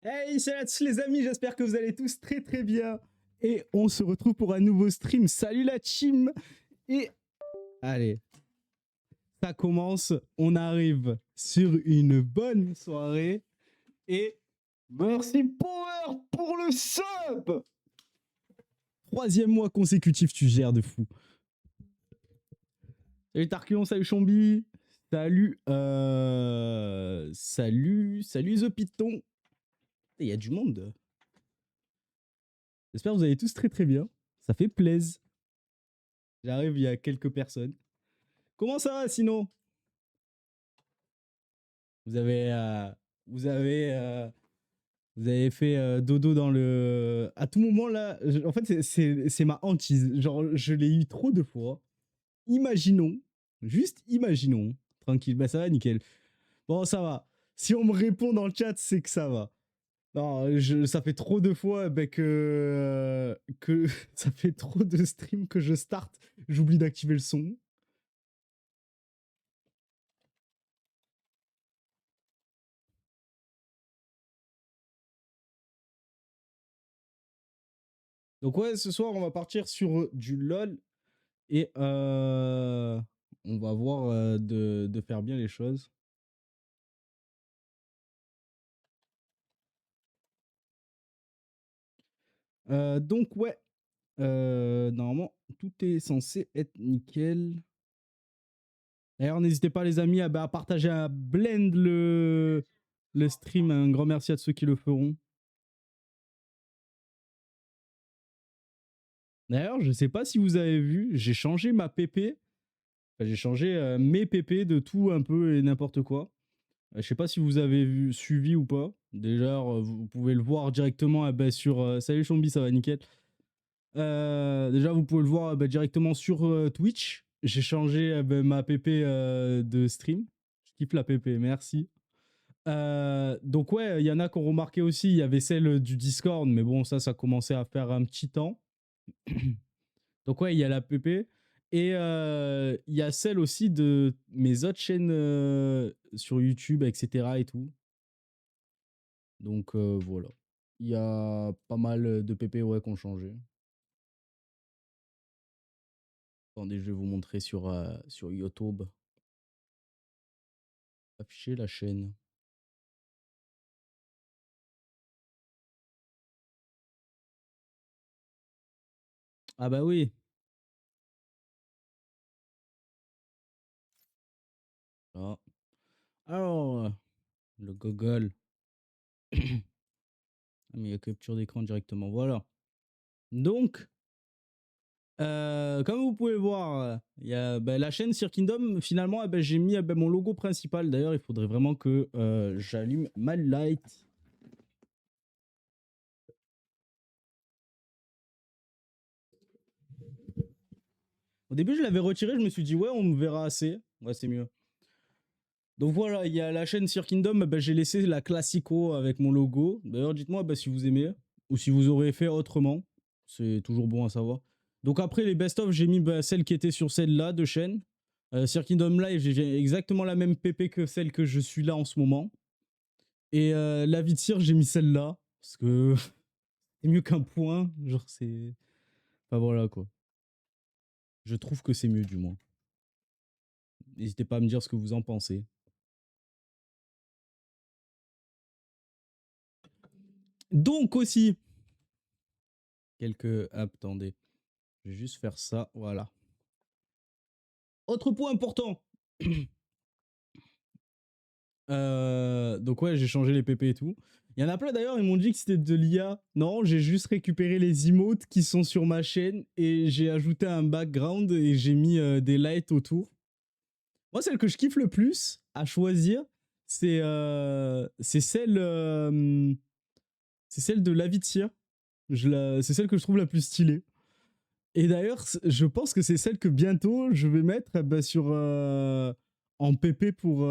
Hey, salut à tous les amis, j'espère que vous allez tous très très bien. Et on se retrouve pour un nouveau stream. Salut la team. Et allez, ça commence. On arrive sur une bonne soirée. Et merci Power pour le sub. 3e mois consécutif, tu gères de fou. Salut Tarkion, salut Chombi. Salut, salut The Python. Il y a du monde. J'espère que vous allez tous très très bien. Ça fait plaisir. J'arrive, il y a quelques personnes. Comment ça va sinon? Vous avez, vous avez, vous avez fait dodo dans le. À tout moment là, en fait c'est ma hantise. Genre je l'ai eu trop de fois. Imaginons, juste imaginons, tranquille, bah ça va nickel. Bon ça va. Si on me répond dans le chat, c'est que ça va. Non, ça fait trop de fois bah, que ça fait trop de streams que je start. J'oublie d'activer le son. Donc ouais, ce soir, on va partir sur du LoL et on va voir de faire bien les choses. Donc ouais, normalement, tout est censé être nickel. D'ailleurs, n'hésitez pas les amis à partager, à blend le stream. Un grand merci à ceux qui le feront. D'ailleurs, je sais pas si vous avez vu, j'ai changé ma PP. Enfin, j'ai changé mes PP de tout un peu et n'importe quoi. Je sais pas si vous avez suivi ou pas. Déjà, vous pouvez le voir directement sur... salut Chombi, ça va nickel. Déjà, vous pouvez le voir directement sur Twitch. J'ai changé ma PP de stream. Je kiffe la PP, merci. Donc ouais, il y en a qui ont remarqué aussi, il y avait celle du Discord, mais bon, ça commençait à faire un petit temps. Donc ouais, il y a la PP. Et il y a celle aussi de mes autres chaînes sur YouTube, etc. et tout. Donc voilà. Il y a pas mal de PP ouais, qui ont changé. Attendez, je vais vous montrer sur YouTube. Afficher la chaîne. Ah bah oui. Ah. Alors, le Google. Ah, mais il y a capture d'écran directement. Voilà. Donc, comme vous pouvez voir, il y a la chaîne Sir Kingdom. Finalement, j'ai mis mon logo principal. D'ailleurs, il faudrait vraiment que j'allume ma light. Au début, je l'avais retiré. Je me suis dit, ouais, on me verra assez. Ouais, c'est mieux. Donc voilà, il y a la chaîne Sir Kingdom. J'ai laissé la classico avec mon logo. D'ailleurs, dites-moi si vous aimez ou si vous aurez fait autrement. C'est toujours bon à savoir. Donc après, les best-of, j'ai mis celle qui était sur celle-là de chaîne. Sir Kingdom Live, j'ai exactement la même PP que celle que je suis là en ce moment. Et la vie de Sir, j'ai mis celle-là. Parce que c'est mieux qu'un point. Genre, c'est... Enfin voilà, quoi. Je trouve que c'est mieux, du moins. N'hésitez pas à me dire ce que vous en pensez. Donc aussi... Quelques... Attendez. Je vais juste faire ça, voilà. Autre point important. Donc ouais, j'ai changé les PP et tout. Il y en a plein d'ailleurs, ils m'ont dit que c'était de l'IA. Non, j'ai juste récupéré les emotes qui sont sur ma chaîne et j'ai ajouté un background et j'ai mis des lights autour. Moi, celle que je kiffe le plus à choisir, c'est celle de la vie de Cire. C'est celle que je trouve la plus stylée. Et d'ailleurs, je pense que c'est celle que bientôt je vais mettre sur en PP pour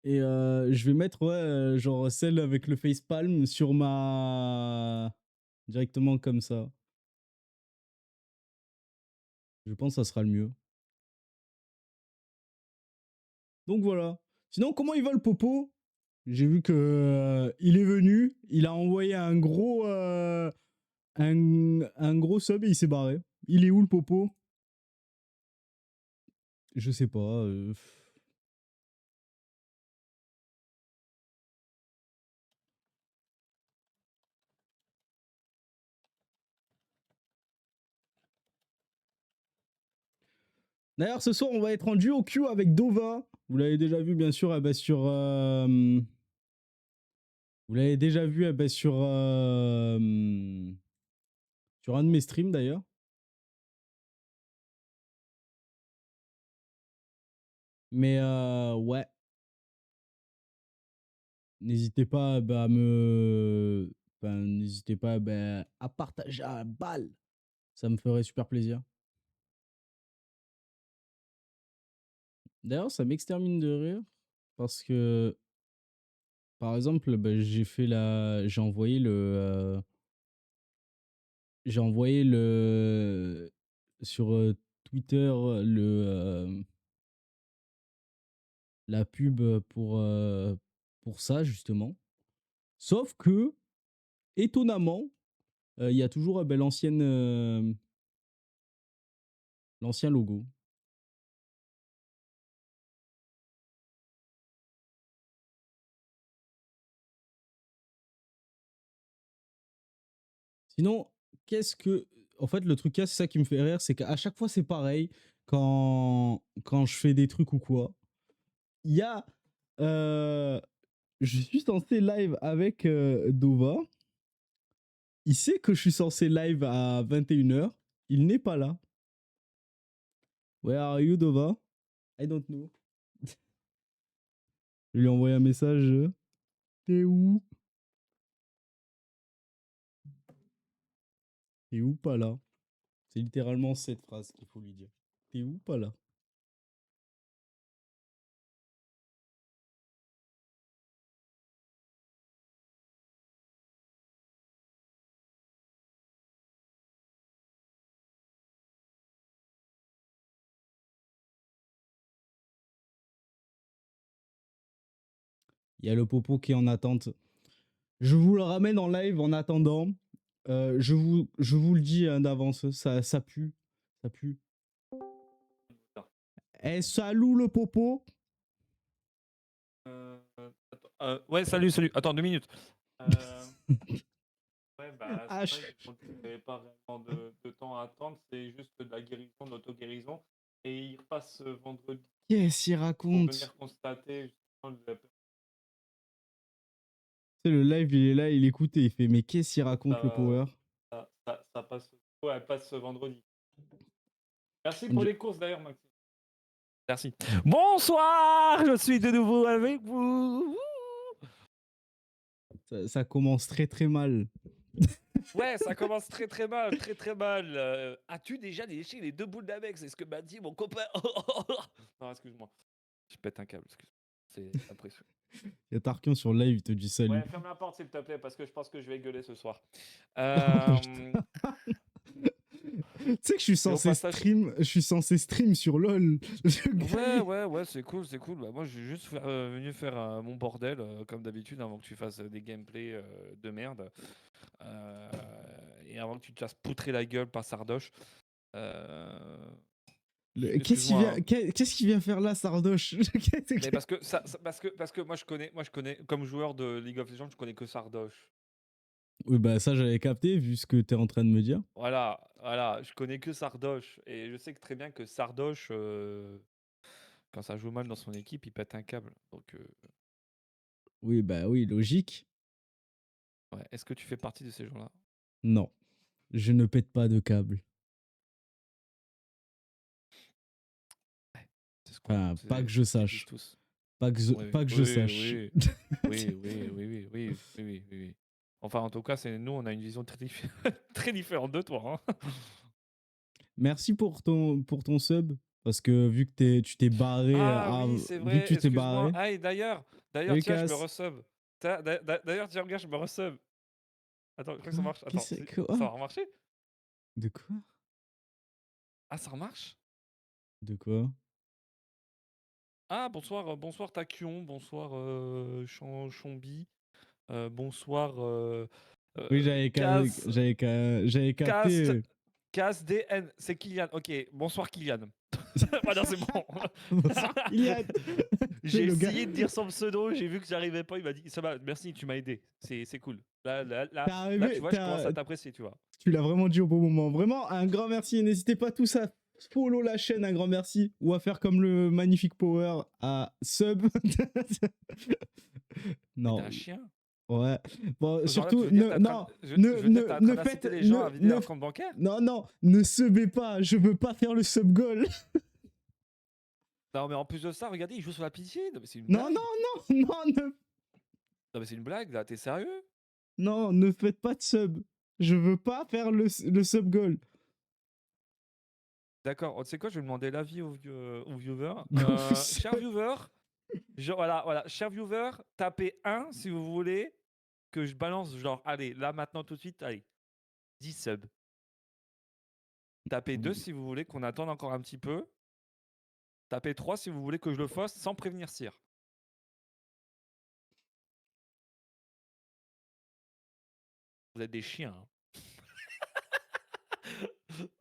et je vais mettre ouais genre celle avec le facepalm sur ma directement comme ça. Je pense que ça sera le mieux. Donc voilà. Sinon, comment il va le popo? J'ai vu que il est venu, il a envoyé un gros sub et il s'est barré. Il est où le popo? Je sais pas. D'ailleurs, ce soir, on va être en duo Q avec Dova. Vous l'avez déjà vu, bien sûr, vous l'avez déjà vu sur un de mes streams, d'ailleurs. Mais ouais. N'hésitez pas à me. Enfin, n'hésitez pas à partager à balle. Ça me ferait super plaisir. D'ailleurs, ça m'extermine de rire parce que, par exemple, j'ai envoyé sur Twitter la pub pour ça justement. Sauf que, étonnamment, il y a toujours l'ancien logo. Sinon, en fait, le truc, c'est ça qui me fait rire, c'est qu'à chaque fois, c'est pareil. Quand je fais des trucs ou quoi, il y a. Je suis censé live avec Dova. Il sait que je suis censé live à 21h. Il n'est pas là. Where are you, Dova? I don't know. Je lui ai envoyé un message. T'es où? T'es où pas là? C'est littéralement cette phrase qu'il faut lui dire. T'es où pas là? Il y a le popo qui est en attente. Je vous le ramène en live en attendant. Je vous le dis d'avance, ça pue. Ça pue. Eh, salut le popo. Ouais, salut. Attends, 2 minutes. Ouais, bah, Ah, c'est vrai que il n'y avait pas vraiment de temps à attendre. C'est juste de la guérison, de l'auto-guérison. Et il repasse vendredi qu'est-ce qu'il pour raconte? venir constater justement Tu sais, le live, il est là, il écoute et il fait mais qu'est-ce qu'il raconte le power? ça passe. Ouais, elle passe ce vendredi. Merci pour les courses d'ailleurs, Maxime. Merci. Bonsoir, je suis de nouveau avec vous. Ça commence très très mal. Ouais, ça commence très très mal, très très mal. As-tu déjà léché les 2 boules d'Amex? C'est ce que m'a dit mon copain. Non, excuse-moi. Je pète un câble, excuse-moi. C'est impressionnant. Il y a Tarkion sur live, il te dit salut. Ouais, ferme la porte s'il te plaît, parce que je pense que je vais gueuler ce soir. Tu sais que je suis censé stream sur LoL. Ouais, c'est cool. Bah, moi, je suis juste venu faire mon bordel, comme d'habitude, avant que tu fasses des gameplays de merde. Et avant que tu te fasses poutrer la gueule par Sardoche. Excuse-moi. Qu'est-ce qu'il vient faire là, Sardoche? Mais parce que moi, je connais, comme joueur de League of Legends, je connais que Sardoche. Oui, bah ça, j'avais capté, vu ce que t'es en train de me dire. Voilà, je connais que Sardoche. Et je sais que très bien que Sardoche, quand ça joue mal dans son équipe, il pète un câble. Donc, Oui, bah oui, logique. ouais. Est-ce que tu fais partie de ces gens-là? Non, je ne pète pas de câble. C'est ce Enfin, c'est pas que je ce qu'ils disent sache. tous. Pas que je sache. Oui. Enfin, en tout cas, nous, on a une vision très différente de toi, hein. Merci pour ton sub. Parce que vu que tu t'es barré, Ah oui, c'est vu que vrai, tu t'es excuse-moi. barré. Ah, et d'ailleurs, Et tiens, je me casse. resub. D'ailleurs, tiens, regarde, je me resub. Attends, je crois que ça Quoi? marche. Attends, Quoi? ça va remarcher? De quoi? Ah, ça remarche? De quoi? Ah, bonsoir Taquion, bonsoir Chombi, bonsoir Oui, Cas, j'avais Cast, capté. DN, c'est Kylian. Ok, bonsoir Kylian. Ah non, c'est bon. Bonsoir, Kylian. J'ai Le gars, essayé de dire son pseudo, j'ai vu que j'arrivais pas, il m'a dit ça va, merci, tu m'as aidé. C'est cool. t'es Là, tu arrivé, vois, je commence à t'apprécier, tu vois. tu l'as vraiment dit au bon moment. Vraiment, un grand merci. N'hésitez pas tous à follow la chaîne, un grand merci. Ou à faire comme le magnifique Power à sub. Mais t'es Non, un chien. ouais. Bon, Genre là, tu surtout, veux dire que non, je veux dire que t'es en train ne d'inciter faites, les gens à vider leur compte bancaire? non, ne subez pas. Je veux pas faire le sub goal. Non, mais en plus de ça, regardez, il joue sur la piscine. Mais c'est une Non, blague. non, Non, mais c'est une blague, là, t'es sérieux? non, ne faites pas de sub. Je veux pas faire le sub goal. D'accord, tu sais quoi, je vais demander l'avis aux viewers. Go Cher sub. viewer, voilà, cher viewer, tapez 1 si vous voulez que je balance, genre, allez, là, maintenant, tout de suite, allez, 10 subs. Tapez 2 si vous voulez qu'on attende encore un petit peu. Tapez 3 si vous voulez que je le fasse sans prévenir Cyr. Vous êtes des chiens. Hein.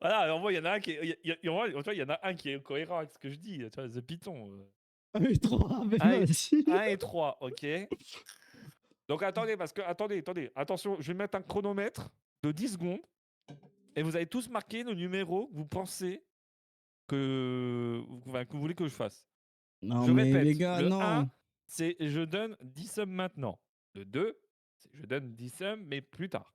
Voilà, en vrai, il y en a un qui est, il y en a un qui est cohérent avec ce que je dis. Tu vois, The Python. Ah, mais 3, mais 1 vas-y. et 3, ok. Donc attendez, parce que, attendez, attention, je vais mettre un chronomètre de 10 secondes et vous allez tous marquer le numéro que vous pensez que vous voulez que je fasse. Non, Je mais les répète, gars, le 1, non. c'est je donne 10 subs maintenant. Le 2, c'est je donne 10 subs mais plus tard.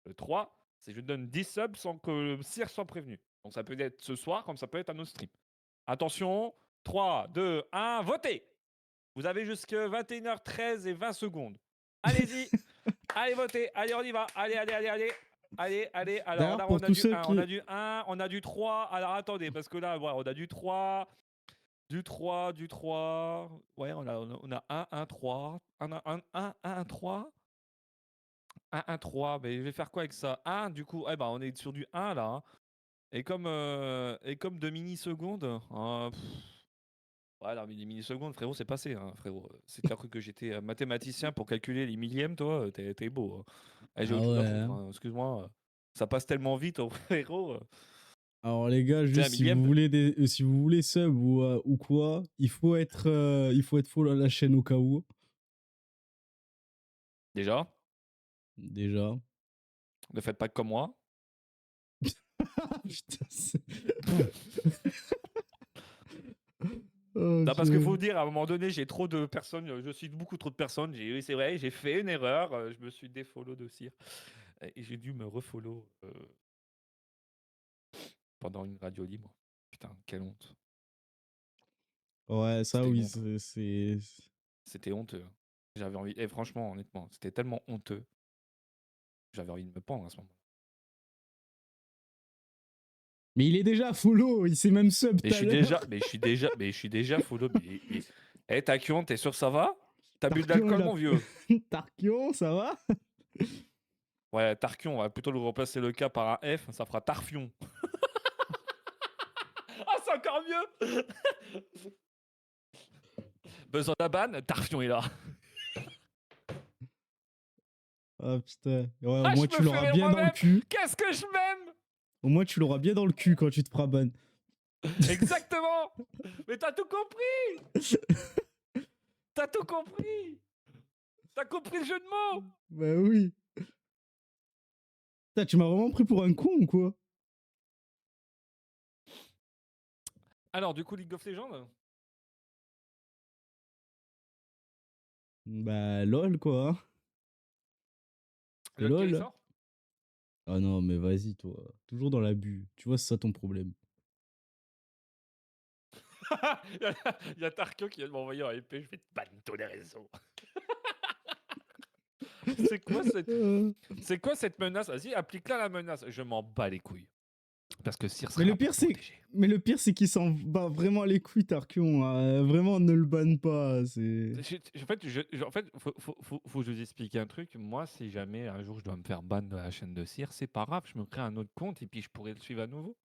Le 3, c'est je donne 10 subs sans que le Cyr soit prévenu. Donc ça peut être ce soir comme ça peut être à nos streams. Attention, 3, 2, 1, votez. Vous avez jusqu'à 21h13 et 20 secondes. Allez-y, allez voter, allez on y va, allez. Alors D'ailleurs, là pour on a tous du ceux 1, on a qui. du 1, on a du 3. Alors attendez, parce que là, voilà, on a du 3, du 3, du 3. Ouais, on a 1, 1, 3. On a 1, 3. 1, 3. Mais je vais faire quoi avec ça? 1, du coup, eh ben, on est sur du 1 là. Hein. Et comme de mini-secondes. Ouais, alors, mais des millisecondes, frérot, c'est passé, hein, frérot. Si t'as cru que j'étais mathématicien pour calculer les millièmes, toi, t'es beau. Hein. Eh, j'ai Ah autre chose à ouais. foutre, hein, excuse-moi. Ça passe tellement vite, oh, frérot. Alors les gars, Tu sais, un juste millième, si vous voulez sub ou quoi, il faut être follow à la chaîne au cas où. déjà, Déjà. ne faites pas comme moi. Putain, oh, Non, parce qu'il faut purée. dire, à un moment donné, j'ai trop de personnes, je suis beaucoup trop de personnes. Oui, c'est vrai, j'ai fait une erreur, je me suis défollow de Cyr. Et j'ai dû me refollow pendant une radio libre. Putain, quelle honte. Ouais, ça C'était une oui, honte. c'est. C'était honteux. J'avais envie, et franchement, honnêtement, c'était tellement honteux. J'avais envie de me pendre à ce moment. Mais il est déjà follow, il s'est même sub Mais tout je à suis l'heure. déjà follow. Eh, Takion, t'es sûr que ça va? T'as bu de Tarkion, l'alcool, mon vieux? Tarkion, ça va? Ouais, Tarkion, on va plutôt le remplacer le K par un F, ça fera Tarfion. Ah, c'est encore mieux! Besoin d'un ban? Tarfion est là. Ah putain. Ouais, au Ah, moins je tu me fais l'auras rire bien dans le moi-même! cul. Qu'est-ce que je m'aime! Au moins tu l'auras bien dans le cul quand tu te feras ban. Exactement! Mais t'as tout compris! T'as tout compris! T'as compris le jeu de mots! Bah oui. Putain, tu m'as vraiment pris pour un con ou quoi? Alors, du coup, League of Legends? Bah lol quoi. Hein. Le qui Lol. sort? Ah non, mais vas-y toi. Toujours dans l'abus. Tu vois, c'est ça ton problème. Il y a Tarkio qui vient de m'envoyer un épée, je vais te ban tous les réseaux. C'est quoi cette... Euh, C'est quoi cette menace? Vas-y, applique-la la menace. Je m'en bats les couilles. Parce que Cyr Mais sera là pour te protéger. le pire c'est qu'il s'en bat vraiment les couilles Tarkion. Hein. Vraiment ne le banne pas. C'est. En fait, faut que je vous explique un truc. Moi, si jamais un jour je dois me faire ban de la chaîne de Cyr, c'est pas grave, je me crée un autre compte et puis je pourrais le suivre à nouveau.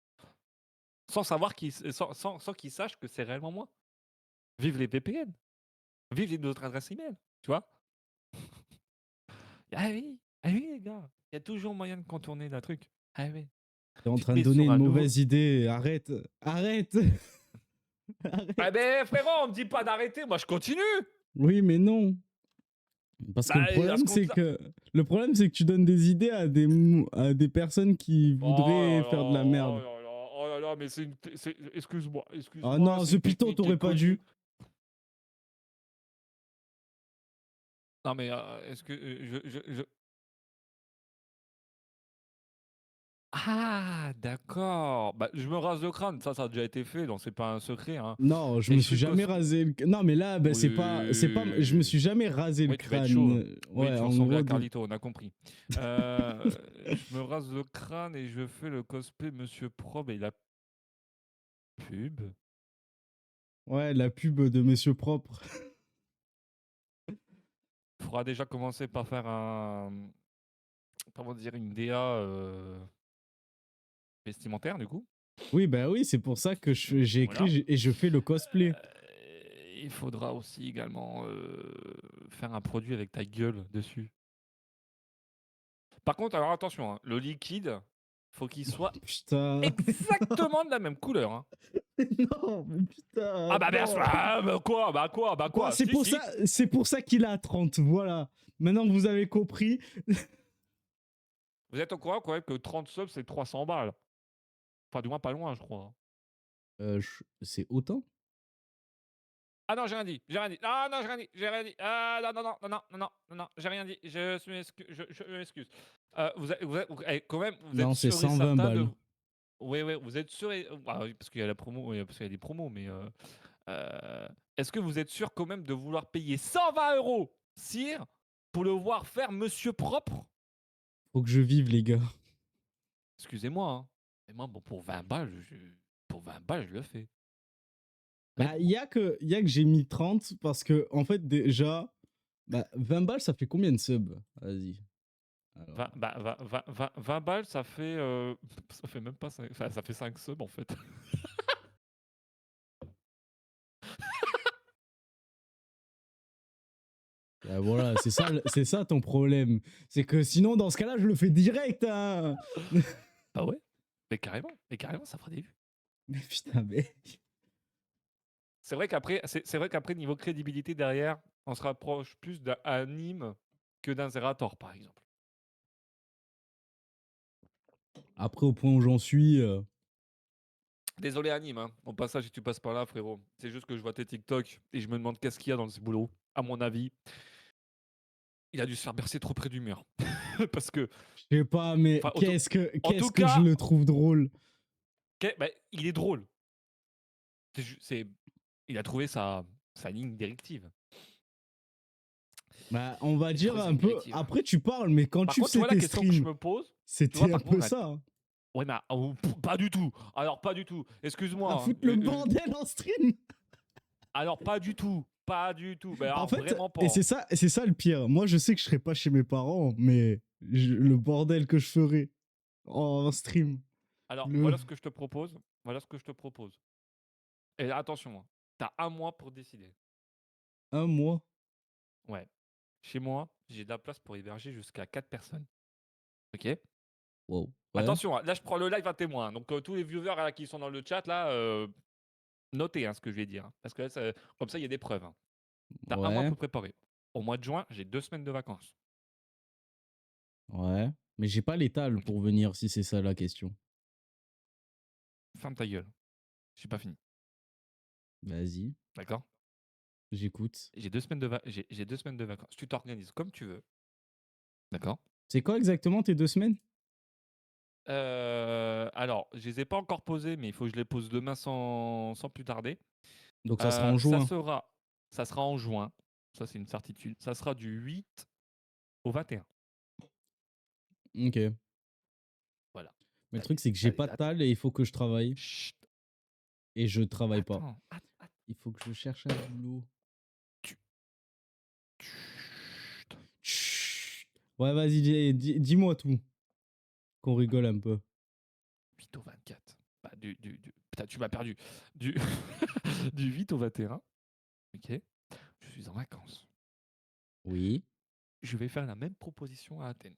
Sans savoir sans qu'il sache que c'est réellement moi. Vive les VPN. Vive notre adresse email. Tu vois? Ah oui, ah oui, les gars. Il y a toujours moyen de contourner la truc. Ah oui. T'es en Tu te train de mets donner sur une un nouveau. mauvaise idée. Arrête. Arrête. Ah Arrête. ben frérot, on me dit pas d'arrêter, moi je continue. Oui, mais non. Parce que Bah à ce compte-là. le problème, c'est que tu donnes des idées à des personnes qui voudraient faire de la merde. Oh là là, mais excuse-moi, Ah excuse-moi, non, c'est ce une Python, technique qui t'aurais est pas connue. dû. Non mais est-ce que je... Ah d'accord. Bah je me rase le crâne, ça a déjà été fait, donc c'est pas un secret, hein. Non, je Et me je fais suis le jamais cosplay. rasé Non, mais là, bah, je me Oui. suis jamais rasé le Oui, tu vas être chauve. crâne. Oui, Ouais, tu en ressemblais gros, à Carlito, on a compris. Je me rase le crâne et je fais le cosplay Monsieur Probe et la pub. ouais, la pub de Monsieur Propre. Faudra déjà commencer par faire comment dire, une DA vestimentaire, du coup. Oui, bah oui, c'est pour ça que j'ai écrit Voilà. et je fais le cosplay. Il faudra aussi également faire un produit avec ta gueule dessus. Par contre, alors attention, hein, le liquide, faut qu'il soit Putain. exactement de la même couleur. Hein. Non, mais putain, Ah bah bien sûr, non. ah, bah Bon, quoi, si, si. c'est pour ça qu'il a 30, voilà. Maintenant que vous avez compris. Vous êtes au courant quand même que 30 subs, c'est 300 balles. Enfin, du moins pas loin, je crois. Hein. C'est autant? Ah non, j'ai rien dit, j'ai rien dit. Ah non, j'ai rien dit, j'ai rien dit. Ah non, non, non, non, non, non, non, non, non, j'ai rien dit. Je m'excuse. Quand même, vous êtes Non, c'est sûr et 120 certain de. balles. Oui, oui, vous êtes sûr et. Ah oui, parce qu'il y a la promo, oui, parce qu'il y a des promos, mais est-ce que vous êtes sûr quand même de vouloir payer 120 € sire pour le voir faire Monsieur Propre? Faut que je vive, les gars. Excusez-moi, hein. Mais moi, bon, pour 20 balles, pour 20 balles, je le fais. Bah, Honnêtement. il y a que j'ai mis 30 parce que, en fait, déjà, bah, 20 balles, ça fait combien de subs? Vas-y. 20, Alors, bah, 20 balles, ça fait, ça fait même pas 5, enfin, ça fait 5 subs en fait. bah, voilà, c'est ça ton problème. C'est que sinon, dans ce cas-là, je le fais direct, hein. Ah ouais? Mais carrément, ça fera des vues. Mais putain, mais. C'est vrai qu'après, niveau crédibilité derrière, on se rapproche plus d'un anime que d'un Zerator, par exemple. Après, au point où j'en suis. Désolé, anime, hein. Au passage, si tu passes par là, frérot. C'est juste que je vois tes TikTok et je me demande qu'est-ce qu'il y a dans ce boulot. À mon avis, il a dû se faire bercer trop près du mur. Parce que, Je sais pas, mais enfin, en tout qu'est-ce que je cas, le trouve drôle. bah, il est drôle. Il a trouvé sa ligne directive. Bah, on va Il a dire trouvé sa un ligne peu. directive. Après, tu parles, mais quand Par tu contre, tu faisais vois la tes question que je streams, me pose. Tu vois, c'était un par contre, peu ça. Hein. ouais, mais pas du tout. Alors, pas du tout. À Excuse-moi. Hein. foutre le bordel en stream. Alors, pas du tout. Pas du tout. Mais En alors, fait, vraiment pas. Hein. et c'est ça le pire. Moi, je sais que je serais pas chez mes parents, mais le bordel que je ferais en stream. Alors, Le voilà ce que je te propose. Voilà ce que je te propose. Et là, attention, hein. T'as un mois pour décider. un mois. Ouais. Chez moi, j'ai de la place pour héberger jusqu'à 4 personnes. Ok? Wow. Ouais. Attention, hein, là, je prends le live à témoin. Donc, tous les viewers là, qui sont dans le chat, là, notez hein, ce que je vais dire. Hein, parce que là, comme ça, il y a des preuves. Hein. T'as un mois Ouais. pour préparer. Au mois de juin, j'ai 2 semaines de vacances. Ouais. Mais j'ai pas l'étal Ok. pour venir si c'est ça la question. Ferme ta gueule. J'ai pas fini. Vas-y, D'accord? j'écoute. J'ai 2 semaines j'ai 2 semaines de vacances. Tu t'organises comme tu veux. D'accord? C'est quoi exactement tes 2 semaines? Alors, je les ai pas encore posées, mais il faut que je les pose demain sans plus tarder. Donc ça sera Euh, en ça juin. sera, ça sera en juin. Ça, c'est une certitude. Ça sera du 8 au 21. Ok. Mais Voilà. le T'as truc, des, c'est que j'ai t'as des pas de dates. tal et il faut que je travaille. Chut. Et je travaille pas. Attends. Il faut que je cherche un boulot. Tu- Chut. Chut. Ouais, vas-y, dis-moi tout. Qu'on rigole un peu. 8 au 24. Bah, putain, tu m'as perdu. Du, du 8 au 21. Ok. Je suis en vacances. Oui. Je vais faire la même proposition à Athènes.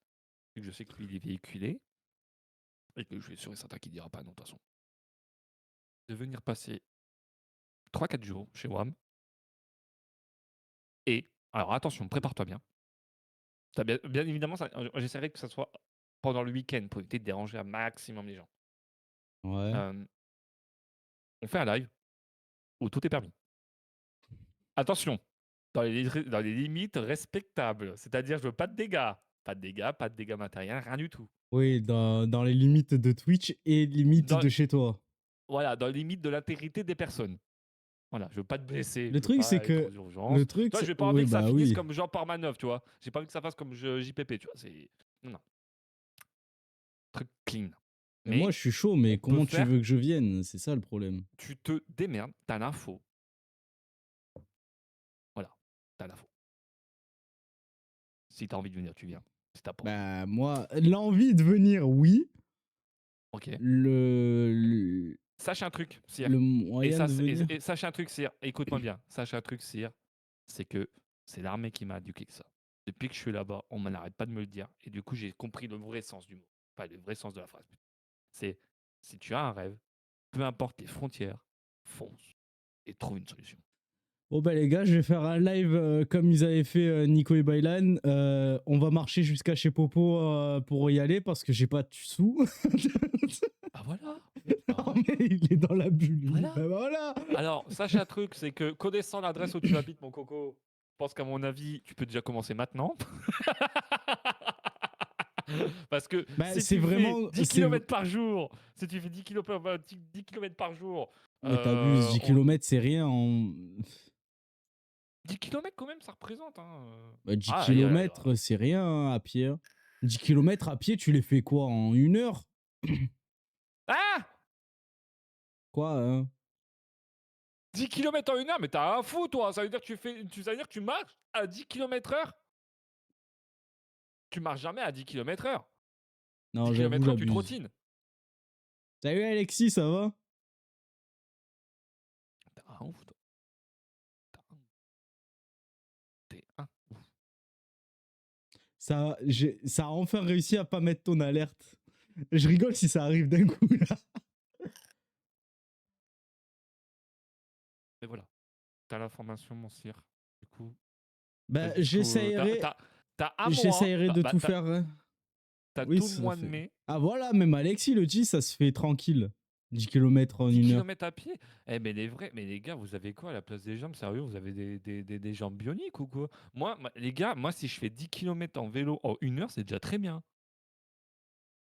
Et que je sais que lui, il est véhiculé. Et que je suis sûr et certain qu'il dira pas non, de toute façon. De venir passer 3-4 jours chez WAM. Et, alors attention, prépare-toi bien. Bien évidemment, j'essaierai que ça soit pendant le week-end pour éviter de déranger un maximum les gens. Ouais. On fait un live où tout est permis. Attention, dans les limites respectables. C'est-à-dire, je veux pas de dégâts. Pas de dégâts matériels, rien du tout. Oui, dans les limites de Twitch et limites Dans, de chez toi. voilà, dans les limites de l'intégrité des personnes. Voilà, je veux pas te blesser, Le je veux truc, c'est pas être aux que. urgences. Le Tu truc, vois, c'est. j'ai pas envie Oui, que ça bah finisse oui. comme Jean Parmanov, tu vois. J'ai pas envie que ça fasse comme JPP, tu vois. C'est. Non, truc clean. Mais moi, Mais je suis chaud, mais on peut comment tu faire. veux que je vienne? C'est ça le problème. Tu te démerdes, t'as l'info. Voilà, t'as l'info. Si t'as envie de venir, tu viens. Si t'as pas envie. Bah, moi, l'envie de venir, oui. Ok. Le Sache un truc, Sire. moyen de venir. Et sache un truc, Sire. Écoute-moi bien. Sache un truc, Sire. C'est que c'est l'armée qui m'a éduqué que ça. Depuis que je suis là-bas, on n'arrête pas de me le dire. Et du coup, j'ai compris le vrai sens du mot. Enfin, le vrai sens de la phrase. C'est si tu as un rêve, peu importe les frontières, fonce et trouve une solution. Bon bah les gars, je vais faire un live comme ils avaient fait Nico et Bailan. On va marcher jusqu'à chez Popo pour y aller parce que j'ai pas de sous. Bah voilà. Non mais il est dans la bulle. Lui. Voilà. Bah voilà. Alors, sache un truc, c'est que connaissant l'adresse où tu habites, mon coco, je pense qu'à mon avis, tu peux déjà commencer maintenant. Parce que Bah si c'est tu fais vraiment. 10 km par jour, si tu fais 10 km par jour, Mais t'abuses, 10 on... km c'est rien en. 10 km quand même, ça représente. Hein. Bah, 10 Ah, km c'est rien hein, à pied. 10 km à pied, tu les fais quoi en 1 heure? ah Quoi hein? 10 km en 1 heure, mais t'as un fou, toi. Ça veut dire que ça veut dire que tu marches à 10 km/h. Tu marches jamais à 10 km/h. Non, 10 j'avoue, km/h, tu j'abuse. trottines. Salut Alexis, ça va? T'es un ouf, toi. T'es un ouf. Ça a enfin réussi à pas mettre ton alerte. Je rigole si ça arrive d'un coup là. Et voilà. T'as l'information, mon sire. Du coup, Bah, t'as j'essayerai t'as un mois. de tout faire. T'as Oui, tout le ça mois de fait. mai. Ah voilà, même Alexis le dit, ça se fait tranquille. 10 km en 10 1 heure. km à pied. Eh, mais les gars, vous avez quoi à la place des jambes? Sérieux, vous avez des jambes bioniques ou quoi? Les gars, moi, si je fais 10 km en vélo en 1 heure, c'est déjà très bien.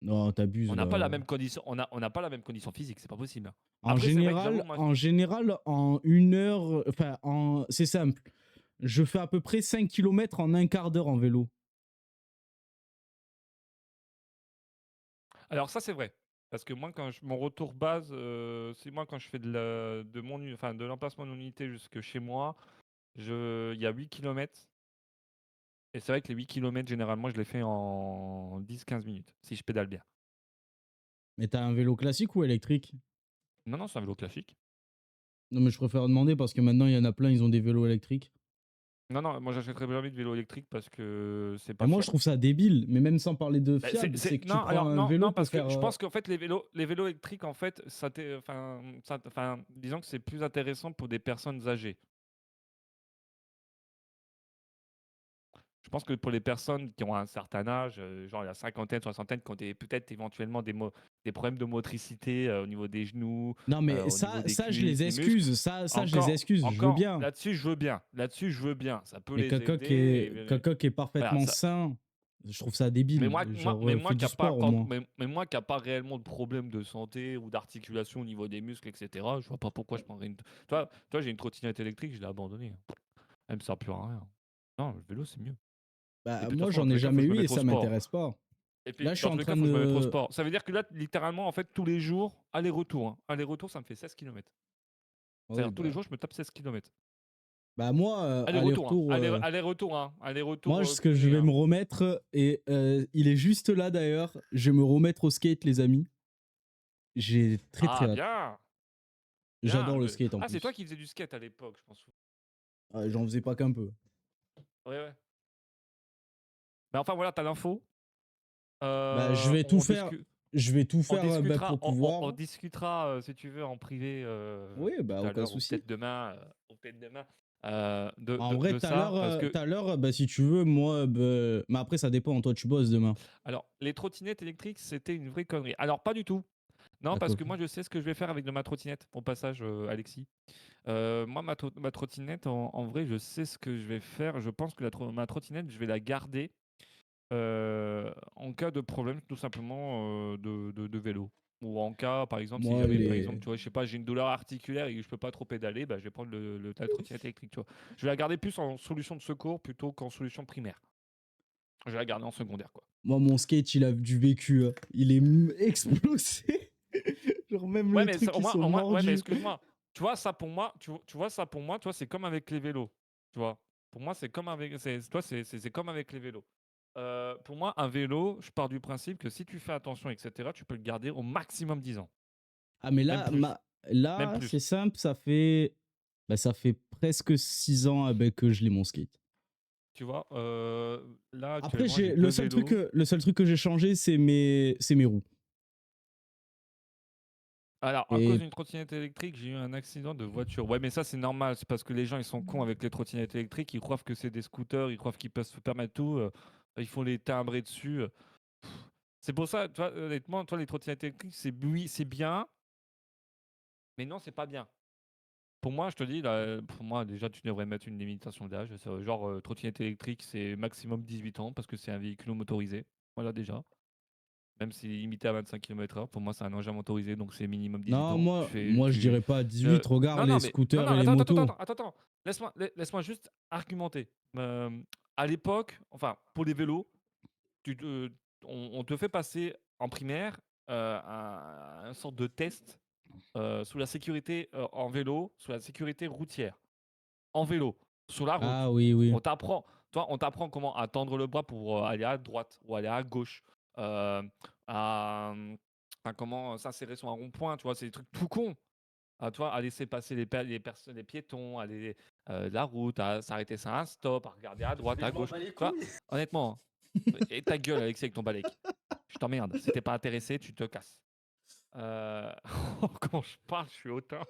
Non, t'abuses On n'a là. pas la même condition, on n'a pas la même condition physique, c'est pas possible. En Après, c'est vrai que j'avoue, général, moi, en 1 heure, enfin, c'est simple. Je fais à peu près 5 km en un quart d'heure en vélo. alors ça, c'est vrai. Parce que moi, mon retour base, c'est moi quand je fais de l'emplacement de mon unité jusque chez moi, il y a 8 km. Et c'est vrai que les 8 km, généralement, je les fais en 10-15 minutes, si je pédale bien. Mais t'as un vélo classique ou électrique? Non, non, c'est un vélo classique. Non, mais je préfère demander parce que maintenant, il y en a plein, ils ont des vélos électriques. Non, non, moi j'achèterais jamais de vélo électrique parce que c'est Et pas moi, je fiable. trouve ça débile. Mais même sans parler de Bah, fiable, c'est que tu Non, prends alors un non, vélo non, pour parce que faire. je pense qu'en fait les vélos électriques, en fait, disons que c'est plus intéressant pour des personnes âgées. Je pense que pour les personnes qui ont un certain âge, genre la cinquantaine, soixantaine, qui ont peut-être éventuellement des problèmes de motricité au niveau des genoux, Non, mais au niveau des ça, je les cuisses, des muscles, excuse. Ça, je les excuse. Je veux encore, bien. là-dessus, je veux bien. Là-dessus, je veux bien. Ça peut Mais les aider. Cococ est Voilà, parfaitement sain. Je trouve ça débile. Genre, fais du sport au moins. mais moi qui n'ai pas réellement de problème de santé ou d'articulation au niveau des muscles, etc., je vois pas pourquoi je prendrais une. Toi, j'ai une trottinette électrique, je l'ai abandonnée. Elle me sert plus à rien. Non, le vélo, c'est mieux. Et Bah, de toute moi, façon, dans j'en tous ai les cas, il faut jamais que je me eu et mette au ça sport. m'intéresse pas. Et puis, Là, je suis dans en tous les cas, train il faut que je me mette au de. sport. Ça veut dire que là, littéralement, en fait, tous les jours, aller-retour. Aller-retour, ça me fait 16 km. Oui, C'est-à-dire, tous les bah. jours, je me tape 16 km. Bah, moi, Aller-retour, hein. aller-retour. Aller-retour, hein. Aller-retour Moi, ce que je cumulé, vais hein. me remettre, et il est juste là d'ailleurs, je vais me remettre au skate, les amis. J'ai très très Ah, hâte. bien! Bien. J'adore le skate en Ah, c'est toi plus. qui faisais du skate à l'époque, je pense. J'en faisais pas qu'un peu. Ouais, ouais. Mais enfin, voilà, t'as l'info. Bah, je vais tout On faire. discute. Je vais tout On faire discutera, pour pouvoir. on discutera si tu veux, en privé Oui, bah, tout à aucun l'heure souci. ou peut-être demain En vrai, de ça. Parce que, tout à l'heure, bah, si tu veux, moi, bah... mais après, ça dépend. Toi, tu bosses demain. alors, les trottinettes électriques, c'était une vraie connerie. Alors, pas du tout. Non, parce D'accord. que moi, je sais ce que je vais faire avec de ma trottinette, au passage, Alexis. Moi, ma trottinette, en vrai, je sais ce que je vais faire. Je pense que ma trottinette, je vais la garder en cas de problème, tout simplement, de vélo. Ou en cas, par exemple, si Moi, jamais, par les. exemple, tu vois, je sais pas, j'ai une douleur articulaire et que je peux pas trop pédaler, bah, je vais prendre la trottinette électrique, tu vois. Je vais la garder plus en solution de secours plutôt qu'en solution primaire. Je vais la garder en secondaire, quoi. Moi, mon skate, il a du vécu, hein. Il est explosé. Genre, même Ouais, les mais trucs ça, qui sont au moins, ouais, mais mordus. excuse-moi. Tu vois, ça pour moi, tu vois, ça pour moi, tu vois, c'est comme avec les vélos. Tu vois, pour moi, c'est comme avec, toi, c'est comme avec les vélos. Pour moi, un vélo, je pars du principe que si tu fais attention, etc., tu peux le garder au maximum 10 ans. Ah, mais Même là, plus. Même là, c'est plus. simple. Ça fait presque 6 ans que je l'ai, mon skate. Tu vois, là, Après, actuellement, j'ai le deux seul truc vélos. que, le seul truc que j'ai changé, c'est mes roues. Alors, à cause Et d'une trottinette électrique, j'ai eu un accident de voiture. Ouais, mais ça, c'est normal. C'est parce que les gens, ils sont cons avec les trottinettes électriques. Ils croient que c'est des scooters. Ils croient qu'ils peuvent se permettre tout. Ils font les timbrer dessus. C'est pour ça, toi, honnêtement, toi, les trottinettes électriques, oui, c'est bien, mais non, c'est pas bien. Pour moi, je te dis, là, pour moi, déjà, tu devrais mettre une limitation d'âge. Genre, trottinette électrique, c'est maximum 18 ans parce que c'est un véhicule motorisé. Voilà, déjà. Même s'il est limité à 25 km/h, pour moi, c'est un engin motorisé, donc c'est minimum 18 non, ans. Tu fais, moi, je dirais pas 18. Regarde Non, les non, mais non, scooters non, et les motos. attends. Laisse-moi juste argumenter. À l'époque, enfin, pour les vélos, tu te- on te fait passer en primaire un sorte de test sous la sécurité en vélo, sous la sécurité routière, en vélo, sur la route. Ah oui, oui. On t'apprend, toi, on t'apprend comment à tendre le bras pour aller à droite ou aller à gauche, euh, à, à comment s'insérer sur un rond-point, tu vois, c'est des trucs tout cons. À toi, à laisser passer les personnes, les piétons, à la route, à s'arrêter sur un stop, à regarder à droite, Mais à je m'en gauche. bats les Tu vois, couilles. honnêtement, et ta gueule, Alexis, avec ton balèque. Je t'emmerde. Si t'es pas intéressé, tu te casses. Euh, Quand je parle, je suis hautain.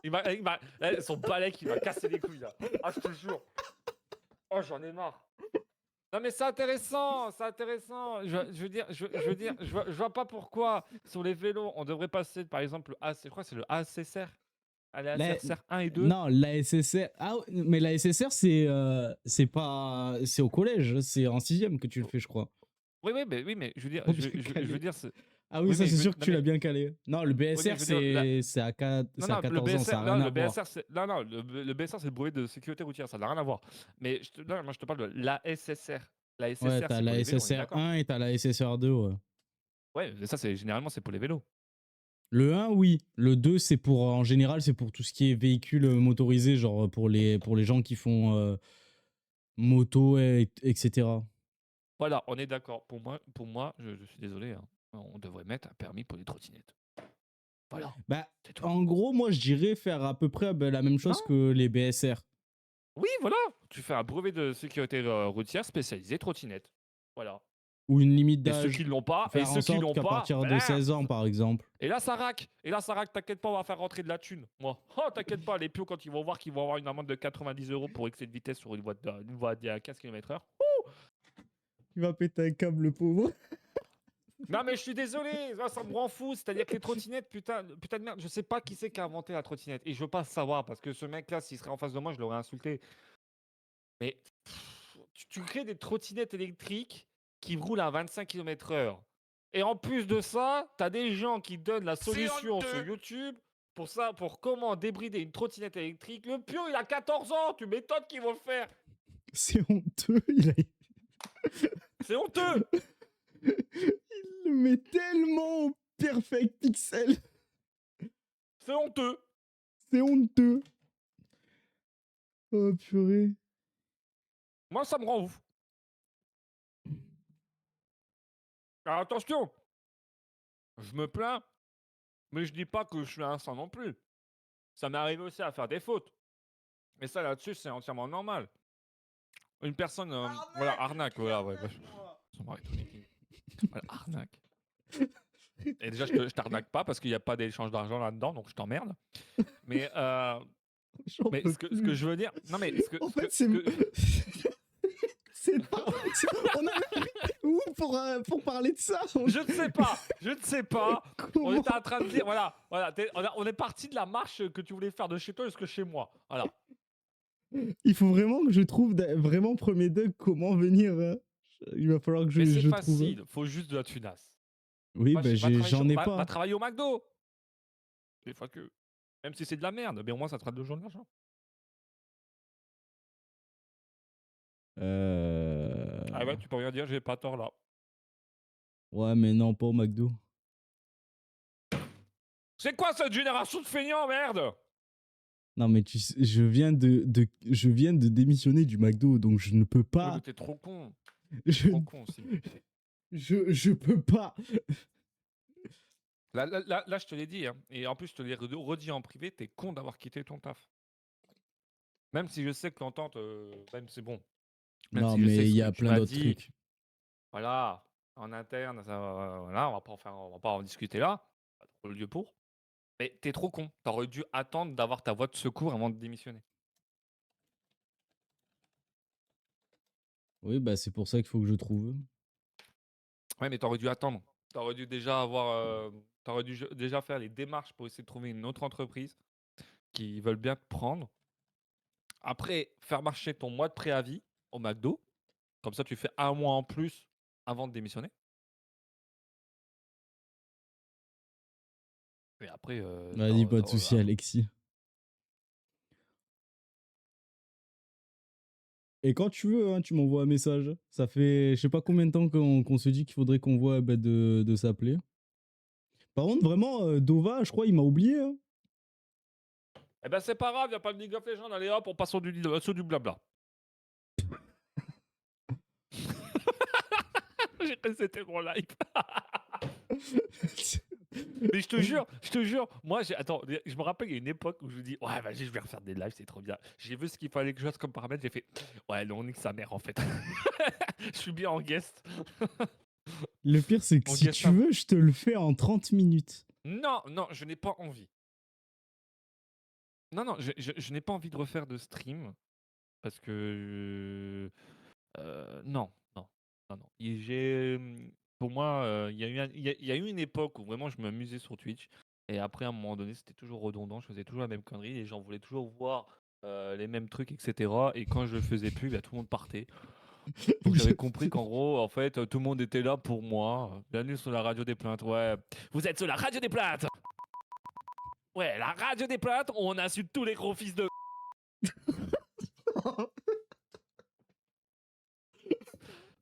Mais son balèque, il m'a cassé les couilles là. Ah, je te jure. Oh, j'en ai marre. Non mais c'est intéressant, c'est intéressant. Je veux dire, je vois pas pourquoi sur les vélos on devrait passer par exemple je crois que c'est le ASSR, allez La- ASSR 1 et 2. Non, la SSR. Ah, mais la SSR, c'est pas. C'est au collège. C'est en sixième que tu le fais, je crois. Oui, mais je veux dire, Faut bien je veux caler. dire, Ah oui, oui ça, mais c'est sûr que non tu l'as mais bien calé. Non, le oui mais BSR, je veux dire non c'est à non le 14 ans. Ça BSR n'a non rien à le voir. BSR c'est non le BSR c'est le brevet de sécurité routière, ça n'a rien à voir. Mais non, moi je te parle de l'ASSR. La Ouais, SSR t'as c'est pour la les vélos, on est SSR d'accord. 1 et t'as la SSR 2, ouais. Ouais, mais ça c'est généralement c'est pour les vélos. Le 1, oui. Le 2, en général, c'est pour tout ce qui est véhicule motorisé, genre pour les gens qui font moto, etc. Voilà, on est d'accord. Pour moi, je suis désolé, hein, on devrait mettre un permis pour les trottinettes. Voilà, Bah, c'est tout. en gros, moi, je dirais faire à peu près la même chose Non? que les BSR. Oui, voilà. Tu fais un brevet de sécurité routière spécialisé trottinette. Voilà. Ou une limite Et ceux qui d'âge. l'ont pas, Faire en sorte qu'à partir de ben, 16 ans, par exemple. et là ça raque. T'inquiète pas, on va faire rentrer de la thune. Moi, oh, t'inquiète pas, les pios quand ils vont voir qu'ils vont avoir une amende de 90 € pour excès de vitesse sur une voie à 15 km/h. Il va péter un câble, le pauvre. Non mais je suis désolé, ça me rend fou. C'est-à-dire que les trottinettes, putain de merde, je sais pas qui c'est qui a inventé la trottinette. Et je veux pas savoir, parce que ce mec-là, s'il serait en face de moi, je l'aurais insulté. Mais tu crées des trottinettes électriques qui roulent à 25 km/h. Et en plus de ça, t'as des gens qui donnent la solution sur YouTube pour ça, pour comment débrider une trottinette électrique. Le pion, il a 14 ans, tu m'étonnes qu'ils vont le faire. C'est honteux. C'est honteux. Il le met tellement au perfect pixel. C'est honteux. C'est honteux. Oh, purée. Moi, ça me rend ouf. Alors attention, je me plains, mais je dis pas que je suis un saint non plus. Ça m'est arrivé aussi à faire des fautes. Et ça, là-dessus, c'est entièrement normal. Une personne, voilà, arnaque, voilà, ouais, bref. Ça m'arrête, voilà, arnaque. Et déjà, je t'arnaque pas parce qu'il n'y a pas d'échange d'argent là-dedans, donc je t'emmerde. Mais, J'en mais peux ce que plus. je veux dire, non mais En fait, c'est. C'est pas. On avait pris où pour parler de ça? Je ne sais pas, On Comment? était en train de dire, voilà, on est parti de la marche que tu voulais faire de chez toi jusque chez moi. Voilà. Il faut vraiment que je trouve vraiment premier deck comment venir. Il va falloir que Mais c'est je trouve. facile, faut juste de la tunasse. Oui, Moi, bah, j'en ai pas. va travailler au McDo. Des fois que. Même si c'est de la merde, mais au moins ça te fera 2 jours de l'argent. Ah ouais, tu peux rien dire, j'ai pas tort là. Ouais, mais non, pas au McDo. C'est quoi cette génération de feignants, merde? Non, mais tu sais, je viens de démissionner du McDo, donc je ne peux Oui, pas. mais t'es trop con. Je, Trop con aussi. je peux pas. Là, je te l'ai dit, hein. Et en plus, je te l'ai redit en privé, t'es con d'avoir quitté ton taf. Même si je sais que l'entente, même c'est bon. Même Non, si je sais mais il ce y que a tu plein m'as d'autres dit, trucs. voilà, en interne, ça, voilà, on va pas en discuter là. Pas trop le lieu pour. Mais t'es trop con. T'aurais dû attendre d'avoir ta voie de secours avant de démissionner. Oui, bah, c'est pour ça qu'il faut que je trouve. Ouais, mais t'aurais dû attendre. T'aurais dû déjà t'aurais dû déjà faire les démarches pour essayer de trouver une autre entreprise qui veulent bien te prendre. Après, faire marcher ton mois de préavis au McDo. Comme ça, tu fais 1 mois en plus avant de démissionner. Et après, Vas-y, pas de souci, Alexis. Et quand tu veux, hein, tu m'envoies un message. Ça fait je sais pas combien de temps qu'on se dit qu'il faudrait qu'on voit de s'appeler. Par contre, vraiment, Dova, je crois, il m'a oublié. Hein. eh ben, c'est pas grave, y a pas de League of Legends. Allez hop, on passe sur du blabla. J'ai cru que c'était mon live. Mais je te jure, moi, attends, je me rappelle, il y a une époque où je me dis, ouais, vas-y, je vais refaire des lives, c'est trop bien. J'ai vu ce qu'il fallait que je fasse comme paramètre, j'ai fait, ouais, non, on nique sa mère, en fait. Je suis bien en guest. Le pire, c'est que En si guest tu un- veux, je te le fais en 30 minutes. Non, non, je n'ai pas envie. Non, non, je n'ai pas envie de refaire de stream parce que non, non, non, non. Pour moi, il y a il y a eu une époque où vraiment je m'amusais sur Twitch et après à un moment donné c'était toujours redondant, je faisais toujours la même connerie, les gens voulaient toujours voir les mêmes trucs, etc. Et quand je le faisais plus, bah, tout le monde partait. Donc j'avais compris qu'en gros, en fait, tout le monde était là pour moi. Bienvenue sur la radio des plaintes, ouais. Vous êtes sur la radio des plaintes. Ouais, la radio des plaintes, on insulte tous les gros fils de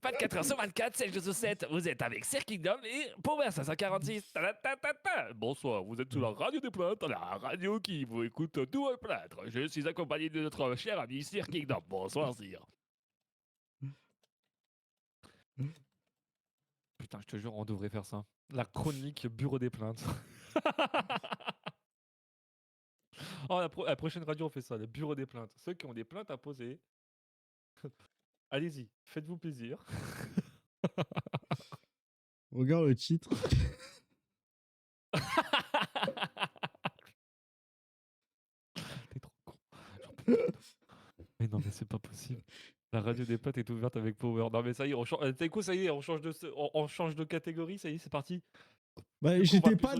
24 heures sur 24, 7 jours sur 7, vous êtes avec Sir Kingdom et Power 546. Bonsoir, vous êtes sur la radio des plaintes, la radio qui vous écoute tout vos plaintes. Je suis accompagné de notre cher ami Sir Kingdom. Bonsoir, Sir. Putain, je te jure, on devrait faire ça. La chronique bureau des plaintes. Oh, la prochaine radio, on fait ça, le bureau des plaintes. Ceux qui ont des plaintes à poser, allez-y, faites-vous plaisir. Regarde le titre. T'es trop con. J'en peux plus. Mais non, mais c'est pas possible. La radio des plaintes est ouverte avec Power. Non, mais ça y est, t'as quoi, ça y est, on change de catégorie, ça y est, c'est parti. Bah, Du coup, j'étais pas.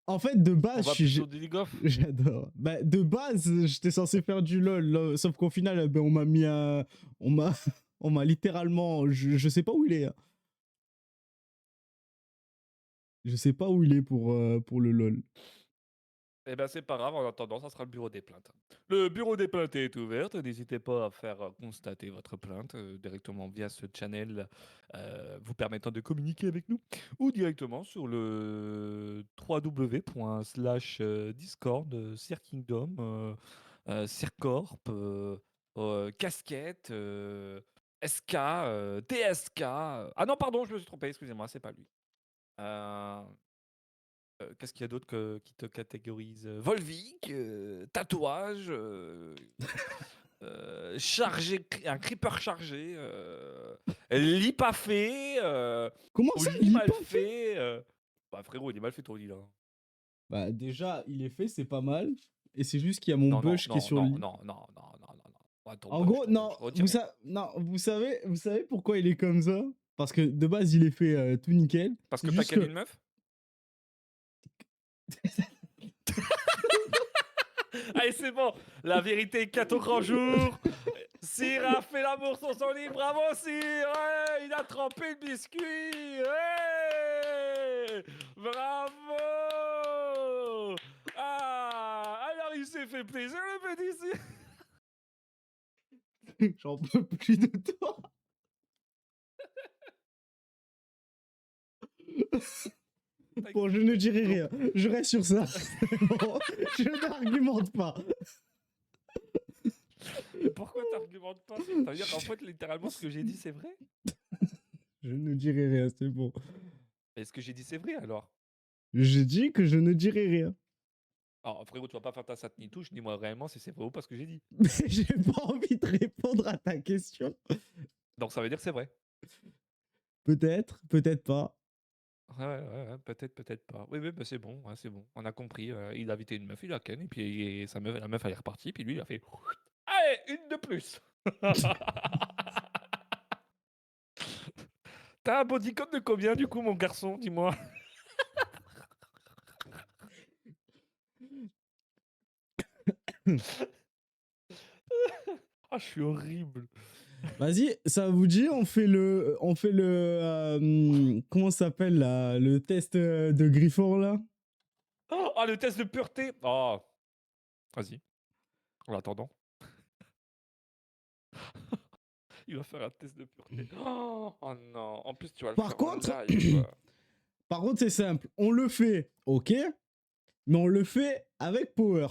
En fait, de on base, va je plus suis. sur du League of. J'adore. Bah, de base, j'étais censé faire du LOL, là, sauf qu'au final, ben, on m'a mis un. On m'a. On m'a littéralement. Je sais pas où il est. Hein. Je sais pas où il est pour le LOL. Eh ben, c'est pas grave, en attendant, ça sera le bureau des plaintes. Le bureau des plaintes est ouvert. N'hésitez pas à faire constater votre plainte directement via ce channel vous permettant de communiquer avec nous ou directement sur le www./discord Sir Kingdom, Sircorp, Casquette, SK, TSK. Ah non, pardon, je me suis trompé, excusez-moi, c'est pas lui. Euh, Qu'est-ce qu'il y a d'autre qui te catégorise? Volvic, tatouage, chargé, un creeper chargé, lit pas fait, Comment au ça, lit il est mal pas fait? fait. Bah frérot, il est mal fait ton lit là. Bah, déjà, il est fait, c'est pas mal. Et c'est juste qu'il y a mon Non, non, bush qui est non, sur le non, lit. non, non, non, non, non, non. Ah, En gros, ton bush, non, retiré. non, vous savez pourquoi il est comme ça? Parce que de base, il est fait tout nickel. Parce C'est que t'as juste qu'elle que. une meuf? Allez, c'est bon. La vérité éclate au grand jour. Cyr a fait l'amour sur son lit. Bravo, Cyr. Ouais, il a trempé le biscuit. Ouais, bravo. Ah, alors il s'est fait plaisir, le petit Cyr. J'en peux plus de toi. Bon, je ne dirai rien. Je reste sur ça. Bon, je n'argumente pas. Mais pourquoi t'argumentes pas? Ça veut dire qu'en fait, littéralement, ce que j'ai dit, c'est vrai? Je ne dirai rien, c'est bon. Et ce que j'ai dit, c'est vrai alors? J'ai dit que je ne dirai rien. Alors, frérot, tu vas pas faire ta satte ni touche, dis-moi réellement si c'est vrai ou pas ce que j'ai dit. Mais j'ai pas envie de répondre à ta question. Donc ça veut dire que c'est vrai. Peut-être, peut-être pas. Ouais, peut-être, peut-être pas. Oui, bah c'est bon, ouais, c'est bon. On a compris. Il a invité une meuf, il a ken, et puis la meuf, elle est repartie, puis lui, il a fait allez, une de plus. T'as un body count de combien du coup, mon garçon? Dis-moi. Ah, je suis horrible. Vas-y, ça vous dit, on fait le, comment ça s'appelle là, le test de Griffon là? Ah, le test de pureté. Oh, vas-y. En attendant. Il va faire un test de pureté. Oh non. En plus, tu vas le Par faire en contre, live. par contre, c'est simple. On le fait, ok, mais on le fait avec Power.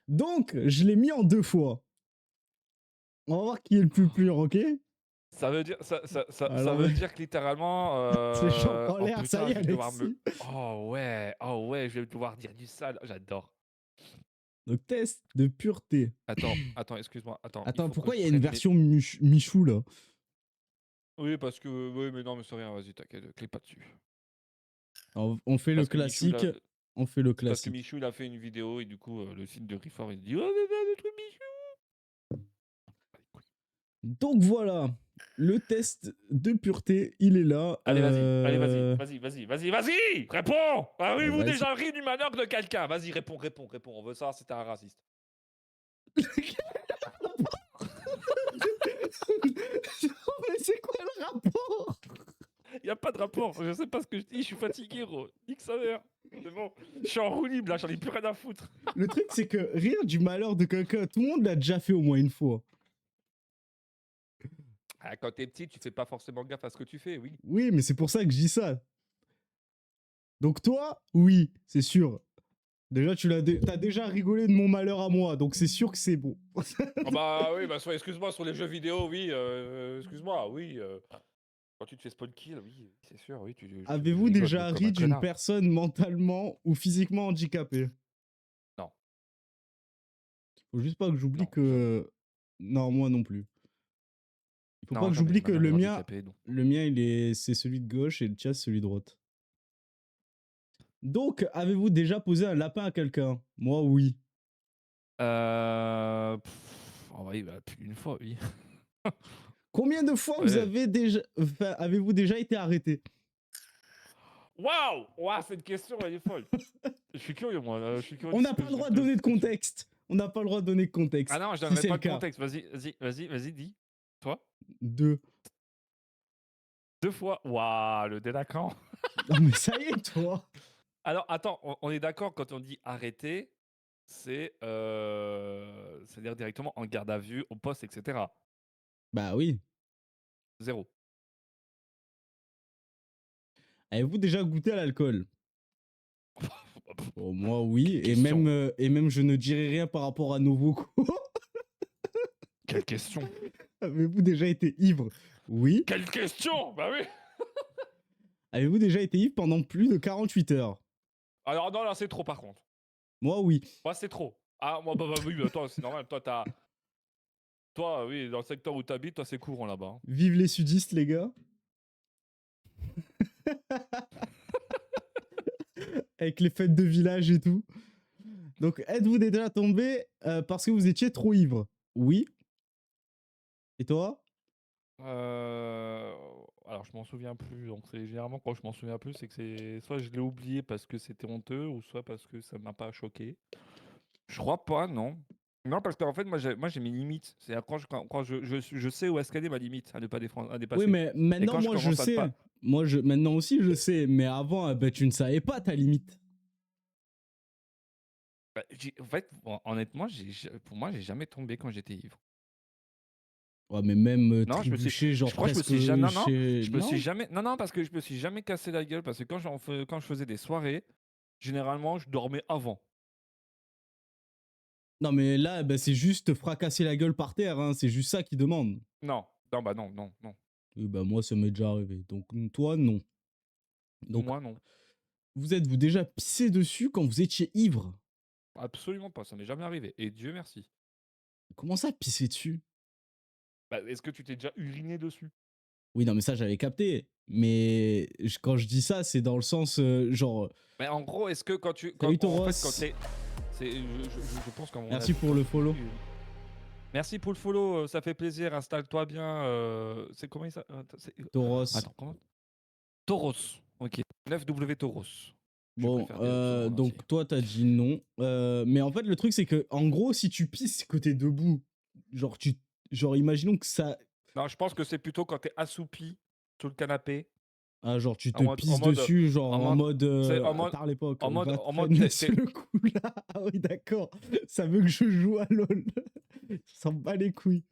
Donc, je l'ai mis en 2 fois. On va voir qui est le plus pur, ok? Ça veut dire, ça Alors, veut dire que littéralement. c'est gens en Oh l'air, ça putain, y est, je vais devoir me. Alexis. Oh ouais, je vais devoir dire du sale. J'adore. Donc, test de pureté. Attends, excuse-moi. Attends, il Attends, faut que pourquoi je il y a une prenne mes. version Michou là? Oui, parce que. Oui, mais non, mais c'est rien, vas-y, t'inquiète, clique pas dessus. Alors, on fait le Parce que Michou, classique. On fait le parce que classique. Michou, il a fait une vidéo et du coup, le site de Rifor, il dit oh, mais le truc Michou. Donc voilà, le test de pureté, il est là. Allez, vas-y, réponds. Avez-vous Vas-y. déjà ri du manœuvre de quelqu'un? Vas-y, réponds. On veut savoir si t'es un raciste. Mais c'est quoi le rapport? Y a pas de rapport, je sais pas ce que je dis, je suis fatigué, gros. Nique sa mère. C'est bon, je suis en roue libre là, j'en ai plus rien à foutre. Le truc, c'est que rire du malheur de quelqu'un, tout le monde l'a déjà fait au moins une fois. Ah, quand t'es petit, tu fais pas forcément gaffe à ce que tu fais, oui. Oui, mais c'est pour ça que je dis ça. Donc toi, oui, c'est sûr. Déjà, t'as déjà rigolé de mon malheur à moi, donc c'est sûr que c'est bon. Ah bah oui, bah excuse-moi, sur les jeux vidéo, oui, excuse-moi, oui. Quand tu te fais spawn kill, oui, c'est sûr, oui, je Avez-vous rigole déjà comme un ri d'une connard. personne mentalement ou physiquement handicapée? Non. Faut juste pas que j'oublie Non, que... Non, moi non plus. Il faut pas non, que jamais j'oublie de ma que mère est handicapée, donc. le mien, c'est celui de gauche et le tien, c'est celui de droite. Donc, avez-vous déjà posé un lapin à quelqu'un? Moi, oui. Oh oui, bah, plus d'une fois, oui. Combien de fois Ouais. avez-vous déjà été arrêté? Waouh! Waouh, cette question, elle est folle. Je suis curieux, moi. Je suis curieux On n'a pas le droit de donner de contexte. On n'a pas le droit de donner de contexte. Ah non, je si donnerai c'est pas le de cas. contexte. Vas-y, dis. Toi? 2. 2 fois. Waouh, le délinquant. Non, mais ça y est, toi. Alors, attends, on est d'accord quand on dit arrêter, c'est-à-dire directement en garde à vue, au poste, etc. Bah oui. 0. Avez-vous déjà goûté à l'alcool? Oh, moi, oui. Quelle Et question? même, je ne dirai rien par rapport à nos vocaux. Quelle question? Avez-vous déjà été ivre? Oui. Quelle question? Bah oui. Avez-vous déjà été ivre pendant plus de 48 heures? Alors non, là, c'est trop, par contre. Moi, oui. Moi, c'est trop. Ah, moi, bah oui, mais attends, c'est normal. Toi, oui, dans le secteur où t'habites, toi, c'est courant là-bas, hein. Vive les sudistes, les gars. Avec les fêtes de village et tout. Donc, êtes-vous déjà tombé parce que vous étiez trop ivre? Oui. Et toi? Alors, je m'en souviens plus. Donc, c'est généralement quand je m'en souviens plus, c'est que c'est soit je l'ai oublié parce que c'était honteux, ou soit parce que ça m'a pas choqué. Je crois pas, non. Non, parce qu'en fait, moi, j'ai mes limites. C'est-à-dire quand je sais où est-ce qu'elle est ma limite à Oui, dépasser. mais Et maintenant, quand je moi, je commence à ne sais. pas. Maintenant aussi, je sais. Mais avant, ben, tu ne savais pas ta limite. Bah, en fait, honnêtement, pour moi, j'ai jamais tombé quand j'étais ivre. Ouais, mais même Non, trébucher, je genre crois que je me presque suis jamais, non, non, chez. je me suis Non? jamais, non, non, parce que je me suis jamais cassé la gueule, parce que quand je faisais des soirées, généralement, je dormais avant. Non, mais là, ben, c'est juste te fracasser la gueule par terre. Hein. C'est juste ça qu'ils demandent. Non, non, bah non, non, non. Et ben, moi, ça m'est déjà arrivé. Donc, toi, non. Donc, Moi, non. vous êtes-vous déjà pissé dessus quand vous étiez ivre? Absolument pas, ça m'est jamais arrivé. Et Dieu merci. Comment ça, pisser dessus? Bah, est-ce que tu t'es déjà uriné dessus? Oui, non, mais ça, j'avais capté. Mais quand je dis ça, c'est dans le sens, genre, Mais en gros, est-ce que salut en fait, quand Tauros. t'es, je pense qu'à mon Merci avis, pour le follow. Merci pour le follow, ça fait plaisir. Installe-toi bien. C'est comment il s'appelle? Tauros. Attends, comment? Tauros. Ok. 9W Tauros. Je Bon, préfère dire son nom en entier. donc toi, t'as dit non. Mais en fait, le truc, c'est que, en gros, si tu pisses que t'es debout, genre, imaginons que ça. Non, je pense que c'est plutôt quand t'es assoupi sur le canapé, Ah, genre, tu te en mode, en pisses mode, dessus, genre, en en mode, mode. c'est en mode, Tard l'époque. en mode, Va te en mode, traîner sur le cou, là. Ah oui, d'accord. Ça veut que je joue à LoL. Ça s'en bat les couilles.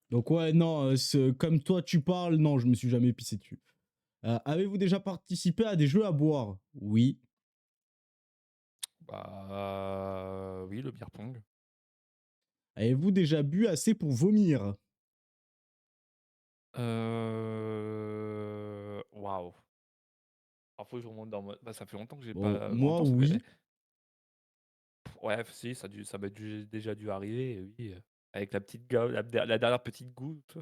Donc, ouais, non, comme toi, tu parles, non, je me suis jamais pissé dessus. Avez-vous déjà participé à des jeux à boire? Oui. bah, oui, le beer pong. Avez-vous déjà bu assez pour vomir? Waouh. Alors, faut que je remonte dans bah, ça fait longtemps que j'ai Bon, pas, moi, longtemps, ça fait, oui. ouais, si, déjà dû arriver, oui, avec la petite la dernière petite goutte,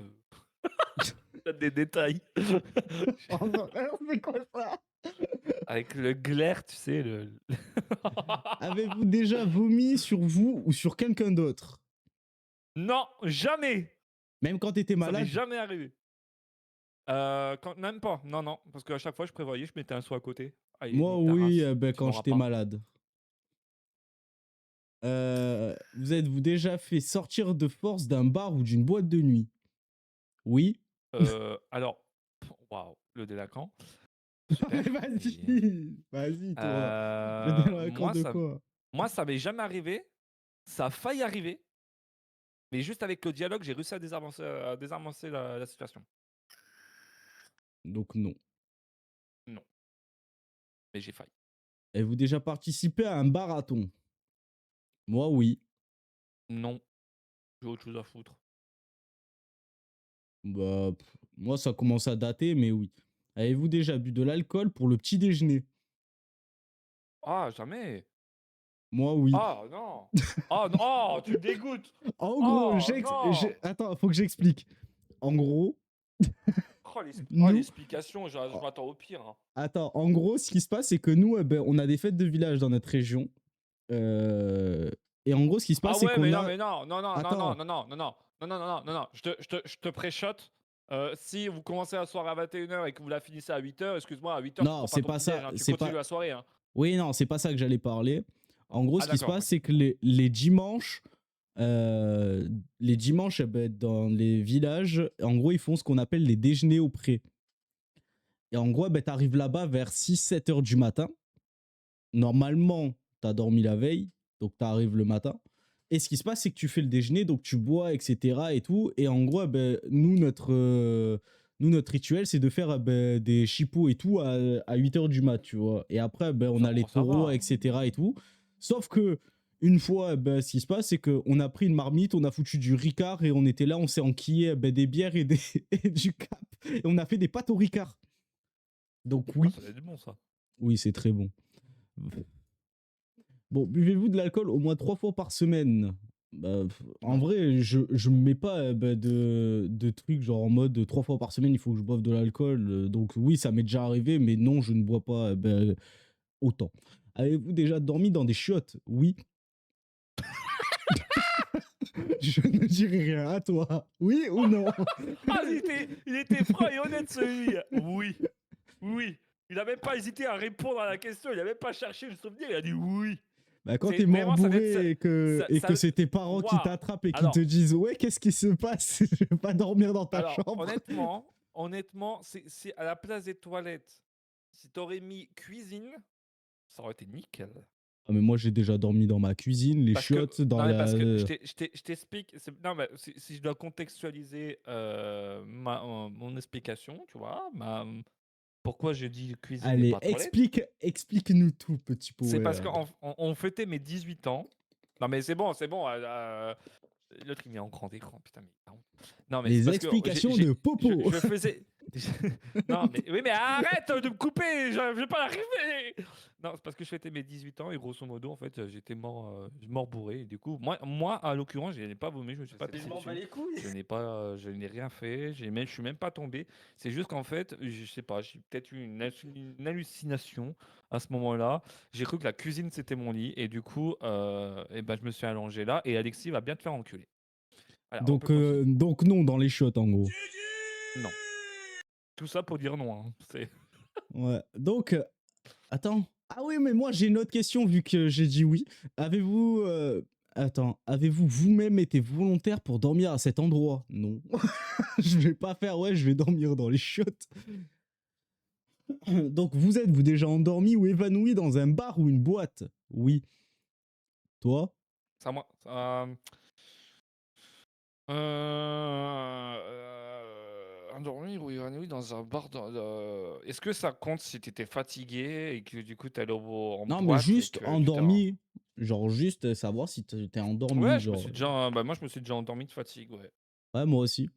des détails. C'est quoi ça? Avec le glaire, tu sais, Avez-vous déjà vomi sur vous ou sur quelqu'un d'autre? Non, jamais! Même quand t'étais Ça m'est malade? jamais arrivé. Même pas, non, non, parce qu'à chaque fois, je prévoyais, je mettais un seau à côté. Ah, il y a Moi, une oui, terrasse, ben, tu quand n'auras j'étais pas. malade. Vous êtes-vous déjà fait sortir de force d'un bar ou d'une boîte de nuit? Oui. Alors, waouh, le délinquant. Mais Super. vas-y, vas-y, toi. Le délinquant Moi, de quoi? ça m'est jamais arrivé. Ça a failli arriver, mais juste avec le dialogue, j'ai réussi à désamorcer la situation. Donc non. Non, mais j'ai failli. Avez-vous déjà participé à un marathon? Moi, oui. Non, j'ai autre chose à foutre. Bah, moi, ça commence à dater, mais oui. Avez-vous déjà bu de l'alcool pour le petit déjeuner? Ah, jamais. Moi, oui. Ah, non. Ah, non. Oh, tu me dégoûtes. En gros, Oh, non. attends, faut que j'explique. En gros, nous, L'explication, je m'attends au pire, hein. attends, en gros, ce qui se passe, c'est que nous, ben, on a des fêtes de village dans notre région. Et en gros, ce qui se Ah passe, c'est ouais, qu'on a. mais non, non, non, non, non, Attends, non, non, non, non, non, non, non, non, non, je te pré-shot. Si vous commencez la soirée à 21h et que vous la finissez à 8h, excuse-moi, à 8h, tu non, prends pas c'est ton pas petit déj, ça. hein, tu C'est continues pas. la soirée, hein. Oui, non, c'est pas ça que j'allais parler. En gros, Ah ce qui se d'accord, passe, ok. c'est que les dimanches, eh ben, dans les villages, en gros, ils font ce qu'on appelle les déjeuners au pré. Et en gros, ben, tu arrives là-bas vers 6-7 heures du matin. Normalement, tu as dormi la veille, donc tu arrives le matin. Et ce qui se passe, c'est que tu fais le déjeuner, donc tu bois, etc. et tout. Et en gros, ben, nous, notre rituel, c'est de faire ben, des chipots et tout à 8 heures du mat, tu vois. Et après, ben, on a les Ça taureaux, va. etc. et tout. Sauf que une fois, bah, ce qui se passe, c'est qu'on a pris une marmite, on a foutu du Ricard et on était là, on s'est enquillé bah, des bières et, et du cap. Et on a fait des pâtes au Ricard. Donc Ah, oui, ça va être bon, ça. oui, c'est très bon. Bon, buvez-vous de l'alcool au moins 3 fois par semaine? Bah, en Non. vrai, je me mets pas bah, de trucs genre en mode 3 fois par semaine, il faut que je boive de l'alcool. Donc oui, ça m'est déjà arrivé, mais non, je ne bois pas bah, autant. Avez-vous déjà dormi dans des chiottes? Oui. Je ne dirai rien à toi. Oui ou non? Ah, il était franc et honnête, celui. Oui. Oui. Il n'a même pas hésité à répondre à la question. Il n'a même pas cherché le souvenir. Il a dit oui. Bah, quand C'est t'es mort vraiment, ça date. bourré et que c'est tes parents qui Waouh. t'attrapent et qui te Alors, disent ouais, qu'est-ce qui se passe? Je vais pas dormir dans ta alors, chambre. honnêtement, c'est à la place des toilettes. Si t'aurais mis cuisine, ça aurait été nickel. Ah, mais moi j'ai déjà dormi dans ma cuisine, les Parce que, chiottes, dans non, mais parce que la. je t'explique. Non, mais si je dois contextualiser mon explication, tu vois, pourquoi je dis cuisine et Allez, pas toilette, explique-nous tout, petit c'est poet. parce qu'on fêtait mes 18 ans. Non, mais c'est bon, c'est bon. L'autre, il met en grand écran, putain, mais. Non, mais c'est Les parce que explications de Popo. je faisais. Non, mais oui, mais arrête de me couper, je vais pas l'arriver. Non, c'est parce que je fêtais mes 18 ans et grosso modo, en fait, j'étais mort bourré. Et du coup, moi à l'occurrence, je n'ai pas vomi, je me suis pas pissé dessus. les couilles. Je n'ai rien fait, je suis même pas tombé. C'est juste qu'en fait, je sais pas, j'ai peut-être eu une hallucination à ce moment-là. J'ai cru que la cuisine c'était mon lit et du coup, et ben, je me suis allongé là et Alexis va bien te faire enculer. Voilà, on peut continuer. Donc non, dans les chiottes en gros. Non. Tout ça pour dire non. Hein. C'est... Ouais. Donc, attends. Ah oui, mais moi j'ai une autre question vu que j'ai dit oui. Avez-vous. Attends, avez-vous vous-même été volontaire pour dormir à cet endroit? Non. Je vais pas faire, ouais, je vais dormir dans les chiottes. Donc, vous êtes-vous déjà endormi ou évanoui dans un bar ou une boîte? Oui. Toi? Ça, moi. Endormi ou évanoui dans un bar. Est-ce que ça compte si tu étais fatigué et que du coup tu allais en Non, mais boîte et juste que tu t'es. endormi. Genre, juste savoir si t'es endormi. Ouais, je me Genre, suis déjà. Bah, moi, je me suis déjà endormi de fatigue, ouais. ouais, moi aussi.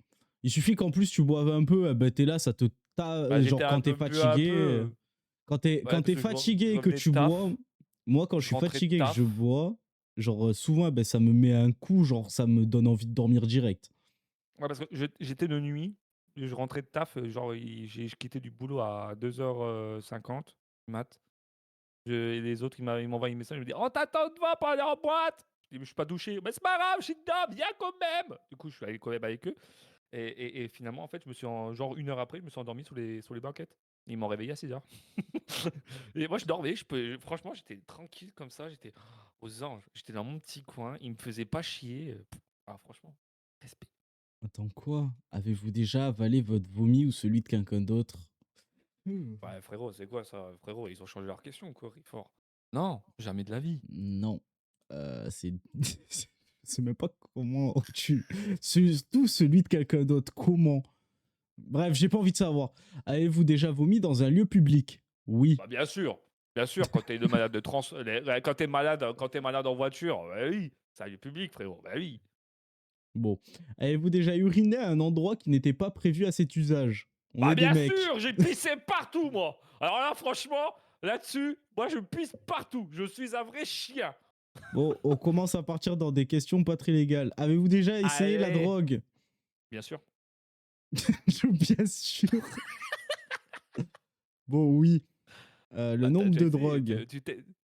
Il suffit qu'en plus tu boives un peu, bah, t'es là, ça te. Bah, j'étais Genre, un quand t'es peu peu à fatigué. peu. Ouais, Quand parce t'es que je fatigué et que revenais de tu bois. taf. Moi, quand je Je suis rentrais de fatigué et que je taf. bois, genre, souvent, bah, ça me met un coup, genre, ça me donne envie de dormir direct. Ouais, parce que j'étais de nuit. Je rentrais de taf. Genre, je quittais du boulot à 2h50 du mat. Et les autres, ils m'envoient un message, ils me disent on t'attend devant pour aller en boîte. Je dis mais je suis pas douché. Mais c'est pas grave, je suis dedans, viens quand même. Du coup, je suis allé quand même avec eux. Et finalement, en fait, genre 1 heure après, je me suis endormi sur les banquettes. Ils m'ont réveillé à 6h. Et moi, je dormais. Franchement, j'étais tranquille comme ça. J'étais aux anges. J'étais dans mon petit coin. Ils me faisaient pas chier. Ah, franchement, respect. Attends, quoi? Avez-vous déjà avalé votre vomi ou celui de quelqu'un d'autre? Ouais, frérot, c'est quoi ça? Frérot, ils ont changé leur question, quoi, fort. Non, jamais de la vie. Non. C'est. C'est même pas comment tu. Surtout celui de quelqu'un d'autre. Comment? Bref, j'ai pas envie de savoir. Avez-vous déjà vomi dans un lieu public? Oui. Bah, bien sûr. Bien sûr, quand t'es de malade de trans... quand t'es malade en voiture, bah oui, c'est un lieu public, frérot. Bah oui. Bon. Avez-vous déjà uriné à un endroit qui n'était pas prévu à cet usage? On Bah est des bien mecs. sûr, j'ai pissé partout, moi. Alors là, franchement, là-dessus, moi, je pisse partout. Je suis un vrai chien. Bon, on commence à partir dans des questions pas très légales. Avez-vous déjà essayé la Allez. drogue? Bien sûr. Bien sûr. Bon, oui. Le Bah, t'as nombre déjà de essayé. drogues.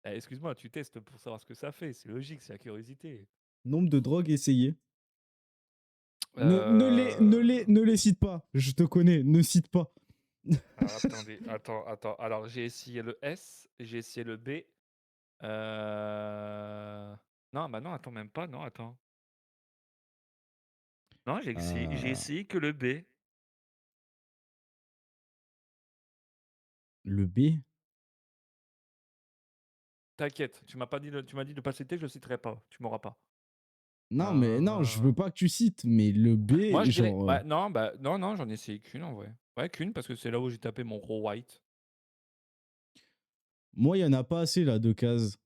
Excuse-moi, tu testes pour savoir ce que ça fait. C'est logique, c'est la curiosité. Nombre de drogues essayées. Euh... Ne les cite pas. Je te connais. Ne cite pas. Alors, attendez, attends. Alors, j'ai essayé le S, j'ai essayé le B. Non, bah non, attends, même pas. Non, attends. Non, j'ai Euh, essayé que le B. le B. T'inquiète, tu m'as dit de pas citer, je le citerai pas. Tu m'auras pas. Non, mais non, je Euh, veux pas que tu cites. Mais le Moi, B, je dirais. genre. Non, j'en ai essayé qu'une en vrai. Ouais, qu'une, parce que c'est là où j'ai tapé mon gros white. Moi, il y en a pas assez là de cases.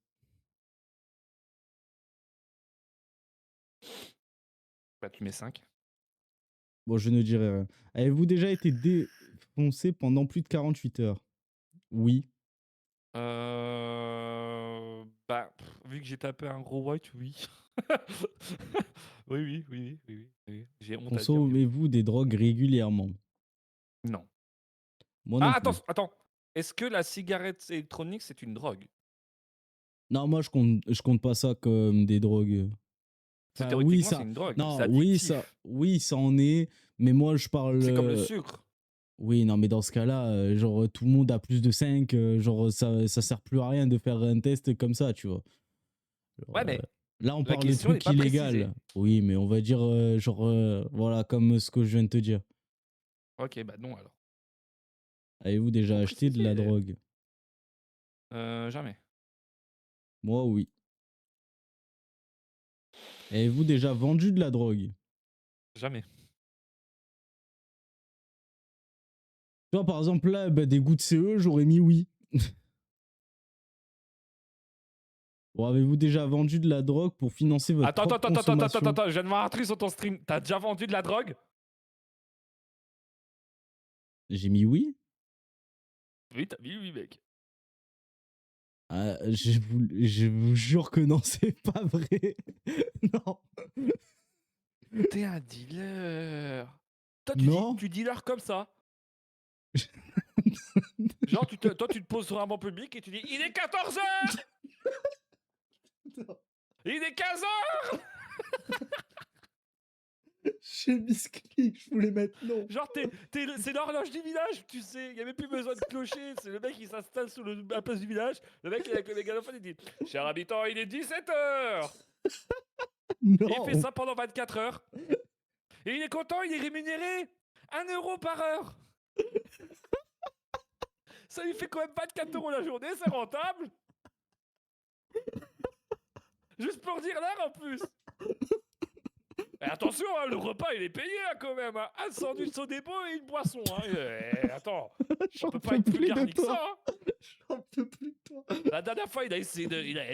Bah, tu mets 5. Bon, je ne dirai rien. Avez-vous déjà été défoncé pendant plus de 48 heures? Oui. Bah, vu que j'ai tapé un gros white, oui. Oui, oui, oui, oui, oui, oui, oui. J'ai honte à dire, mais oui. Consommez-vous des drogues régulièrement? Non. Moi non Ah, plus. attends. Est-ce que la cigarette électronique, c'est une drogue? Non, moi je compte pas ça comme des drogues. Parce que Enfin, oui, théoriquement, c'est ça. une drogue. C'est Non, addictif. oui, ça en est. Mais moi, je parle. C'est comme le sucre. Oui, non, mais dans ce cas-là, genre, tout le monde a plus de 5. Genre, ça sert plus à rien de faire un test comme ça, tu vois. Genre, Ouais, mais là, on la parle de question n'est trucs pas précisée. illégal. Oui, mais on va dire, genre, voilà, comme ce que je viens de te dire. Ok, bah non alors. Avez-vous déjà Faut acheté de la préciser. drogue? Jamais. Moi, oui. Avez-vous déjà vendu de la drogue? Jamais. Tu vois, par exemple, là, bah, des goûts de CE, j'aurais mis oui. Bon, avez-vous déjà vendu de la drogue pour financer votre Attends, propre consommation? je viens de voir un truc sur ton stream. T'as déjà vendu de la drogue? J'ai mis oui. Oui, t'as dit oui, mec. Ah, je vous jure que non, c'est pas vrai. Non. T'es un dealer. Toi, Non. tu dealer comme ça. Genre, toi, tu te poses sur un banc public et tu dis il est 14h. Il est 15h. J'ai mis ce clic, je voulais mettre non. Genre, c'est l'horloge du village, tu sais. Il y a même plus besoin de clocher. C'est le mec qui s'installe sur la place du village. Le mec, il a avec le mégaphone, il dit cher habitant, il est 17h. Il fait Non. ça pendant 24 heures. Et il est content, il est rémunéré 1 € par heure. Ça lui fait quand même 24 € la journée, c'est rentable. Juste pour dire l'heure en plus. Et attention, hein, le repas il est payé hein, quand même. Hein. Un sandwich au dépôt et une boisson. Hein. Attends, on J'en peut pas peux être plus plus de garni que ça. toi. Hein. J'en peux plus de toi. La dernière fois, il a essayé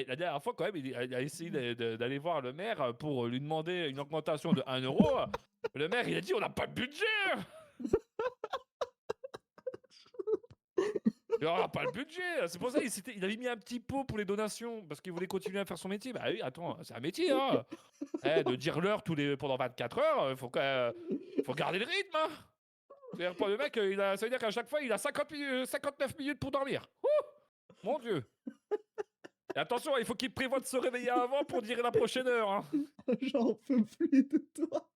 la dernière fois quand même, il a essayé d'aller voir le maire pour lui demander une augmentation de 1 €. Le maire, il a dit on n'a pas de budget. On n'a pas le budget. C'est pour ça il avait mis un petit pot pour les donations parce qu'il voulait continuer à faire son métier. Bah oui, attends, c'est un métier. Hein. De dire l'heure pendant 24 heures, faut garder le rythme. Hein. C'est-à-dire, pour le mec, ça veut dire qu'à chaque fois, il a 59 minutes pour dormir. Ouh, mon Dieu. Et attention, il faut qu'il prévoie de se réveiller avant pour dire la prochaine heure. Hein. J'en peux plus de toi.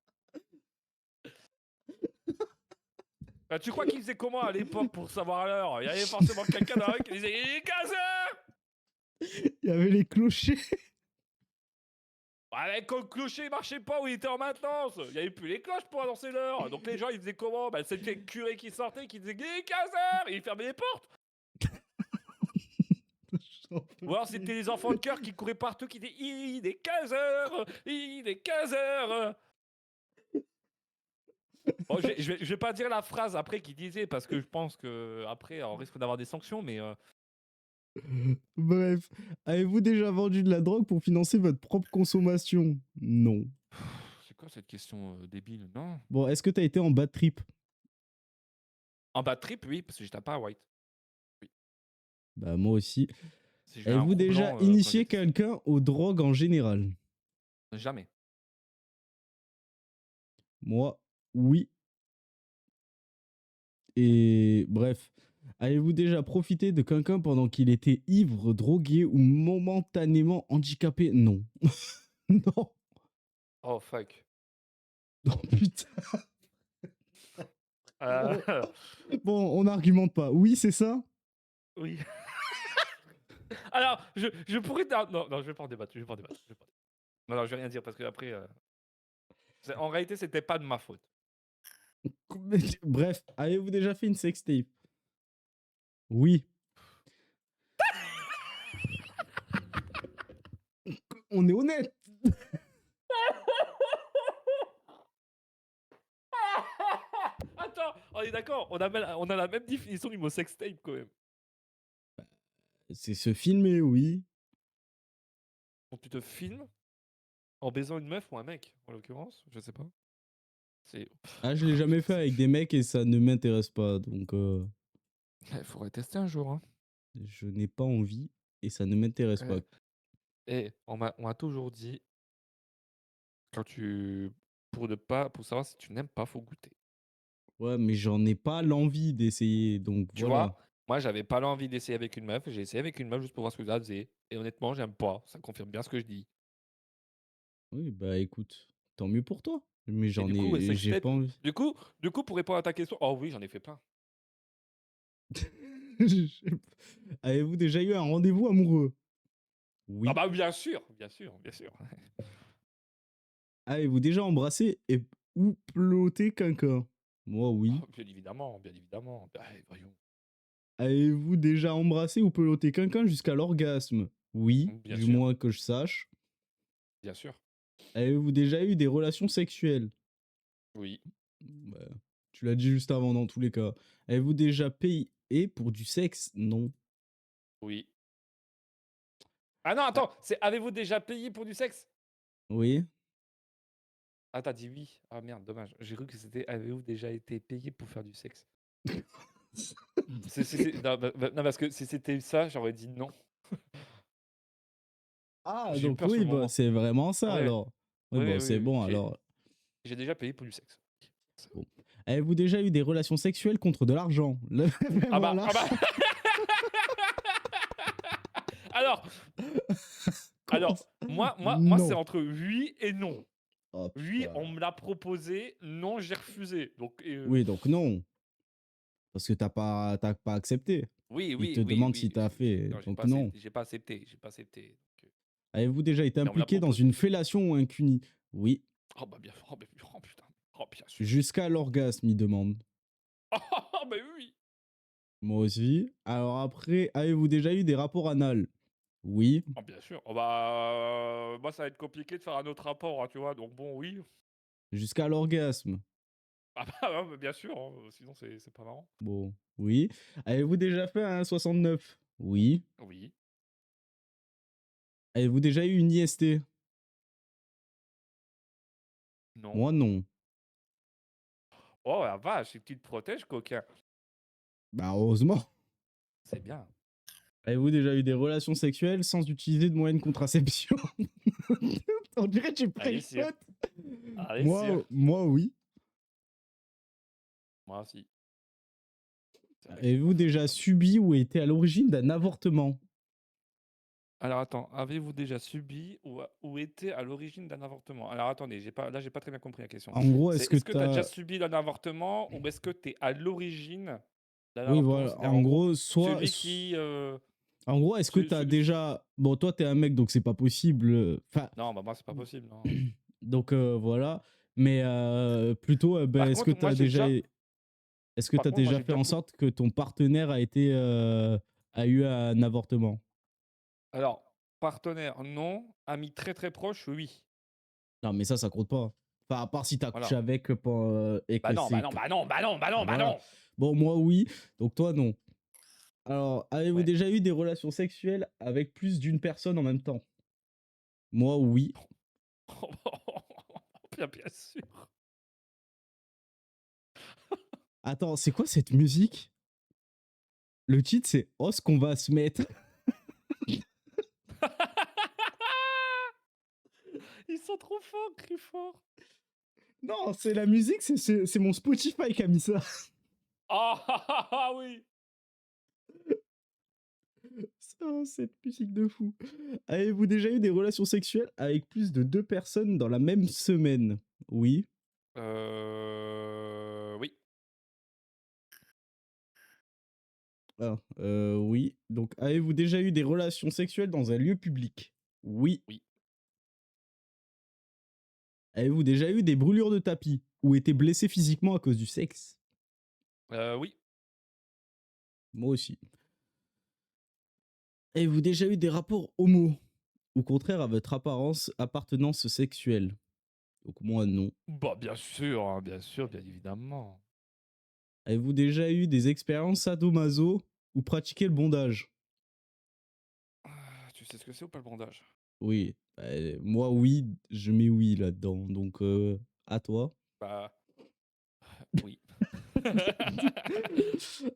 Bah, tu crois qu'il faisait comment à l'époque pour savoir l'heure? Il y avait forcément quelqu'un dans la rue qui disait il est 15h. Il y avait les clochers. Ouais, quand le clocher marchait pas ou il était en maintenance, il n'y avait plus les cloches pour annoncer l'heure. Donc les gens ils faisaient comment? Bah, c'était le curé qui sortait qui disait il est 15h et il fermait les portes. Ou alors c'était les enfants de cœur qui couraient partout qui disaient il est 15h, il est 15h. Bon, je vais pas dire la phrase après qu'il disait parce que je pense que après on risque d'avoir des sanctions, mais Bref, avez-vous déjà vendu de la drogue pour financer votre propre consommation? Non. c'est quoi cette question débile? Non. Bon, est-ce que t'as été en bad trip? En bad trip, oui, parce que j'étais pas à white. Oui. Bah, moi aussi. Si j'ai eu un Avez-vous roux déjà blanc quand initié j'étais. quelqu'un aux drogues en général? Jamais. Moi, oui. Et bref, avez-vous déjà profité de quelqu'un pendant qu'il était ivre, drogué ou momentanément handicapé? Non. Non. Oh fuck. Oh putain. Euh, Bon, on n'argumente pas. Oui, c'est ça? oui. Alors, je pourrais. Non, je vais pas en débattre. Non, non, je vais rien dire parce que après. En réalité, c'était pas de ma faute. Bref, avez-vous déjà fait une sextape? Oui. On est honnête. Attends, on est d'accord, on a la même définition du mot sextape quand même. C'est se filmer, oui. Quand tu te filmes, En baisant une meuf ou un mec, en l'occurrence, je sais pas. C'est Ah, je l'ai jamais putain, fait avec des mecs et ça ne m'intéresse pas, donc il faudrait tester un jour, hein. je n'ai pas envie et ça ne m'intéresse pas. Eh on m'a toujours dit, quand tu pour savoir si tu n'aimes pas, faut goûter. Ouais, mais j'en ai pas l'envie d'essayer, donc Tu voilà. vois? Moi, j'avais pas l'envie d'essayer avec une meuf, j'ai essayé avec une meuf juste pour voir ce que ça faisait et honnêtement, j'aime pas, ça confirme bien ce que je dis. Oui, bah écoute, tant mieux pour toi. Mais Et du coup, ouais, j'ai sextape, pas envie. du coup, pour répondre à ta question, oh oui, j'en ai fait plein. Avez-vous déjà eu un rendez-vous amoureux? Ah Oui. bah, bien sûr, bien sûr, bien sûr. Avez-vous déjà embrassé et ou peloté quelqu'un? Moi, oui. Oh, bien évidemment, bien évidemment. Bah, voyons. Avez-vous déjà embrassé ou peloté quelqu'un jusqu'à l'orgasme? Oui, Bien du sûr, moins que je sache. bien sûr. Avez-vous déjà eu des relations sexuelles? Oui, Bah, tu l'as dit juste avant dans tous les cas. Avez-vous déjà payé pour du sexe? Non. oui. Ah non, Ah, attends, c'est avez-vous déjà payé pour du sexe? oui. Ah, tu dit oui. Ah merde, dommage. J'ai cru que c'était avez-vous déjà été payé pour faire du sexe? Non, non, parce que si c'était ça, j'aurais dit non. Ah, J'ai eu donc peur sur oui, le bah, moment. c'est vraiment ça Ouais, alors. Oui, oui, bah, oui, c'est oui. bon alors. J'ai déjà payé pour du sexe. Bon. Avez-vous déjà eu des relations sexuelles contre de l'argent? Ah bah, Voilà. ah bah. Alors, Comment alors, ça? moi, c'est Non. entre oui et non. Oh Oui, on putain. me l'a proposé. Non, j'ai refusé. Donc, Oui, donc non. Parce que t'as pas accepté. oui, Il oui, te oui, demande si oui. t'as fait. Non, j'ai Donc pas non. accepté. J'ai pas accepté. J'ai pas accepté. Donc, Avez-vous déjà été mais on me l'a impliqué dans proposé. une fellation ou un cuni? Oui. Oh bah bien, oh putain, oh bien sûr. Jusqu'à l'orgasme, il demande. Oh bah oui. Moi aussi. Alors après, avez-vous déjà eu des rapports anal? Oui. Oh bien sûr. Oh bah moi ça va être compliqué de faire un autre rapport, hein, tu vois. Donc bon, oui. Jusqu'à l'orgasme. Ah bah, ouais, bah, bien sûr, hein, sinon c'est pas marrant. Bon. Oui. Avez-vous déjà fait un 69? Oui. Oui, Avez-vous déjà eu une IST? non. Moi, non. Oh la vache, c'est que tu te protèges, coquin. Bah, heureusement. C'est bien. Avez-vous déjà eu des relations sexuelles sans utiliser de moyens de contraception? On dirait que tu Allez, sire. préchotes. Allez, sire. Moi, oui. Moi aussi. C'est vrai que c'est pas Avez-vous faux, déjà ça. subi ou été à l'origine d'un avortement? Alors attends, avez-vous déjà subi ou été à l'origine d'un avortement? Alors attendez, j'ai pas très bien compris la question. En gros, C'est est-ce que est-ce que tu as déjà t'as... subi un avortement ou est-ce que tu es à l'origine d'un Oui, avortement? voilà. C'est-à-dire en gros, Soit... celui qui En gros, est-ce que t'as celui qui déjà... Bon, toi, t'es un mec, donc c'est pas possible. Enfin, Non, bah moi c'est pas possible, non. donc voilà. Mais plutôt, ben, Par contre, moi j'ai déjà est-ce que par t'as contre moi déjà j'ai fait déjà en sorte que ton partenaire a été... a eu un avortement? alors partenaire non, ami très très proche oui. Non, mais ça compte pas. Enfin, à part si t'as couché Voilà. avec et Bah que non, bah c'est... non, bah non, bah non, bah Ah, non, bah voilà. non. Bon, moi, oui. Donc toi, non. Alors, avez-vous Ouais. déjà eu des relations sexuelles avec plus d'une personne en même temps? Moi, oui. Bien sûr. Attends, c'est quoi cette musique? Le titre, c'est Oh, ce qu'on va se mettre. Ils sont trop forts, crie fort. Non, c'est la musique, c'est mon Spotify qui a mis ça. Ah oui. Ça, cette musique de fou. Avez-vous déjà eu des relations sexuelles avec plus de deux personnes dans la même semaine? Oui. Oui, Ah, oui. Donc, avez-vous déjà eu des relations sexuelles dans un lieu public? Oui. oui, Avez-vous déjà eu des brûlures de tapis ou été blessé physiquement à cause du sexe? oui. Moi aussi. Avez-vous déjà eu des rapports homo ou contraire à votre appartenance sexuelle? Donc moi non. Bah bien sûr, hein, bien sûr, bien évidemment. Avez-vous déjà eu des expériences sadomaso ou pratiqué le bondage? Tu sais ce que c'est ou pas le bondage? Oui. Moi, oui, je mets oui là-dedans. Donc, à toi. Bah, oui.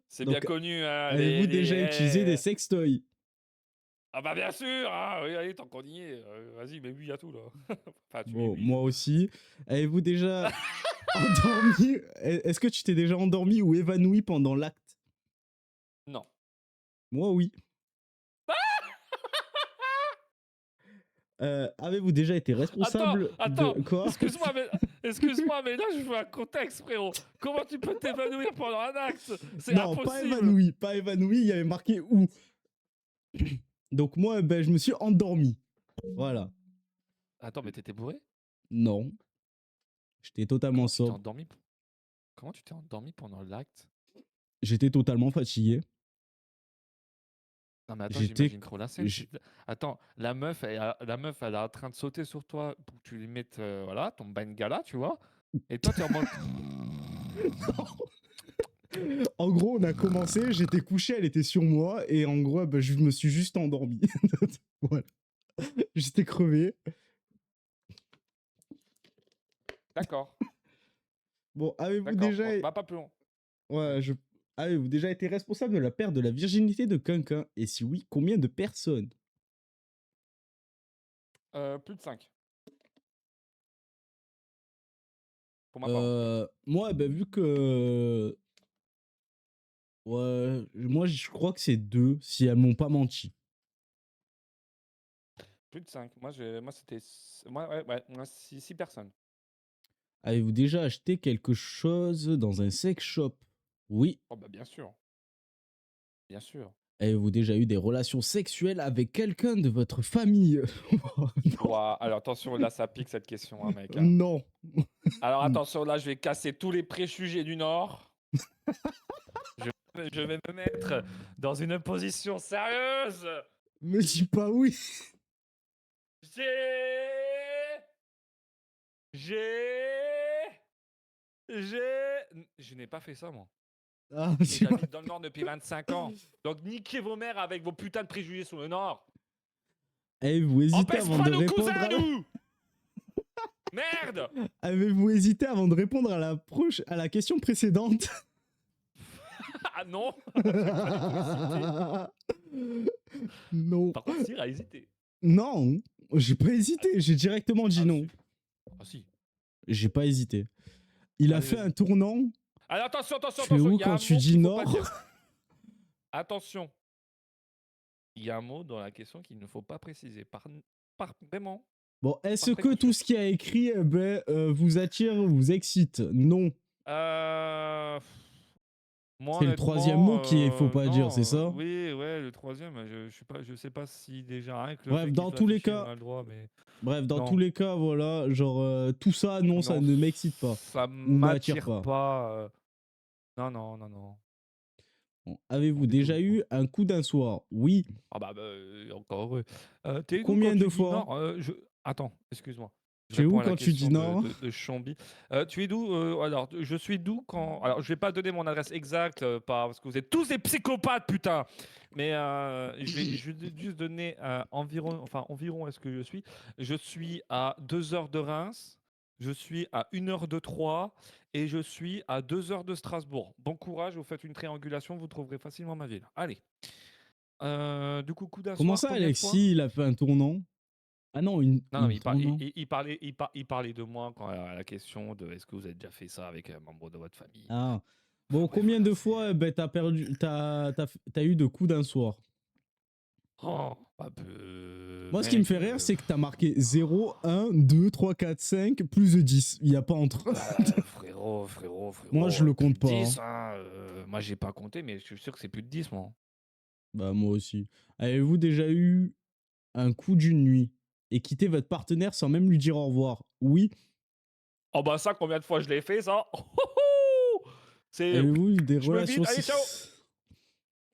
C'est bien Donc, connu, hein, avez-vous déjà utilisé des sextoys? Ah bah bien sûr, hein, oui, allez, tant qu'on y est, vas-y, mais oui à tout là. Enfin, tu es Bon, oui. moi aussi. Avez-vous déjà endormi? Est-ce que tu t'es déjà endormi ou évanoui pendant l'acte? Non. Moi, oui. Avez-vous déjà été Attends, responsable de attends, quoi? excuse-moi, mais là je veux un contexte, frérot. Comment tu peux t'évanouir pendant un acte? C'est Non, pas impossible. évanoui, pas évanoui, il y avait marqué où. Donc moi, ben, je me suis endormi. Voilà. Attends, mais t'étais bourré? Non, j'étais totalement Comment tu t'es sobre. endormi? Comment tu t'es endormi pendant l'acte? J'étais totalement fatigué. Non mais attends, J'étais... j'imagine trop la scène. j'- Attends, la meuf, elle est en train de sauter sur toi pour que tu lui mettes, voilà, ton bengala, tu vois. Et toi, t'es en mode. En gros, on a commencé, j'étais couché, elle était sur moi, et en gros, ben, je me suis juste endormi. Voilà. J'étais crevé. D'accord, Bon, avez-vous d'accord. déjà... Bah pas plus long. Ouais. Ouais, avez-vous déjà été responsable de la perte de la virginité de quelqu'un? Et si oui, combien de personnes? Plus de 5. Pour ma part, en tout cas. Moi, ben, vu que... Ouais, moi, je crois que c'est deux, si elles m'ont pas menti. Plus de 5. Moi c'était. Moi, 6 personnes. Avez-vous déjà acheté quelque chose dans un sex shop? Oui. Oh bah bien sûr. Bien sûr. Avez-vous déjà eu des relations sexuelles avec quelqu'un de votre famille? Non. Ouah, alors attention, là ça pique cette question, hein, mec, hein. Non. Alors attention, là je vais casser tous les préjugés du Nord. Je, je vais me mettre dans une position sérieuse. Me dis pas oui. J'ai. J'ai. Je n'ai pas fait ça, moi. Ah, Et j'habite dans le Nord depuis 25 ans. Donc niquez vos mères avec vos putains de préjugés sur le Nord. Avez-vous On hésité pèse avant pas de nos cousins, répondre à la... nous. Merde. Avez-vous hésité avant de répondre à la question précédente? Ah non. J'ai pas du tout hésité. Non. Par contre, Cyr a hésité. Non, j'ai pas hésité, j'ai directement dit Ah non. si. Ah si. J'ai pas hésité. Il a Allez, fait vas-y. un tournant. Alors attention, attention, Tu es attention. où Il y a quand un tu mot dis qu'il faut pas nord? dire. Attention. Il y a un mot dans la question qu'il ne faut pas préciser. Vraiment, Bon, est-ce par que tout précaution. ce qui a écrit vous attire, vous excite? Non. Moi, C'est le troisième mot honnêtement, qu'il faut pas dire, c'est non. ça? Oui, ouais, le troisième, je suis pas, je sais pas si déjà rien que le Bref, fait qu'il dans soit tous les affiché, on cas, a le droit, mais tous non, les cas, voilà, genre tout ça, non, ça non, ne m'excite pas ça ou m'attire m'attire pas. pas. Non, non, non, non, Bon, non avez-vous du tout. déjà eu un coup d'un soir? Oui. Ah bah, encore heureux. Tu d'où quand Combien de tu dis fois? nord? Attends, excuse-moi. Je Tu es où réponds à la quand tu dis question de, nord? de, de Chamby. Tu es d'où? Alors, je suis d'où quand. Alors, je vais pas donner mon adresse exacte parce que vous êtes tous des psychopathes, putain. Mais je vais juste donner environ est-ce que je suis. Je suis à 2 heures de Reims. Je suis à 1 heure de Troyes et je suis à 2 heures de Strasbourg. Bon courage, vous faites une triangulation, vous trouverez facilement ma ville. Allez. Du coup d'un Comment soir, ça, combien de fois? Alexis, il a fait un tournant? Ah non, Non, non, un mais tournant. il parlait de moi quand à la question de est-ce que vous avez déjà fait ça avec un membre de votre famille? Ah. Enfin Bon, bref, combien voilà, de c'est. fois ben, t'as eu de coups d'un soir? Oh, bah, Moi, ce qui me mec, fait rire, c'est que t'as marqué 0, 1, 2, 3, 4, 5, plus de 10. Il n'y a pas entre. frérot, Moi, je le plus compte de pas, 10, hein. hein. Moi, j'ai pas compté, mais je suis sûr que c'est plus de 10, moi. Bah, moi aussi. Avez-vous déjà eu un coup d'une nuit et quitté votre partenaire sans même lui dire au revoir? Oui. Oh, bah, ça, combien de fois je l'ai fait, ça? C'est. Avez-vous eu des Je me relations vide, allez, ciao!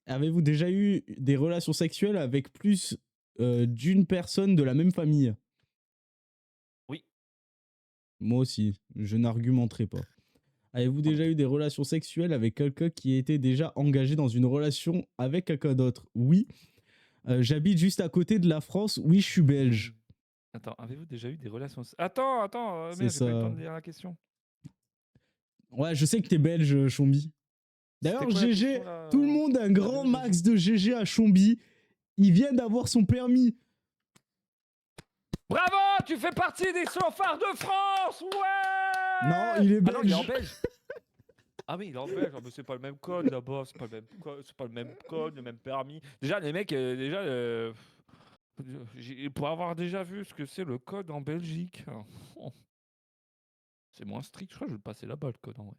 Avez-vous déjà eu des relations sexuelles avec plus d'une personne de la même famille? Oui, Moi aussi, je n'argumenterai pas. Avez-vous moi non déjà eu plus. des relations sexuelles avec quelqu'un qui était déjà engagé dans une relation avec quelqu'un d'autre? Oui. J'habite juste à côté de la France. Oui, je suis belge. Attends, avez-vous déjà eu des relations... Attends, C'est merde, j'ai pas eu le temps ça. de lire la question. Ouais, je sais que t'es belge, Chombi. C'était D'ailleurs, quoi la question GG, là? tout le monde a un grand Avez-vous déjà... max de GG à Chombi. Il vient d'avoir son permis. Bravo, tu fais partie des chauffards de France. Non, Ouais. il est Ah non, il est en belge. Belge. Ah oui, il est en Belge. Ah, mais c'est pas le même code là-bas. C'est pas le même code, c'est pas le même code, le même permis. Déjà, les mecs, pour avoir déjà vu ce que c'est le code en Belgique, oh, c'est moins strict. Je crois que je vais le passer là-bas le code en vrai.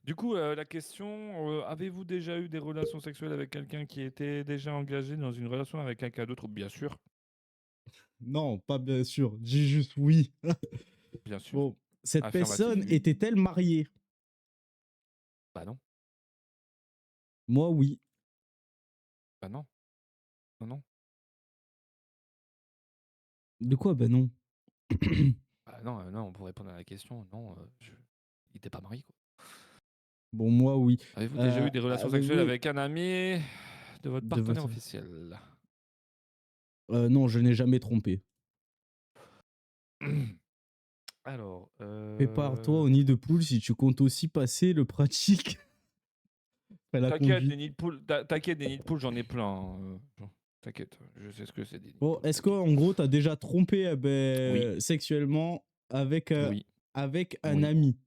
Du coup, la question, avez-vous déjà eu des relations sexuelles avec quelqu'un qui était déjà engagé dans une relation avec quelqu'un d'autre? Bien sûr, Non, pas bien sûr. Dis juste oui. bien sûr. Bon, cette Affirmatif, personne oui. était-elle mariée? Bah non, Moi, oui. bah non, non, non. De quoi? Ben non. Bah non, non, pour répondre à la question, non, il était pas marié, quoi. Bon, moi, oui. Avez-vous déjà eu des relations sexuelles Avez-vous avec un ami de votre de partenaire votre... officiel? Non, je n'ai jamais trompé. Alors, Prépare-toi au nid de poule si tu comptes aussi passer le pratique après la t'inquiète, conduite. des nids de poule, t'inquiète, des nids de poule, j'en ai plein, hein, t'inquiète, je sais ce que c'est des nids de Bon, poule, est-ce t'inquiète. qu'en gros, t'as déjà trompé Oui, sexuellement avec, oui, avec un oui, ami?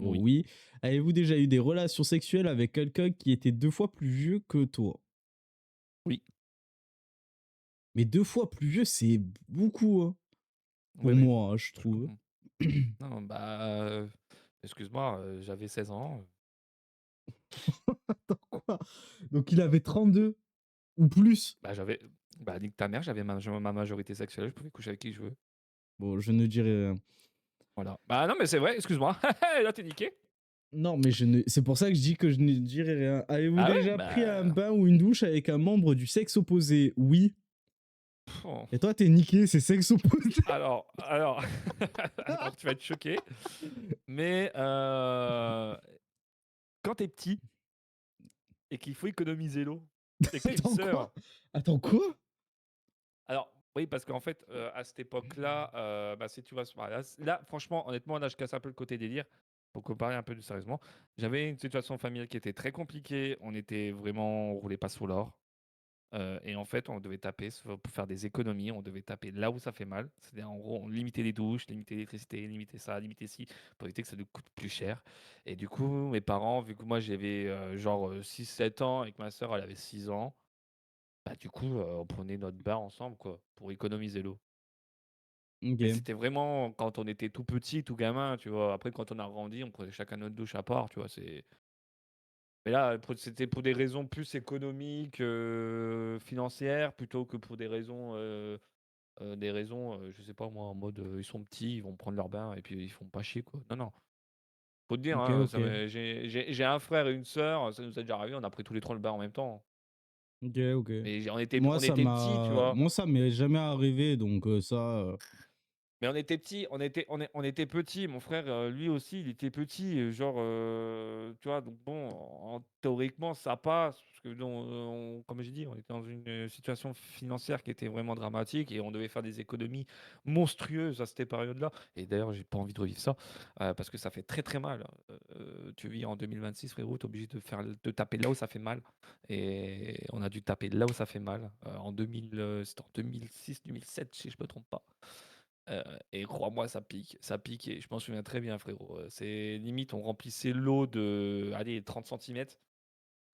Bon, oui. oui. Avez-vous déjà eu des relations sexuelles avec quelqu'un qui était 2 fois plus vieux que toi? Oui, Mais 2 fois plus vieux, c'est beaucoup, hein, oui, pour oui, moi, hein, je je trouve. comprends. Non, non, bah, excuse-moi, j'avais 16 ans. Attends, quoi? Donc il avait 32 ou plus? Bah, bah, nique ta mère, j'avais ma majorité sexuelle, je pouvais coucher avec qui je veux. Bon, je ne dirai rien. Voilà. Bah non, mais c'est vrai, excuse-moi. Là, t'es niqué. Non, mais c'est pour ça que je dis que je ne dirai rien. Avez-vous Ah ouais? déjà pris un Bah. bain ou une douche avec un membre du sexe opposé? Oui. Oh. Et toi, t'es niqué, c'est sexe opposé. Alors, alors, tu vas être choqué. Mais quand t'es petit et qu'il faut économiser l'eau et que t'as une Attends, quoi? sœur. Attends, quoi? Alors, oui, parce qu'en fait, à cette époque-là, bah, si tu vas se marier, là, franchement, honnêtement, là, je casse un peu le côté délire pour comparer un peu plus sérieusement. J'avais une situation familiale qui était très compliquée. On était vraiment, on roulait pas sous l'or. Et en fait, on devait taper pour faire des économies. On devait taper là où ça fait mal. C'est-à-dire, en gros, on limitait les douches, limiter l'électricité, limiter ça, limiter ci, pour éviter que ça nous coûte plus cher. Et du coup, mes parents, vu que moi j'avais genre 6-7 ans et que ma soeur elle avait 6 ans, bah, du coup, on prenait notre bain ensemble, quoi, pour économiser l'eau. Mais Ok. c'était vraiment quand on était tout petit, tout gamin, tu vois. Après, quand on a grandi, on prenait chacun notre douche à part, tu vois. Mais là, c'était pour des raisons plus économiques, financières, plutôt que pour des raisons, je sais pas moi, en mode ils sont petits, ils vont prendre leur bain et puis ils font pas chier, quoi. Non, non. Faut te dire, Ok, hein, ok. j'ai un frère et une sœur, ça nous est déjà arrivé, on a pris tous les trois le bain en même temps. Ok, ok. Mais Moi, on était petits, tu vois. ça m'est jamais arrivé, donc ça. Mais on était petits, on était petits. Mon frère, lui aussi, il était petit, genre, tu vois, donc bon, théoriquement, ça passe, parce que, comme j'ai dit, on était dans une situation financière qui était vraiment dramatique et on devait faire des économies monstrueuses à cette période-là. Et d'ailleurs, j'ai pas envie de revivre ça, parce que ça fait très très mal. Tu vis en 2026, frérot, t'es obligé de taper là où ça fait mal. Et on a dû taper là où ça fait mal. C'était en 2006, 2007, si je me trompe pas. Et crois-moi, ça pique et je m'en souviens très bien, frérot. C'est limite, on remplissait l'eau de, allez, 30 centimètres.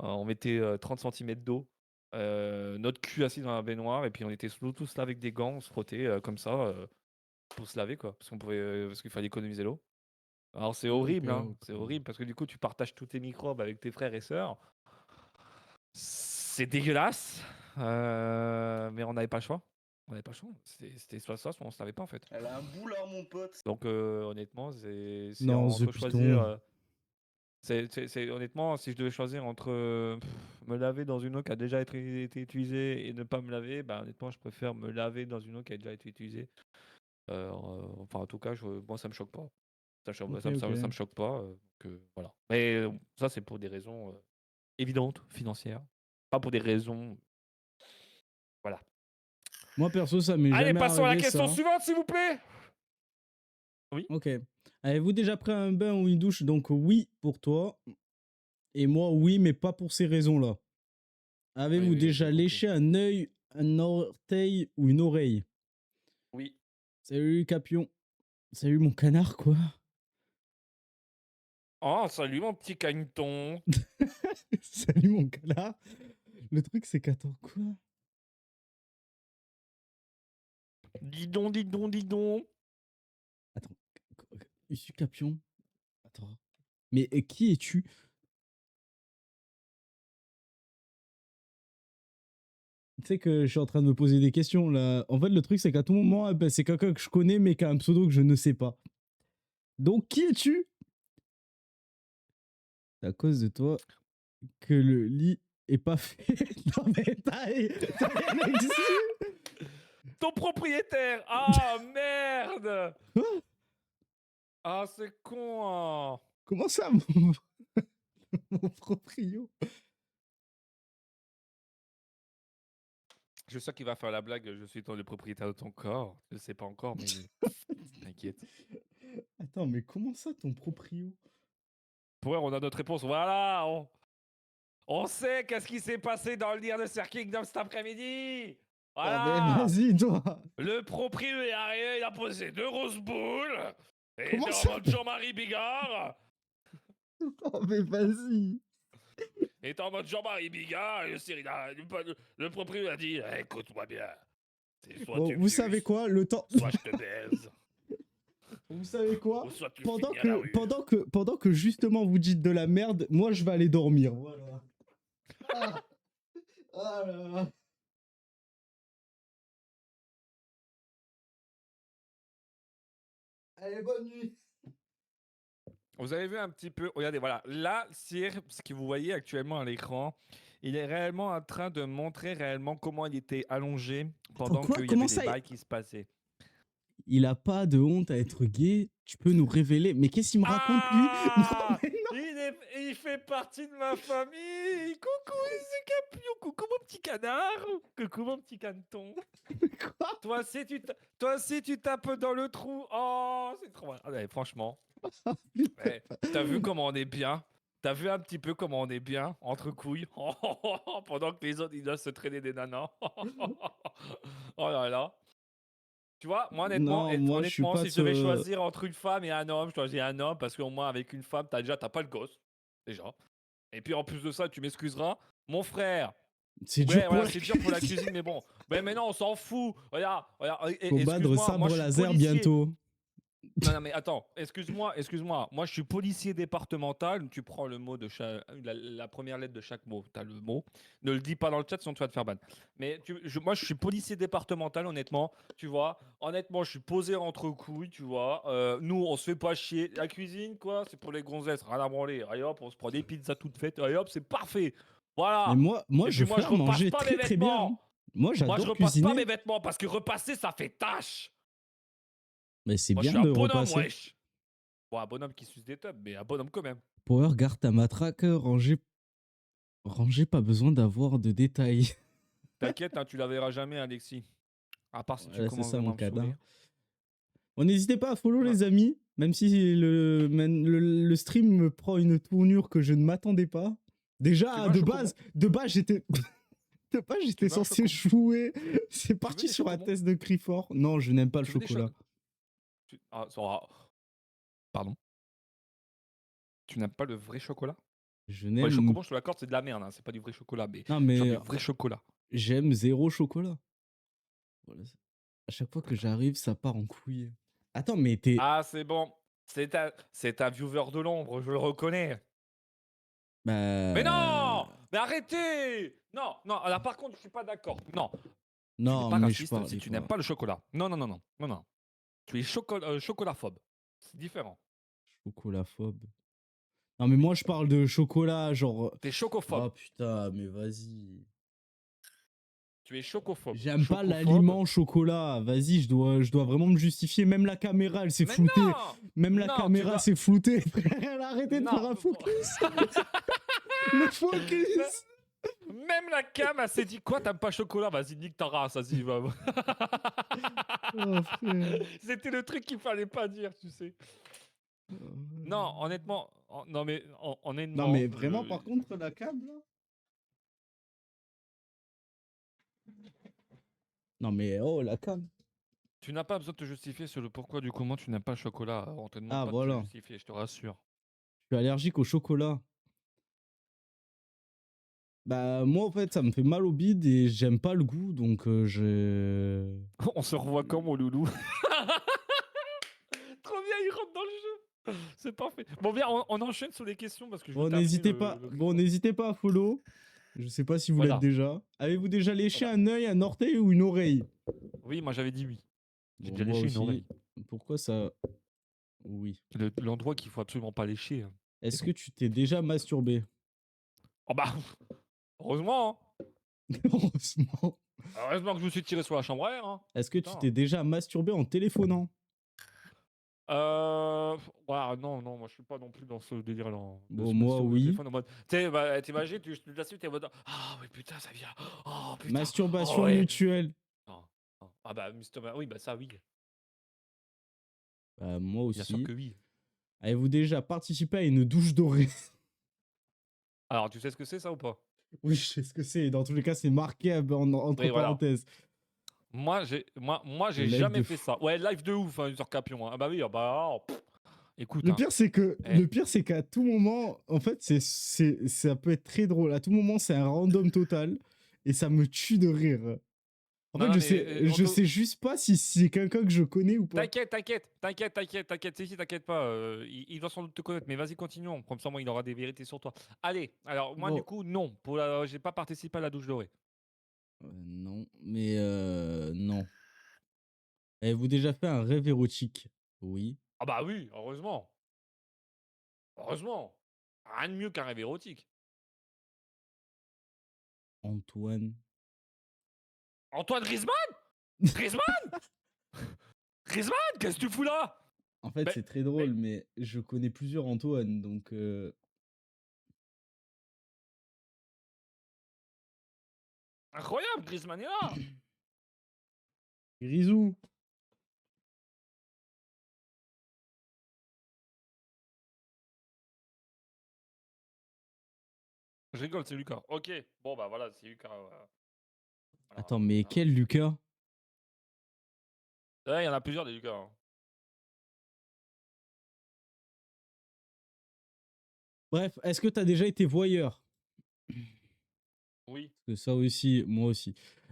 On mettait 30 centimètres d'eau, notre cul assis dans la baignoire, et puis on était tous là avec des gants, on se frottait comme ça pour se laver, quoi, parce qu'il fallait économiser l'eau. Alors c'est Ok, horrible, hein, c'est ok. horrible parce que du coup, tu partages tous tes microbes avec tes frères et sœurs. C'est dégueulasse, mais on n'avait pas le choix. On n'avait pas le choix. C'était soit on ne savait pas en fait. Elle a un boulard, mon pote. Donc honnêtement, c'est Non, The entre choisir. Python. Honnêtement, si je devais choisir entre me laver dans une eau qui a déjà été utilisée et ne pas me laver, bah, honnêtement, je préfère me laver dans une eau qui a déjà été utilisée. Enfin, en tout cas, moi, ça me choque pas. Ok, Ça ok. me choque pas. Voilà. Mais ça, c'est pour des raisons évidentes, financières. Pas pour des raisons. Voilà. Moi, perso, ça m'est Allez, jamais passons à la arrivé, question ça. suivante, s'il vous plaît. Oui. Ok. Avez-vous déjà pris un bain ou une douche? Donc, oui, pour toi. Et moi, oui, mais pas pour ces raisons-là. Oui, Avez-vous oui, j'ai déjà compris. léché un œil, un orteil ou une oreille? Oui. Salut, Capion. Salut, mon canard, quoi. Oh, salut, mon petit cagneton. Salut, mon canard. Le truc, c'est qu'attends, quoi? Dis donc, dis donc, dis donc. Attends. Je suis Capion. Attends. Mais qui es-tu? Tu sais que je suis en train de me poser des questions là. En fait, le truc, c'est qu'à tout moment, ben, c'est quelqu'un que je connais, mais qui a un pseudo que je ne sais pas. Donc, qui es-tu? C'est à cause de toi que le lit est pas fait. Non, mais t'as rien dit. Ton propriétaire. Ah, merde. Quoi? Ah, c'est con. Hein. Comment ça, mon proprio? Je suis sûr qu'il va faire la blague. Je suis le propriétaire de ton corps. Je ne sais pas encore, mais t'inquiète. Attends, mais comment ça, ton proprio? Pour on a notre réponse. Voilà. On sait qu'est-ce qui s'est passé dans le Dear de Sir Kingdom cet après-midi. Oh, mais Voilà. vas-y, toi. Le proprio est arrivé. Il a posé 2 grosses boules. Et il Comment était en ça? mode Jean-Marie Bigard. Oh, mais vas-y. Il était en mode Jean-Marie Bigard. Et le proprio a dit écoute-moi bien. C'est soit Bon, tu me vous savez suces, quoi? Le temps. soit je te baise. Vous savez quoi? Ou soit tu Pendant finis à la que, rue. pendant que justement vous dites de la merde, moi je vais aller dormir. Voilà. Ah, ah là là. Allez, bonne nuit. Vous avez vu un petit peu, regardez, voilà, là, Cyr, ce que vous voyez actuellement à l'écran, il est réellement en train de montrer réellement comment il était allongé Attends, pendant quoi? qu'il y Comment avait des ça? bails qui se passaient. Il a pas de honte à être gay. Tu peux nous révéler. Mais qu'est-ce qu'il me raconte, lui? Non, Ah mais non. il fait partie de ma famille. Coucou, c'est Capion. Coucou, mon petit canard. Coucou, mon petit caneton. Quoi? Toi aussi, tu tapes dans le trou. Oh, c'est trop mal. Allez, franchement. Ouais, t'as vu comment on est bien? T'as vu un petit peu comment on est bien entre couilles pendant que les autres ils doivent se traîner des nanas. Oh là là. Tu vois, moi honnêtement, Non, moi je suis pas de si je devais ce. choisir entre une femme et un homme, je choisis un homme parce qu'au moins avec une femme, t'as pas le gosse déjà. Et puis en plus de ça, tu m'excuseras, mon frère. C'est dur Ouais, pour voilà, la c'est dur pour la cuisine. cuisine, mais bon. Mais maintenant, on s'en fout. Regarde, regarde. Combattre Excuse-moi, moi je sabre suis laser policier. bientôt. Non, non, mais attends, excuse-moi. Moi, je suis policier départemental. Tu prends le mot de la première lettre de chaque mot. Tu as le mot. Ne le dis pas dans le chat, sinon tu vas te faire ban. Mais moi, je suis policier départemental, honnêtement. Tu vois, honnêtement, je suis posé entre couilles, tu vois. Nous, on se fait pas chier. La cuisine, quoi, c'est pour les gonzesses. Rien à branler. Allez hop, on se prend des pizzas toutes faites. Allez hop, c'est parfait. Mais Voilà. moi Et je puis moi, fais je à repasse manger pas mes très très bien, hein. vêtements. Moi Moi, je j'adore repasse pas mes cuisiner. vêtements parce que repasser, ça fait tâche. Mais c'est Moi, je bien suis un de bonhomme, repasser. wesh. Bon, un bonhomme qui suce des tubs, mais un bonhomme quand même. Power, garde ta matraque, ranger, pas besoin d'avoir de détails. T'inquiète, hein, tu la verras jamais, Alexis. À part si tu Voilà, c'est commences ça vraiment mon à me cadavre. saouler. Bon, n'hésitez pas à follow Ouais. les amis, même si le stream me prend une tournure que je ne m'attendais pas. Tu Déjà, veux un chocobon? de base j'étais Tu veux un censé chocobon? jouer. C'est Tu veux parti des sur un chocobons? test de cri fort. Non, je n'aime pas le Tu veux des chocolat. Ah, ça aura- Pardon? Tu n'aimes pas le vrai chocolat? Je Bon, les n'aime. chocobons, je te l'accorde, c'est de la merde, hein, c'est pas du vrai chocolat, mais Non, genre mais du vrai chocolat. j'aime zéro chocolat. Voilà. À chaque fois que j'arrive, ça part en couille. Attends, mais t'es. Ah, c'est bon. C'est un viewer de l'ombre, je le reconnais. Mais Bah. non! Mais arrêtez! Non, non, là par contre, je suis pas d'accord. Non, tu n'es Non, pas mais je raciste si parlais tu n'aimes pas. pas le chocolat. Non, non, non, non, non, non. Tu es chocolatophobe. C'est différent. Chocolatophobe. Non, mais Oui. moi, je parle de chocolat, genre. T'es chocophobe. Oh putain, mais vas-y. Tu es chocophobe. J'aime pas Chocophobe. l'aliment au chocolat. Vas-y, je dois vraiment me justifier. Même la caméra, elle s'est Mais floutée. non! Même la Non, tu caméra dois. s'est floutée, frère. Elle a arrêté de faire Non! un focus. Le focus. Même la cam, elle s'est dit quoi, t'aimes pas chocolat? Vas-y, nique ta race, vas-y, va. Oh, frère. C'était le truc qu'il fallait pas dire, tu sais. Non, honnêtement, non mais Non, honnêtement, mais vraiment, par contre, la cam, là. Non, mais oh, la cam. tu n'as pas besoin de te justifier sur le pourquoi du comment tu n'aimes pas le chocolat. On te demande Ah, pas de te voilà. justifier, je te rassure. Je suis allergique au chocolat. Bah, moi, en fait, ça me fait mal au bide et j'aime pas le goût, donc On se revoit quand, mon loulou? Trop bien, il rentre dans le jeu. C'est parfait. Bon, bien, on enchaîne sur les questions parce que je veux Bon, terminer n'hésitez pas. le Bon, classement. n'hésitez pas à follow. Je sais pas si vous l'êtes Voilà. déjà. Avez-vous déjà léché Voilà. un œil, un orteil ou une oreille? Oui, moi j'avais dit oui. J'ai Bon, déjà moi léché une oreille. aussi. Pourquoi ça? Oui. L'endroit qu'il faut absolument pas lécher. Hein. Est-ce que tu t'es déjà masturbé? Oh bah, heureusement. Hein. Heureusement. Heureusement que je me suis tiré sur la chambre à air. Hein. Est-ce que tu Putain. t'es déjà masturbé en téléphonant? Ouais, non, moi je suis pas non plus dans ce délire-là. Hein, de Bon, se moi, masturber au oui. téléphone en mode. Tu sais, bah, t'imagines, tu la suite, t'es en mode. Ah oui, putain, ça vient. Oh putain. Oh Masturbation ouais. mutuelle. Non, non. Ah bah, oui, bah ça, oui. Bah, moi Bien sûr aussi. que oui. Avez-vous déjà participé à une douche dorée? Alors, tu sais ce que c'est ça ou pas? Oui, je sais ce que c'est. Dans tous les cas, c'est marqué entre Oui, voilà. parenthèses. Moi, Le j'ai live jamais de fait fou. ça. Ouais, live de ouf, hein, sur Capion. Hein. Ah bah oui, écoute, Le hein. pire, c'est que Eh, qu'à tout moment, en fait, ça peut être très drôle. À tout moment, c'est un random total et ça me tue de rire. En Non, fait, non, mais je sais juste pas si c'est quelqu'un que je connais ou pas. t'inquiète, si, t'inquiète pas. Il doit sans doute te connaître, mais vas-y, continuons. Comme ça, moi, il aura des vérités sur toi. Allez, alors, moi, du Bon, coup, non. J'ai pas participé à la douche dorée. non, mais non. Avez-vous déjà fait un rêve érotique? Oui. Ah bah oui, heureusement. Heureusement. Rien de mieux qu'un rêve érotique. Antoine. Antoine Griezmann? Griezmann? Griezmann? Qu'est-ce que tu fous là? En fait, Mais, c'est très drôle, mais je connais plusieurs Antoine, donc incroyable, Griezmann est là. Grisou. Je rigole, c'est Lucas. Ok, bon bah voilà, c'est Lucas. Voilà, Attends, mais voilà. quel Lucas? Ouais, il y en a plusieurs des Lucas. Hein. Bref, est-ce que t'as déjà été voyeur? Oui. Parce que ça aussi, moi aussi.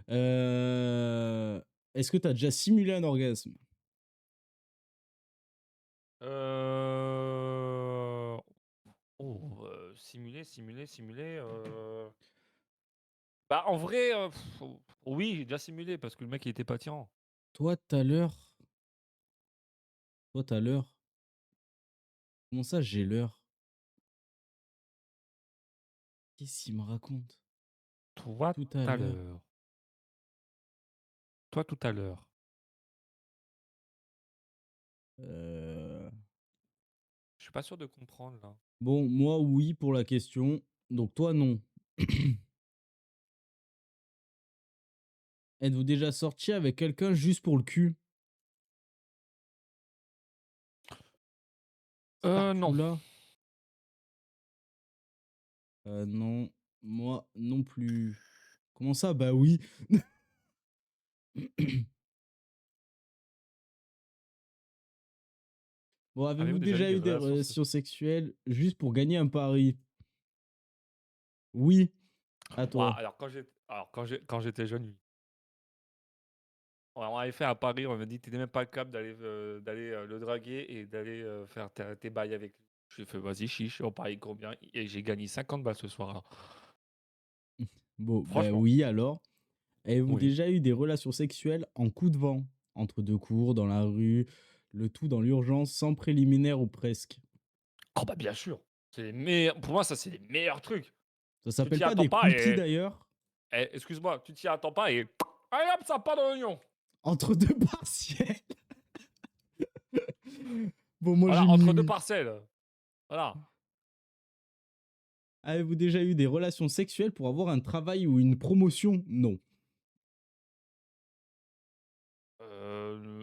Est-ce que t'as déjà simulé un orgasme? Oh, simuler. Bah en vrai, oui, j'ai déjà simulé parce que le mec il était pas tirant. Toi, tout à l'heure. Toi, t'as l'heure. Comment ça, j'ai l'heure? Qu'est-ce qu'il me raconte? Toi Tout tout à à l'heure. l'heure. Toi tout à l'heure. Euh, Je suis pas sûr de comprendre là. Bon, moi, oui pour la question. Donc, toi, non. Êtes-vous déjà sorti avec quelqu'un juste pour le cul? Non. Là. Non. Moi, non plus. Comment ça? Bah oui. Bon, avez-vous Avez-vous déjà eu déjà des eu des relations relations sexuelles juste pour gagner un pari? Oui. À Ouah, toi. quand j'étais jeune, oui. Ouais, on avait fait un pari, on m'a dit, t'es même pas capable d'aller le draguer et d'aller faire tes bails avec lui. J'ai fait, vas-y, chiche, on parie combien? Et j'ai gagné 50 balles ce soir-là. Bon, bah Franchement, oui, alors. Avez-vous oui. déjà eu des relations sexuelles en coup de vent? Entre deux cours, dans la rue, le tout dans l'urgence, sans préliminaire ou presque? Oh bah bien sûr. C'est les meilleurs. Pour moi, ça, c'est les meilleurs trucs. Ça Tu s'appelle t'y pas attends des pas quickies et. d'ailleurs? Eh, excuse-moi, tu t'y attends pas et allez hop, ça part dans l'oignon. Entre 2 partiels. Bon, moi, j'ai Voilà, mis entre 2 oui. parcelles. Voilà. Avez-vous déjà eu des relations sexuelles pour avoir un travail ou une promotion? Non.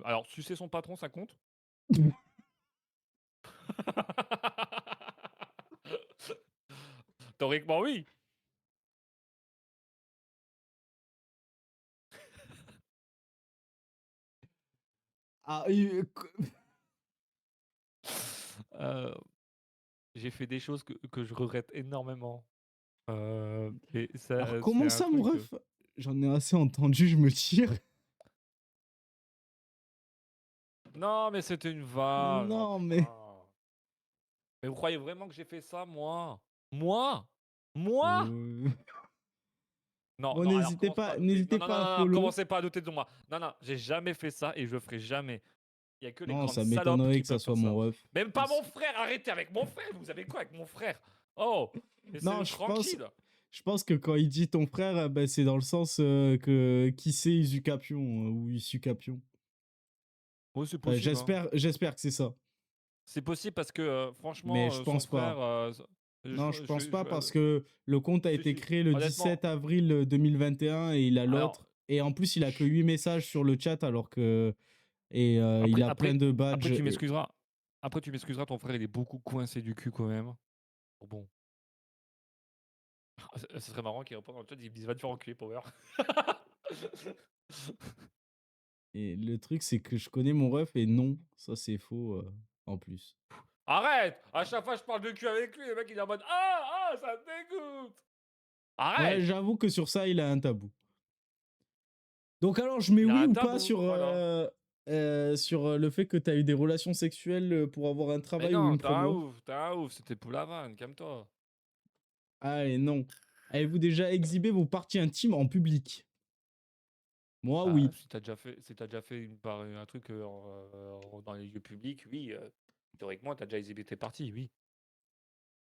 Alors sucer son patron, ça compte? Théoriquement, oui. Ah, Heu, j'ai fait des choses que je regrette énormément. Et alors ça, c'est comment un ça, mon truc, ref? J'en ai assez entendu, je me tire. non, mais c'était une vanne, oh Non, mais putain. Mais vous croyez vraiment que j'ai fait ça, moi? Moi? Moi? heu, Non, bon, non, alors commence pas à douter. Non, n'hésitez non, non, pas à non, non, follow. commencez pas à douter de moi. Non, non, j'ai jamais fait ça et je le ferai jamais. Il y a que les Non, grandes ça salopes m'étonnerait qui que ça peuvent soit faire mon ça. ref. Même pas mon frère, arrêtez avec mon frère, vous avez quoi avec mon frère? Oh! Non, Laissez-le tranquille. je pense que quand il dit ton frère, bah, c'est dans le sens, que qui c'est Usucapion, ou Usucapion. Oui, c'est Enfin, possible, hein. j'espère que c'est ça. C'est possible parce que, Mais franchement, je son pense frère, pas. Non, je pense pas je parce que le compte a si, été si, créé le honnêtement, 17 avril 2021 et il a alors, l'autre. Et en plus, il a que ch 8 messages sur le chat alors que. Et il après a plein après de après badges. tu m'excuseras après tu m'excuseras, ton frère, il est beaucoup coincé du cul quand même. Bon, ce serait marrant qu'il réponde dans le chat, il me dise: «Va te faire enculer, Power». Et le truc, c'est que je connais mon ref et non, ça c'est faux en plus. Arrête! À chaque fois je parle de cul avec lui, le mec il est en mode: «Ah! Ah! Ça me dégoûte!» Ouais, Arrête! j'avoue que sur ça, il a un tabou. Donc alors, je mets Il a oui un ou pas tabou, voilà. sur le fait que tu as eu des relations sexuelles pour avoir un Mais travail ou non, une promo? t'es un ouf, c'était pour la vanne, calme-toi. Allez, non. Avez-vous déjà exhibé vos parties intimes en public? Moi, Bah, oui. si tu déjà fait un truc, dans les lieux publics, oui, théoriquement, tu as déjà exhibé tes parties, oui.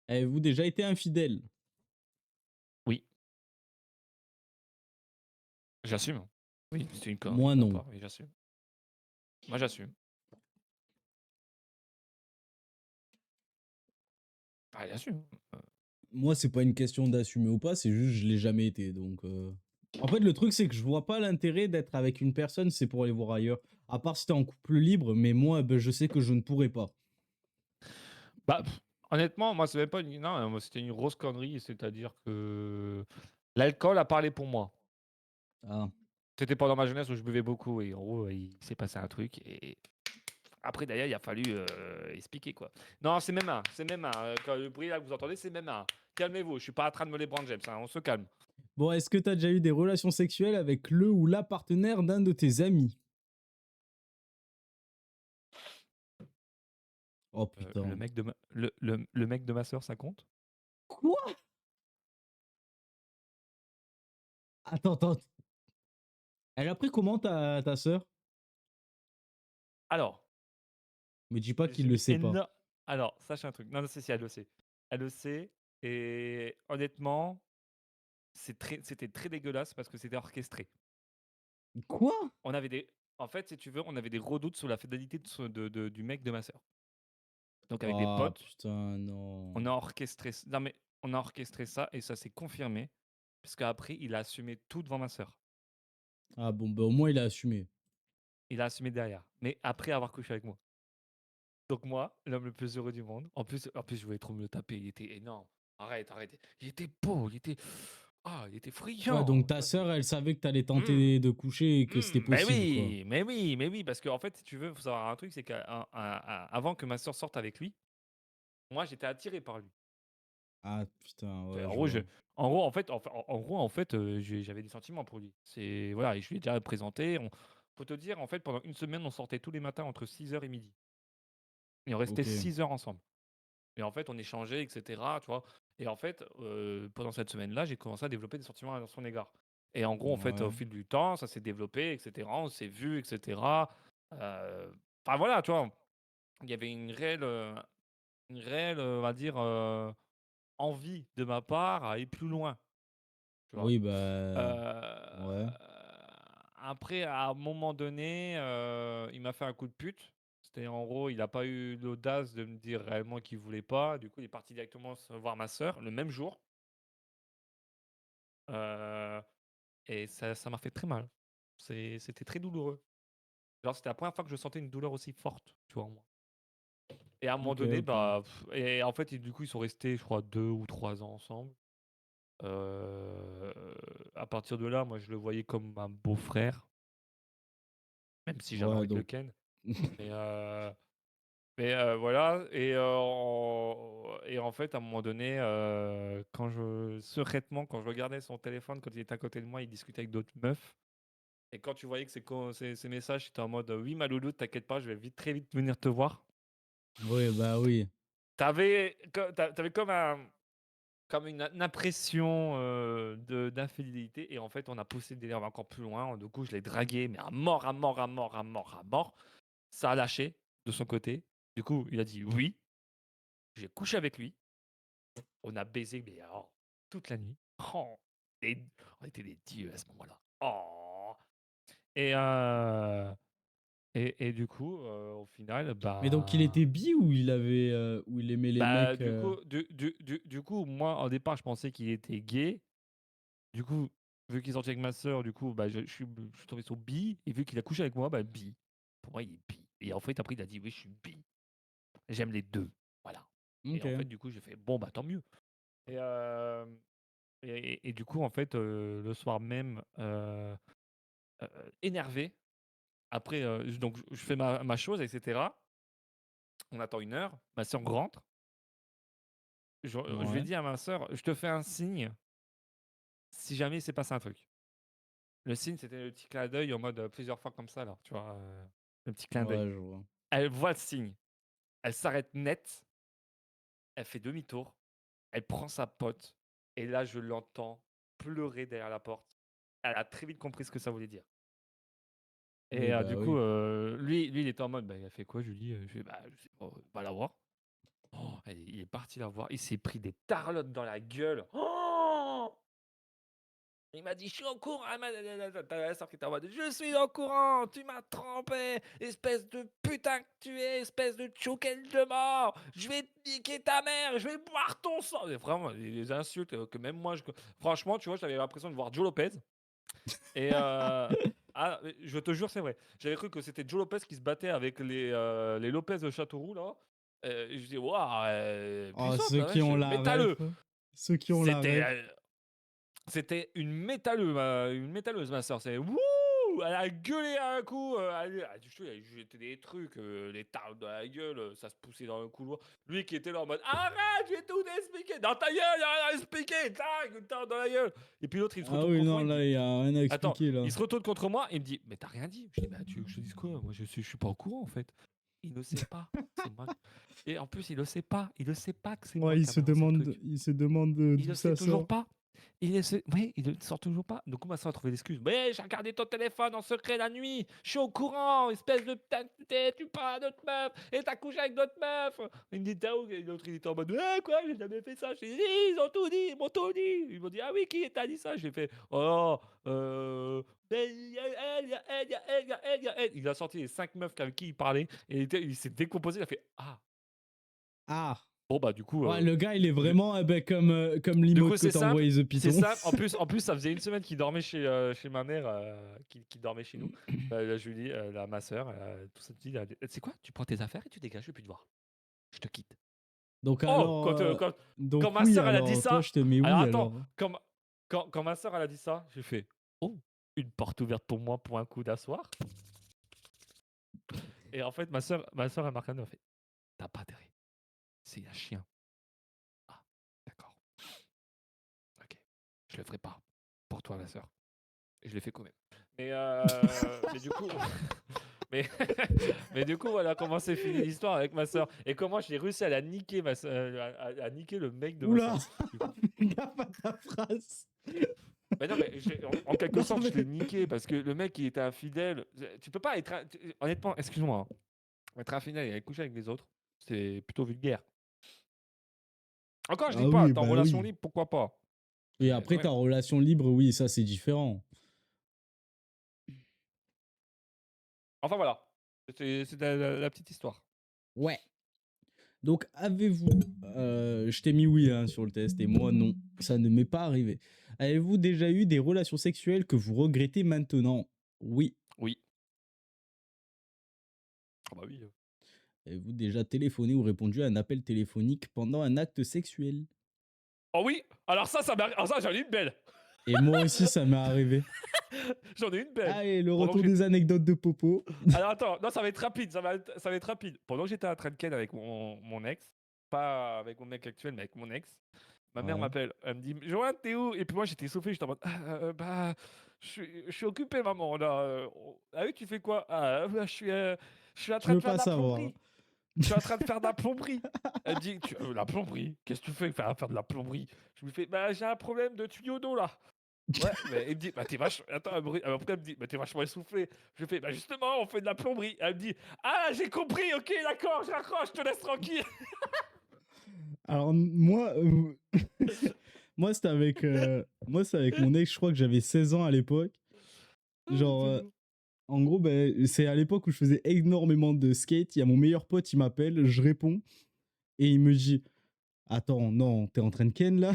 Avez-vous déjà été infidèle? Oui, j'assume. Oui, c'était une connerie Moi, de ma non. part, oui, j'assume. Moi, j'assume. Ah, j'assume. Moi, c'est pas une question d'assumer ou pas, c'est juste je l'ai jamais été. Donc, en fait, le truc, c'est que je vois pas l'intérêt d'être avec une personne, c'est pour aller voir ailleurs. À part si t'es en couple libre, mais moi, ben, je sais que je ne pourrais pas. Bah, honnêtement, moi, c'est même pas une non, moi, c'était une grosse connerie, c'est-à-dire que l'alcool a parlé pour moi. Ah. C'était pendant ma jeunesse où je buvais beaucoup et en gros, il s'est passé un truc et après d'ailleurs, il a fallu, expliquer quoi. Non, c'est même un, quand le bruit là que vous entendez, c'est même un. Calmez-vous, je suis pas en train de me les prendre James, hein, on se calme. Bon, est-ce que t'as déjà eu des relations sexuelles avec le ou la partenaire d'un de tes amis? Oh Le putain. mec de ma le mec de ma sœur, ça compte? Quoi? Attends, attends. Elle a pris comment ta sœur? Alors, Me dis pas qu'il j'ai le mis sait pas. éno alors, sache un truc. Non, non, si, si, elle le sait. Elle le sait et honnêtement, c'était très dégueulasse parce que c'était orchestré. Quoi? On avait des En fait, si tu veux, on avait des gros doutes sur la fidélité du mec de ma sœur. Donc avec des Ah potes, putain, on non. a orchestré ç non mais on a orchestré ça et ça s'est confirmé, puisqu'après il a assumé tout devant ma sœur. Ah bon, bah au moins il a assumé. Il a assumé derrière, mais après avoir couché avec moi. Donc moi, l'homme le plus heureux du monde, en plus je voulais trop me le taper, il était énorme. Arrête, arrête. Il était beau, il était Ouais, friand, donc ta tu vois? C'est sœur, elle savait que t'allais mmh, tenter de coucher et que c'était mais possible, quoi. oui, mais oui, mais oui, parce qu'en fait, si tu veux, faut savoir un truc, c'est qu'avant que ma sœur sorte avec lui, moi j'étais attiré par lui. Ah putain, ouais, En je gros, vois. en fait, j'avais des sentiments pour lui. C'est voilà et je lui ai déjà présenté, on faut te dire, en fait, pendant une semaine, on sortait tous les matins entre 6 heures et midi et on restait Ok. 6 heures ensemble et en fait, on échangeait et cetera, tu vois? Et en fait, pendant cette semaine-là, j'ai commencé à développer des sentiments à son égard et en gros, en fait, au Ouais. fil du temps, ça s'est développé et cetera. On s'est vus et cetera, enfin voilà, tu vois? Il y avait une réelle, on va dire, envie de ma part à aller plus loin. tu vois. Oui, bah, Euh, ouais. Après, à un moment donné, il m'a fait un coup de pute. C'était en gros, il n'a pas eu l'audace de me dire réellement qu'il voulait pas. Du coup, il est parti directement voir ma sœur le même jour. Euh, et ça m'a fait très mal. C'était très douloureux. Genre, c'était la première fois que je sentais une douleur aussi forte, tu vois, en moi. Et à un moment Ok, donné, ok. et en fait, du coup, ils sont restés, je crois, 2 ou 3 ans ensemble. Euh, à partir de là, moi, je le voyais comme un beau-frère, même si j'avais Ouais, envie de le donc. ken. Mais, voilà. Et en fait, à un moment donné, secrètement, quand je regardais son téléphone, quand il était à côté de moi, il discutait avec d'autres meufs. Et quand tu voyais que ces messages, c'était en mode oui, ma loulou, t'inquiète pas, je vais très vite venir te voir. Oui, bah oui. T'avais comme une impression d'infidélité. Et en fait, on a poussé le délire encore plus loin. Du coup, je l'ai dragué, mais à mort, à mort, à mort, à mort, à mort. Ça a lâché de son côté. Du coup, il a dit oui. J'ai couché avec lui. On a baisé, mais alors, toute la nuit. Oh, et on était des dieux à ce moment-là. Oh. Et, euh, et du coup, au final, Mais donc, il était bi ou ou il aimait les bah, mecs du coup, moi, au départ, je pensais qu'il était gay. Du coup, vu qu'il sortait avec ma sœur, du coup, bah, je suis tombé sur bi. Et vu qu'il a couché avec moi, bah, bi. Pour moi, il est bi. Et en fait, après, il a dit, oui, je suis bi. J'aime les deux. Voilà. Et Ok. en fait, du coup, j'ai fait, bon, bah, tant mieux. Et, euh, et du coup, en fait, le soir même, énervé, après, donc, je fais ma chose, etc. On attend 1 heure. Ma sœur rentre. Je vais Ouais. dire à ma sœur, je te fais un signe si jamais il s'est passé un truc. Le signe, c'était le petit clin d'œil en mode plusieurs fois comme ça, là, tu vois, le petit clin d'œil. Ouais, je vois. Elle voit le signe, elle s'arrête net, elle fait demi-tour, elle prend sa pote, et là, je l'entends pleurer derrière la porte. Elle a très vite compris ce que ça voulait dire. Oui, Et bah du coup, oui. lui, il était en mode, bah, il a fait quoi, Julie? Je fais, bah, je sais pas, va la voir. Oh, il est parti la voir, il s'est pris des tarlottes dans la gueule. Oh, il m'a dit, je suis au courant. T'as la sœur qui était en mode, je suis au courant, tu m'as trompé, espèce de putain que tu es, espèce de chouquel de mort. Je vais te niquer ta mère, je vais boire ton sang. Et vraiment, les insultes que même moi, franchement, tu vois, j'avais l'impression de voir Joe Lopez. Et mais je te jure, c'est vrai. J'avais cru que c'était Joe Lopez qui se battait avec les Lopez de Châteauroux, là. Et je dis, waouh, Oh, puissante ceux la qui vache, ont la métalleux. ref. Ceux qui ont la C'était ref. une métalleuse, ma soeur. C'est wouh! Elle a gueulé à un coup. Elle jetait des trucs, les tartes dans la gueule, ça se poussait dans le couloir. Lui qui était là en mode arrête, je vais tout expliquer. Dans ta gueule, y'a rien à expliquer. Tac, une tarte dans la gueule. Et puis l'autre, il se Ah retourne oui, contre non, moi, il me là, dit il y a rien à attends, expliquer, là. il se retourne contre moi, il me dit mais t'as rien dit. Je dis bah tu veux que je te dise quoi? Moi je suis pas au courant en fait. Il ne sait pas. C'est moi. Et en plus, il le sait pas. Il ne sait pas que c'est moi Ouais, qui a balancé le truc. il se demande Il d'où le sait ça toujours sort. pas. Oui, il ne sort toujours pas. Du coup, ma soeur a trouvé l'excuse. Mais j'ai regardé ton téléphone en secret la nuit. Je suis au courant. Espèce de putain, tu parles à d'autres meufs. Et t'as couché avec d'autres meufs. Il me dit, t'as où? Et l'autre, il était en mode, quoi? J'ai jamais fait ça. J'ai dit, ils ont tout dit. Ils m'ont tout dit. Ils m'ont dit, ah oui, qui t'a dit ça? J'ai fait, oh, ben, il y a elle, il y a elle, il y a elle, il y a elle, il y a elle. Il a sorti les 5 meufs avec qui il parlait. Et il s'est décomposé. Il a fait, ah. Ah. Bon, bah, du coup, Ouais, le gars, il est vraiment comme l'emote que c'est t'as simple. envoyé The C'est Python. simple. En plus, ça faisait 1 semaine qu'il dormait chez ma mère, qui dormait chez nous. Là, je lui dis, ma soeur, tout ça, dit, c'est quoi? Tu prends tes affaires et tu dégages, je veux plus te voir. Je te quitte. Donc Oh, alors, quand donc ma oui, soeur, elle a dit alors, toi, ça. je te mets Alors oui, attends, alors. quand ma soeur, elle a dit ça, j'ai fait, oh, une porte ouverte pour moi pour un coup d'asseoir. Et en fait, ma soeur, elle m'a regardé, elle m'a fait, t'as pas intérêt. C'est un chien. Ah, d'accord. Ok. Je le ferai pas. Pour toi, ma soeur. Et je l'ai fait quand même. Mais du coup, mais, mais du coup, voilà comment s'est finie l'histoire avec ma soeur. Et comment j'ai réussi à la niquer, à niquer le mec de ma Oula. soeur. Fais gaffe à ta phrase. Mais non, mais en quelque Non, sorte, je l'ai mais... niqué parce que le mec, il était infidèle. Tu peux pas être. Honnêtement, excuse-moi, hein, être infidèle et aller coucher avec les autres, c'est plutôt vulgaire. Encore, je dis Ah pas, oui, t'es en bah relation oui. libre, pourquoi pas? Et après, Ouais. ta relation libre, oui, ça, c'est différent. Enfin voilà, c'était la petite histoire. Ouais. Donc, avez-vous... je t'ai mis oui hein, sur le test, et moi, non. Ça ne m'est pas arrivé. Avez-vous déjà eu des relations sexuelles que vous regrettez maintenant? Oui. Oui. Ah bah oui. Avez-vous déjà téléphoné ou répondu à un appel téléphonique pendant un acte sexuel? Oh oui, alors ça m'arrive. Ah ça, j'en ai une belle. Et moi aussi, ça m'est arrivé. J'en ai une belle. Allez, le Pendant que retour j'étais. des anecdotes de Popo. Alors attends, non, ça va être rapide, ça va être rapide. Pendant que j'étais à Trenken avec mon ex, pas avec mon mec actuel, mais avec mon ex, ma mère Ouais. m'appelle. Elle me dit, Joanne, t'es où? Et puis moi, j'étais essoufflé, j'étais en mode, bah, je suis occupé, maman. Là, ah oui, tu fais quoi? Ah, bah, je suis en Tu train de veux faire pas de la savoir. plomberie. Je suis en train de faire de la plomberie. Elle me dit, la plomberie? Qu'est-ce que tu fais faire de la plomberie? Je lui fais, bah, j'ai un problème de tuyau d'eau là. Ouais, mais il me dit, bah t'es vachement. Attends, après, elle me dit, bah t'es vachement essoufflé. Je fais, bah justement, on fait de la plomberie. Elle me dit, ah, j'ai compris, ok, d'accord, je raccroche, je te laisse tranquille. Alors, moi, moi, c'était avec mon ex, je crois que j'avais 16 ans à l'époque. Genre, C'est bon. en gros, ben, c'est à l'époque où je faisais énormément de skate. Il y a mon meilleur pote, il m'appelle, je réponds, et il me dit, attends, non, t'es en train de ken là?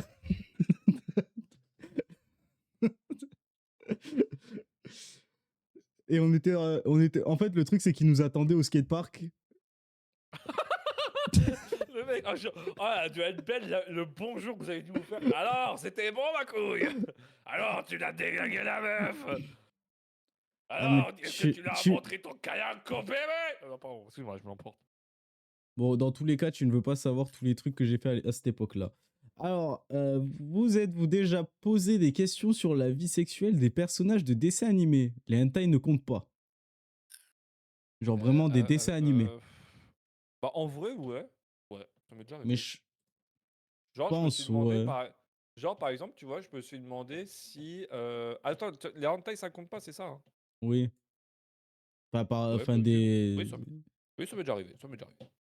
Et en fait, le truc, c'est qu'il nous attendait au skatepark. Le mec, ah, elle doit être belle le bonjour que vous avez dû vous faire. Alors, c'était bon, ma couille? Alors, tu l'as déglingué la meuf? Ah, mais Alors, est-ce que tu l'as montré ton kayak au bébé? Non, pardon, excuse-moi, je m'emporte. Bon, dans tous les cas, tu ne veux pas savoir tous les trucs que j'ai fait à cette époque-là. Alors, vous êtes-vous déjà posé des questions sur la vie sexuelle des personnages de dessins animés? Les hentai ne comptent pas. Genre vraiment des dessins animés. Bah, en vrai, ouais. Ouais, ça m'est déjà Mais arrivé. je Genre, je me suis pense, demandé ouais. Genre, par exemple, tu vois, je me suis demandé si. Attends, les hentai, ça compte pas, c'est ça, hein? Oui. Pas par, Ouais, enfin bah, ok. des. Oui, oui, ça m'est déjà arrivé. Ça m'est déjà arrivé.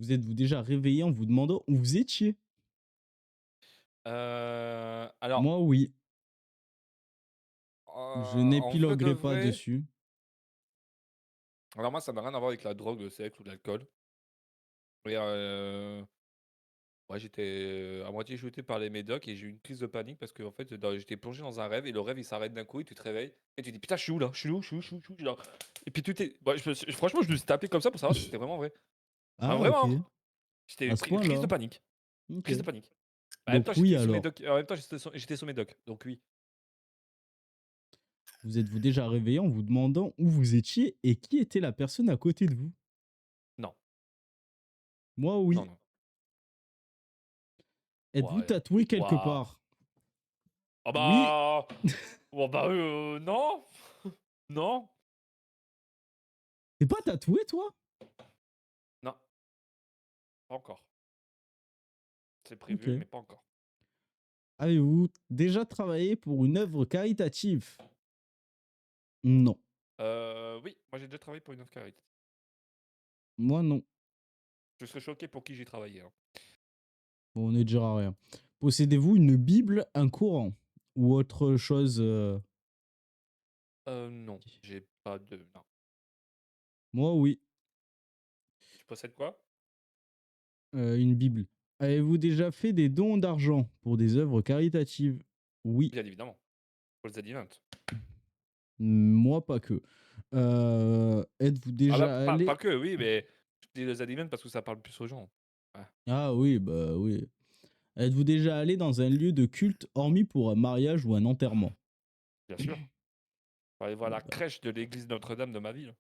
Vous êtes-vous déjà réveillé en vous demandant où vous étiez? Alors, Moi, oui. Je en vrai de n'épiloguerai pas vrai. dessus. Alors, moi, ça n'a rien à voir avec la drogue, le sexe ou l'alcool. Et ouais, j'étais à moitié shooté par les médocs et j'ai eu une crise de panique parce que en fait, j'étais plongé dans un rêve et le rêve il s'arrête d'un coup et tu te réveilles et tu te dis putain, je suis où là? Je suis où? Je suis où? Je suis où? Je suis où? Genre. Et puis tout est. Ouais, franchement, je me suis tapé comme ça pour savoir si c'était vraiment vrai. Ah, Ah, ok. vraiment! J'étais À ce crise de point-là. panique. Ok. Crise de panique. En même temps, Donc oui j'étais sous alors. médoc. En même temps, j'étais sous médoc. Donc oui. Vous êtes-vous déjà réveillé en vous demandant où vous étiez et qui était la personne à côté de vous? Non. Moi, Non, oui. non. Êtes-vous Ouais. tatoué quelque Waouh. part? Ah Oui. bah. Bon bah non. Non. T'es pas tatoué, toi? Non. Pas encore. C'est prévu, Ok. mais pas encore. Avez-vous déjà travaillé pour une œuvre caritative? Non. Oui, moi j'ai déjà travaillé pour une œuvre caritative. Moi, non. Je serais choqué pour qui j'ai travaillé, hein. Bon, on est déjà à rien. Possédez-vous une Bible, un Coran ou autre chose Non, j'ai pas de. Non. Moi, oui. Tu possèdes quoi? Une Bible. Avez-vous déjà fait des dons d'argent pour des œuvres caritatives? Oui. Bien évidemment. Pour les Event. Moi, pas que. Êtes-vous Ah bah, déjà pas allé... que, oui, mais je dis les Event parce que ça parle plus aux gens. Ouais, Ah oui, bah oui. Êtes-vous déjà allé dans un lieu de culte hormis pour un mariage ou un enterrement? bien sûr. Faut aller voir Bon, la bah, crèche de l'église Notre-Dame de ma ville.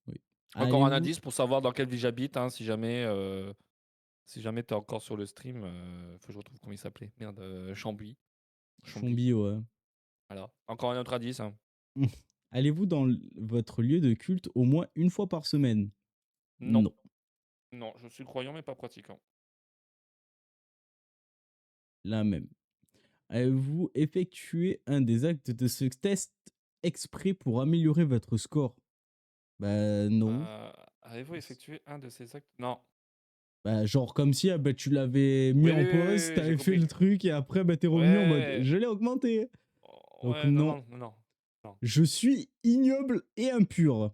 oui. Encore un Allez-vous... indice pour savoir dans quelle ville j'habite, hein, si jamais t'es encore sur le stream, faut que je retrouve comment il s'appelait. Merde, Chambly. Chambly. Chomby, ouais. Voilà. Encore un autre indice, hein. Allez-vous dans votre lieu de culte au moins une fois par semaine? Non. Non. Non, je suis croyant mais pas pratiquant. La même. Avez-vous effectué un des actes de ce test exprès pour améliorer votre score? Bah non. Avez-vous effectué un de ces actes? Non. Bah, genre comme si tu l'avais mis Oui, oui, en oui, oui, pause, oui, oui, j'ai t'avais fait compris. le truc et après t'es revenu en mode Ouais. je l'ai augmenté. Oh, Donc ouais, non, non, non, non, non. Non. je suis ignoble et impur.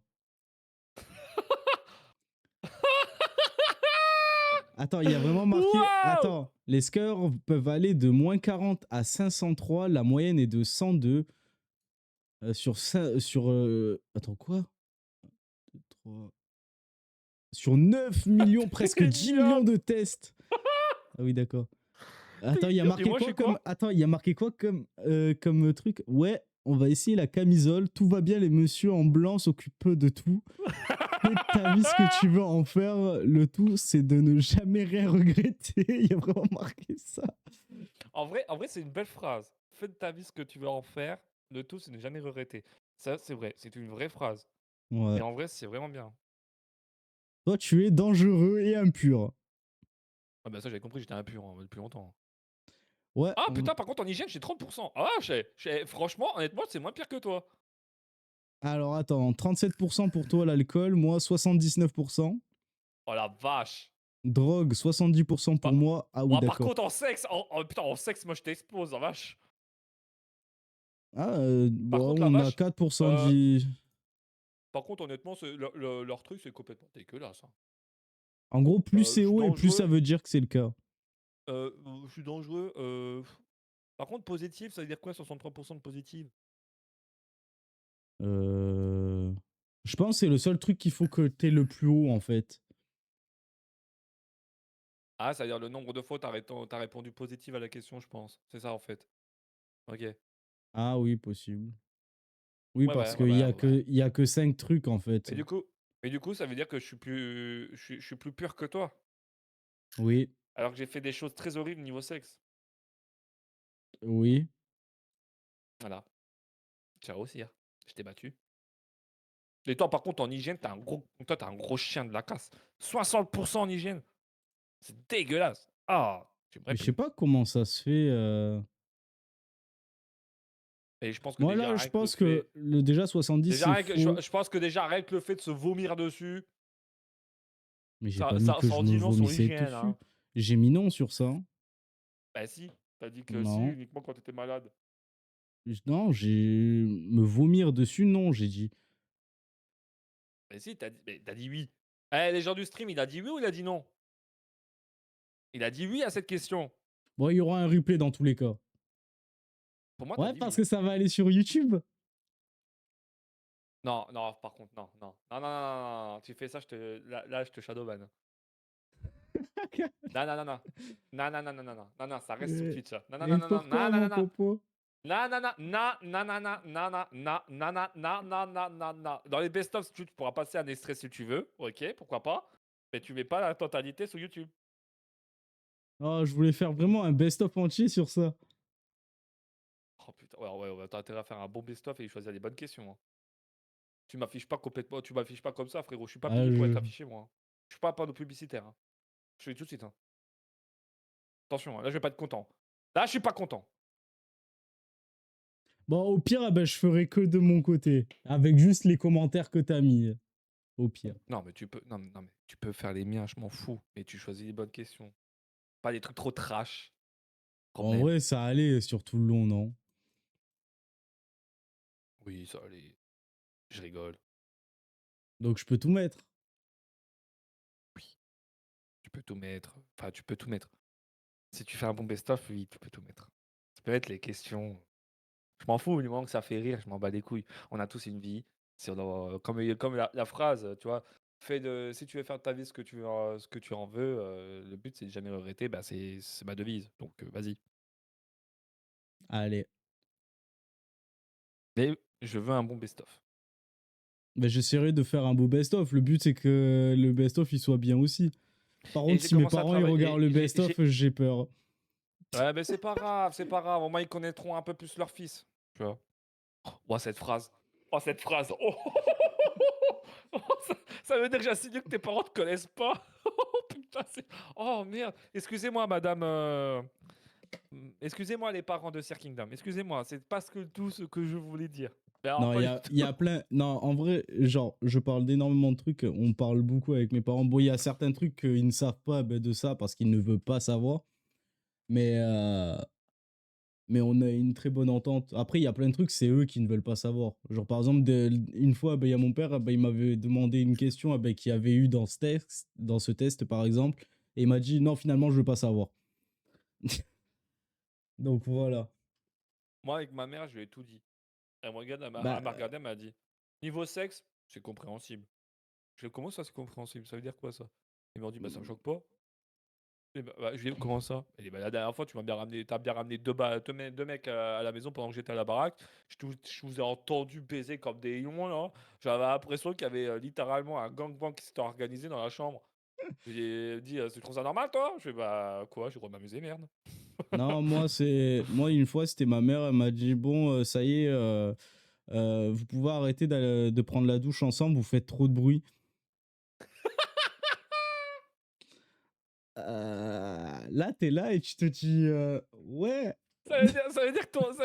Attends, il y a vraiment marqué. Waouh! Attends, les scores peuvent aller de -40 à 503. La moyenne est de 102 attends quoi? 3 sur 9 millions, presque 10 millions Ignoble! de tests. Ah oui, d'accord. T'es Attends, il y a ignoble. Et marqué moi, je quoi suis comme. quoi? Attends, il y a marqué quoi comme truc? Ouais, on va essayer la camisole. Tout va bien, les messieurs en blanc s'occupent peu de tout. Fais de ta vie ce que tu veux en faire. Le tout, c'est de ne jamais rien regretter. Il y a vraiment marqué ça. En vrai, c'est une belle phrase. Fais de ta vie ce que tu veux en faire. Le tout, c'est ne jamais regretter. Ça, c'est vrai. C'est une vraie phrase. Ouais. Et en vrai, c'est vraiment bien. Toi, tu es dangereux et impur. Ah bah ça, j'avais compris, j'étais impur depuis longtemps. Ouais. Ah putain, par contre, en hygiène, j'ai 30%. Ah, franchement, honnêtement, c'est moins pire que toi. Alors attends, 37% pour toi l'alcool, moi 79%. Oh la vache. Drogue, 70% pour Bah, moi. Ah oui, moi, par d'accord. contre, en sexe, putain, en sexe, moi, je t'explose, la vache. Ah, Par bon, contre, la on a vache, 4% euh, dit. par contre, honnêtement, leur truc, c'est complètement dégueulasse, hein. En gros, plus c'est Je suis haut et plus ça dangereux. veut dire que c'est le cas. Je suis dangereux. Par contre, positif, ça veut dire quoi, 63% de positif? Euh... Je pense que c'est le seul truc qu'il faut que t'aies le plus haut en fait. Ah, ça veut dire le nombre de fois t'as répondu positif à la question, je pense. C'est ça, en fait. Ok. Ah oui, possible. Oui, Ouais, ouais, parce ouais, qu'il y ouais, a ouais, ouais. que, il y a que 5 trucs en fait. Et du coup, ça veut dire que je suis plus pur que toi. Oui, Alors que j'ai fait des choses très horribles niveau sexe. oui. Voilà. Ciao aussi, hein. Je t'ai battu. Et toi, par contre, en hygiène, t'as un gros chien de la casse. 60% en hygiène. C'est dégueulasse. Ah, tu me Mais je sais répugnes. pas comment ça se fait. Et je pense que Moi déjà, là, je rien que le pense que fait. déjà 70 Déjà, c'est faux. je pense que déjà, rien que le fait de se vomir dessus, Mais j'ai ça, pas mis ça, que ça je en me dit long sur vomissais l'hygiène, dessus. hein. J'ai mis non sur ça. Bah si, t'as dit que si, Non. uniquement quand t'étais malade. Non, j'ai me vomir dessus, non, j'ai dit. Bah si, t'as dit oui. Eh, les gens du stream, il a dit oui ou il a dit non? Il a dit oui à cette question. Bon, il y aura un replay dans tous les cas. Pour moi, t'as Ouais, dit parce oui. que ça va aller sur YouTube. Non, non, par contre, non, non. Non, non, non, non, non, tu fais ça, là, je te shadowban. Non, non, non, non. Non, non, non, non, non, non. Non, non, ça reste sur Twitch, ça. Non, non, non, Et non, non, pourquoi non, non, mon non, non. popo? Non, non, non, non, non, non, non, non, non, non, non, non, non, non, non, non, non. Dans les best-of, tu pourras passer un extrait si tu veux. Ok, pourquoi pas. Mais tu mets pas la totalité sur YouTube. Oh, je voulais faire vraiment un best-of entier sur ça. Oh putain, ouais, ouais, ouais, t'as intérêt à faire un bon best-of et choisir les bonnes questions, hein. Tu m'affiches pas complètement, tu m'affiches pas comme ça, frérot. Je suis pas Ah, payé pour être affiché, moi, hein. Je suis pas un panneau publicitaire, hein. Je te le dis tout de suite, hein. Attention, hein, là, je vais pas être content. Là, je suis pas content. Bon, au pire, ah ben, je ferai que de mon côté. Avec juste les commentaires que t'as mis. Au pire. Non, mais tu peux, non, non, mais tu peux faire les miens, je m'en fous. Mais tu choisis les bonnes questions. Pas des trucs trop trash, quand En même. vrai, ça allait sur tout le long, non? Oui, ça allait. Je rigole. Donc je peux tout mettre. Oui, tu peux tout mettre. Enfin, tu peux tout mettre. Si tu fais un bon best-of, oui, tu peux tout mettre. Ça peut être les questions. Je m'en fous, du moment que ça fait rire, je m'en bats les couilles. On a tous une vie. Comme la phrase, tu vois. Si tu veux faire de ta vie ce que tu en veux, le but c'est de jamais regretter, bah c'est ma devise. Donc vas-y. Allez. Mais je veux un bon best-of. Ben, j'essaierai de faire un beau best-of. Le but, c'est que le best-of, il soit bien aussi. Par Et contre, j'ai si mes commencé à parents ils travailler. regardent le best-of, j'ai peur. Ouais, mais c'est pas grave, c'est pas grave. Au moins ils connaîtront un peu plus leur fils. Tu vois. Oh, cette phrase. Oh, cette phrase. Oh, ça veut dire que j'insinue que tes parents te connaissent pas. Oh putain, oh merde. Excusez-moi, madame. Excusez-moi, les parents de Sir Kingdom. Excusez-moi, c'est pas tout ce que je voulais dire. Mais alors, Non, pas du il y tout. a plein. Non, en vrai, genre, je parle d'énormément de trucs. On parle beaucoup avec mes parents. Bon, il y a certains trucs qu'ils ne savent pas de ça parce qu'ils ne veulent pas savoir. Mais, mais on a une très bonne entente. Après, il y a plein de trucs, c'est eux qui ne veulent pas savoir. Genre, par exemple, une fois, il y a mon père, il m'avait demandé une question qu'il y avait eu dans ce test, par exemple. Et il m'a dit, non, finalement, je veux pas savoir. Donc voilà. Moi, avec ma mère, je lui ai tout dit. Elle me regarde, Bah, elle m'a regardé, elle m'a dit niveau sexe, c'est compréhensible. Je fais comment ça, c'est compréhensible? Ça veut dire quoi ça? Il m'a dit bah ça me choque pas. Je lui ai dit comment ça? Elle dit bah la dernière fois, tu m'as bien ramené, t'as bien ramené deux mecs à la maison pendant que j'étais à la baraque. Je vous ai entendu baiser comme des lions là. J'avais l'impression qu'il y avait littéralement un gangbang qui s'était organisé dans la chambre. J'ai dit tu trouves ça normal toi? Je fais bah quoi? Je vais m'amuser merde. non, moi, une fois, c'était ma mère, elle m'a dit, bon, ça y est, vous pouvez arrêter de prendre la douche ensemble, vous faites trop de bruit. Là, t'es là et tu te dis, ouais. Ça veut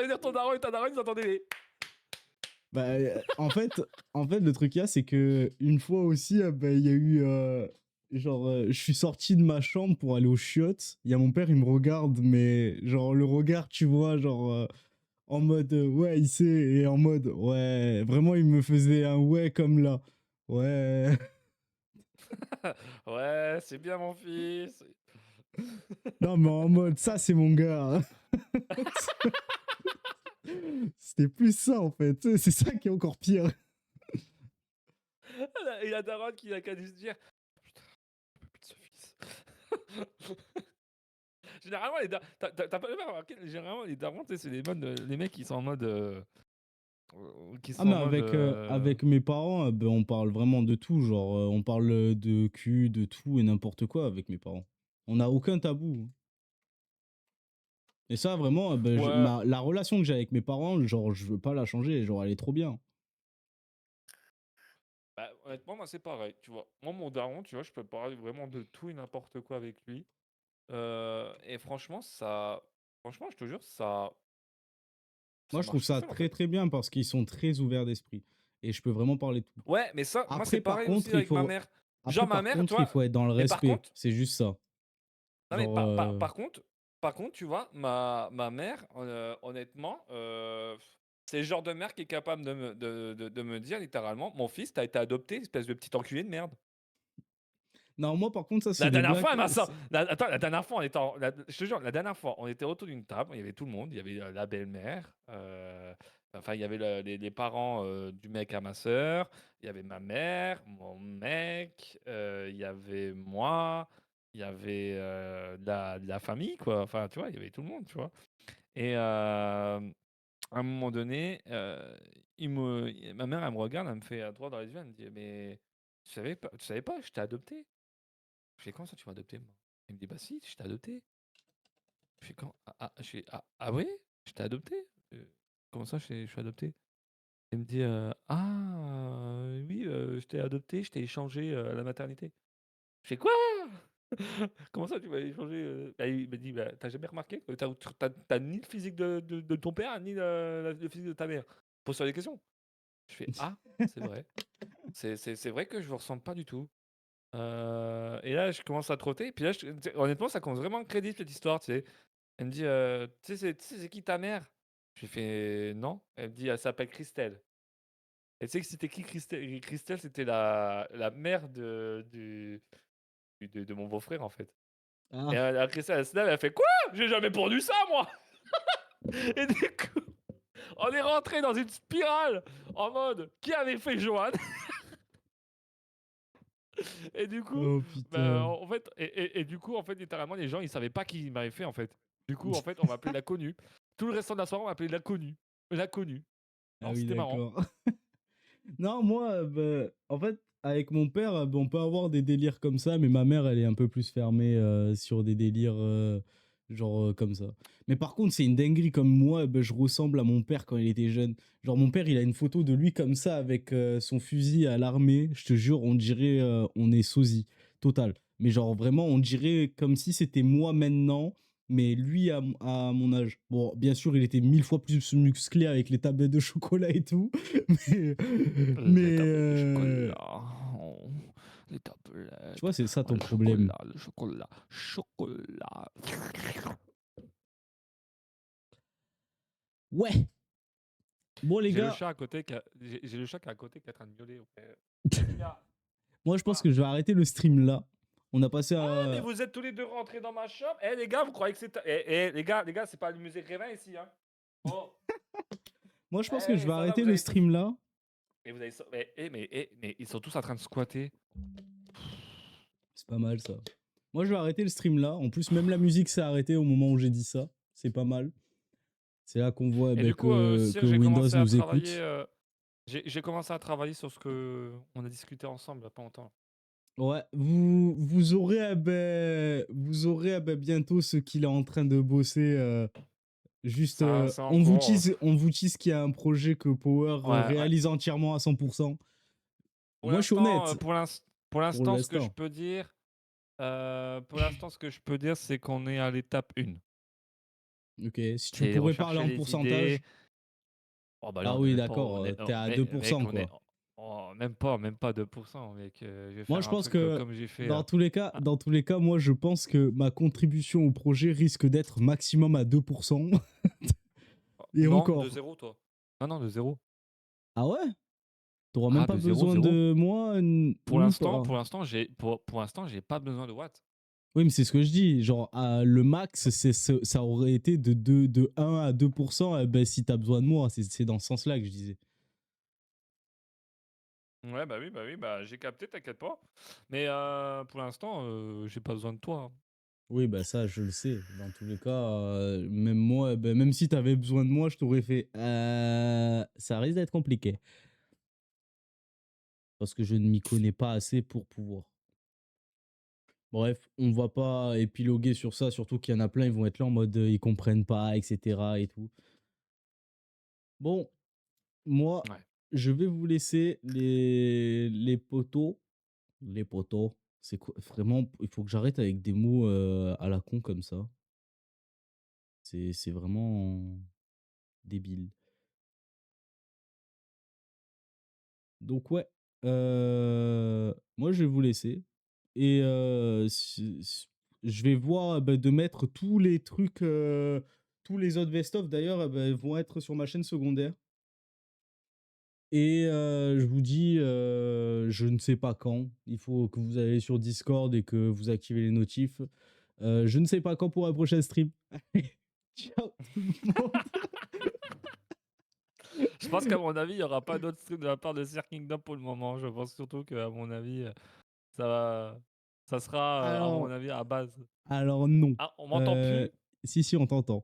dire ton daron et ta daronne, ils entendaient les. Bah, en fait, le truc qu'il y a, c'est que une fois aussi, il y a eu, genre, je suis sorti de ma chambre pour aller aux chiottes. Il y a mon père, il me regarde, mais genre, le regard, tu vois, genre, en mode, ouais, il sait, et en mode, ouais, vraiment, il me faisait un ouais comme là. Ouais. Ouais, c'est bien mon fils. Non, mais en mode, ça, c'est mon gars. C'était plus ça, en fait. C'est ça qui est encore pire. Et la daronne qui a qu'à dû se dire putain, je peux plus de ce fils. Généralement, t'as pas remarqué, généralement, les darons, tu sais, c'est les mecs qui sont en mode. Qui Ah, sont mais en mode. avec mes parents, on parle vraiment de tout. Genre, on parle de cul, de tout et n'importe quoi avec mes parents. On n'a aucun tabou. Et ça, vraiment, Ouais, la relation que j'ai avec mes parents, genre, je veux pas la changer. Genre, elle est trop bien. bah, honnêtement, moi, c'est pareil, tu vois. Moi, mon daron, tu vois, je peux parler vraiment de tout et n'importe quoi avec lui. Et franchement, ça. Franchement, je te jure, Moi, ça je trouve marche tout ça seul, en très, fait. très bien parce qu'ils sont très ouverts d'esprit. Et je peux vraiment parler de tout. Ouais, mais ça, moi, c'est Après, par pareil aussi contre, avec ma mère. Genre, ma mère, tu il vois. faut être dans le Mais par respect. contre, C'est juste ça. non, mais Genre, par contre, tu vois, ma mère, honnêtement, c'est le genre de mère qui est capable de me dire littéralement, mon fils, t'as été adopté, espèce de petit enculé de merde. non, moi, par contre, ça, c'est La des dernière fois, blagues. elle m'a ça. Attends, la dernière fois, je te jure, la dernière fois, on était autour d'une table, il y avait tout le monde, il y avait la belle-mère, enfin, il y avait les parents du mec à ma sœur, il y avait ma mère, mon mec, il y avait moi, il y avait de la famille, quoi. Enfin, tu vois, il y avait tout le monde, tu vois. Et à un moment donné, ma mère, elle me regarde, elle me fait droit dans les yeux, elle me dit, mais tu savais pas, je t'ai adopté. Je fais quand ça, tu m'as adopté, moi? Il me dit, bah si, je t'ai adopté. Je fais quand? Ah oui? Je t'ai adopté? Comment ça, je suis adopté? Il me dit, oui, je t'ai adopté, je t'ai échangé à la maternité. Je fais quoi? Comment ça, tu m'as échangé? Bah, il me dit, bah, t'as jamais remarqué que t'as ni le physique de ton père, ni le physique de ta mère. Pose-toi des questions. Je fais, ah, c'est vrai. C'est vrai que je vous ressemble pas du tout. Et là, je commence à trotter. Et puis là, honnêtement, ça commence vraiment à crédit cette histoire, tu sais. Elle me dit, tu sais, c'est qui ta mère? Je lui fais, non. Elle me dit, elle s'appelle Christelle. Et tu sais que c'était qui Christelle? Christelle, c'était la mère de mon beau-frère, en fait. Et Ah. Christelle, elle se lève, elle fait, quoi? J'ai jamais pondu ça, moi! Et du coup, on est rentré dans une spirale en mode, qui avait fait Johan? Et du coup, Oh bah, putain. en fait, et du coup, en fait, littéralement, les gens, ils savaient pas qui m'avait fait, en fait. Du coup, en fait, on m'appelait l'inconnu. Tout le restant de la soirée, on m'appelait l'inconnu. L'inconnu. Ah Alors, oui, c'était marrant. d'accord. Non, moi, en fait, avec mon père, on peut avoir des délires comme ça, mais ma mère, elle est un peu plus fermée sur des délires genre comme ça. Mais par contre, c'est une dinguerie comme moi, je ressemble à mon père quand il était jeune. Genre, mon père, il a une photo de lui comme ça avec son fusil à l'armée. Je te jure, on dirait on est sosie, total. Mais genre, vraiment, on dirait comme si c'était moi maintenant. mais lui à mon âge. Bon, bien sûr, il était 1000 fois plus musclé avec les tablettes de chocolat et tout, mais, Les mais tablettes de chocolat. Oh, les tu vois, tablettes. c'est ça Oh, ton problème. le chocolat. Chocolat. Ouais. Bon les J'ai le gars, chat à côté j'ai le chat qui est à côté qui est en train de miauler. Ouais. Gars, moi je pense quoi? que je vais arrêter le stream là. On a passé Ah, mais à... vous êtes tous les deux rentrés dans ma shop. Eh les gars, vous croyez que c'est les gars, c'est pas le musée Grévin ici hein. Oh. Moi je pense que je Eh, vais ça va, arrêter vous le avez tous stream là. mais vous avez mais ils sont tous en train de squatter. C'est pas mal ça. Moi je vais arrêter le stream là. En plus même la musique s'est arrêtée au moment où j'ai dit ça. C'est pas mal. C'est là qu'on voit Et du coup, que Sir, j'ai Windows commencé à nous travailler écoute. j'ai commencé à travailler sur ce que on a discuté ensemble il y a pas longtemps. Ouais, vous aurez bientôt ce qu'il est en train de bosser. Juste, C'est en cours. on vous tease qu'il y a un projet que Power Ouais, ouais. réalise entièrement à 100%. Pour Moi, je suis l'instant, honnête pour pour l'instant, ce que je l'instant. peux dire, c'est qu'on est à l'étape 1. Ok, si tu C'est pourrais parler rechercher en les idées. pourcentage. Oh bah là, Ah on est oui, même pas, d'accord, t'es à mec, 2%, on est, quoi. oh, même pas 2%, mec. Je vais Moi, faire je un pense truc que comme j'ai fait. Ah, dans tous les cas, moi, je pense que ma contribution au projet risque d'être maximum à 2%. Et non, de encore. zéro, toi. Non, de zéro. Ah ouais? T'auras même Ah, pas de zéro, besoin zéro. de moi, nulle part. Pour l'instant, j'ai pas besoin de watts. Oui, mais c'est ce que je dis. Genre, le max, ça aurait été de 1 à 2%. Ben, si t'as besoin de moi, c'est dans ce sens-là que je disais. Ouais, bah j'ai capté, t'inquiète pas. Mais pour l'instant, j'ai pas besoin de toi. Oui, bah ça, je le sais. Dans tous les cas, même moi, ben, même si t'avais besoin de moi, je t'aurais fait. Ça risque d'être compliqué. Parce que je ne m'y connais pas assez pour pouvoir. Bref, on va pas épiloguer sur ça, surtout qu'il y en a plein, ils vont être là en mode ils comprennent pas, etc. et tout. Bon, moi, Ouais. je vais vous laisser les potos. Les potos, c'est quoi? Vraiment, il faut que j'arrête avec des mots à la con comme ça. C'est vraiment débile. Donc ouais, moi je vais vous laisser. Et je vais voir bah, de mettre tous les trucs, tous les autres best-of d'ailleurs bah, vont être sur ma chaîne secondaire. Et je vous dis, je ne sais pas quand. Il faut que vous allez sur Discord et que vous activez les notifs. Je ne sais pas quand pour un prochain stream. Ciao tout le monde. Je pense qu'à mon avis, il y aura pas d'autres streams de la part de Sir Kingdom pour le moment. Je pense surtout qu'à mon avis, ça sera, à mon Alors, avis, à base. alors non. Ah, on m'entend plus? Si, on t'entend.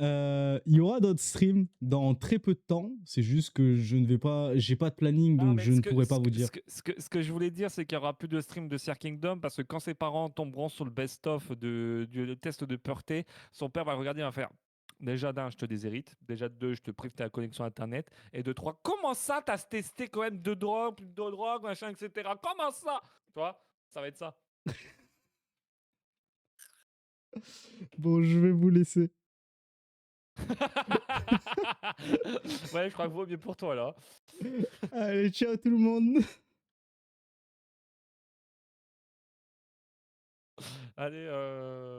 Il y aura d'autres streams dans très peu de temps. C'est juste que je ne vais pas, j'ai pas de planning, Ah, donc mais je ne pourrai pas vous dire. ce que je voulais dire, c'est qu'il n'y aura plus de stream de Sir Kingdom parce que quand ses parents tomberont sur le best-of du test de pureté, son père va regarder et va faire. Déjà, d'un, je te déshérite. Déjà, deux, je te prive ta connexion Internet. Et de trois, comment ça, t'as testé quand même de drogue, plus de drogue, machin, etc. Comment ça? Tu vois, ça va être ça. Bon, je vais vous laisser. Ouais, je crois que vaut mieux pour toi, là. Allez, ciao tout le monde. Allez,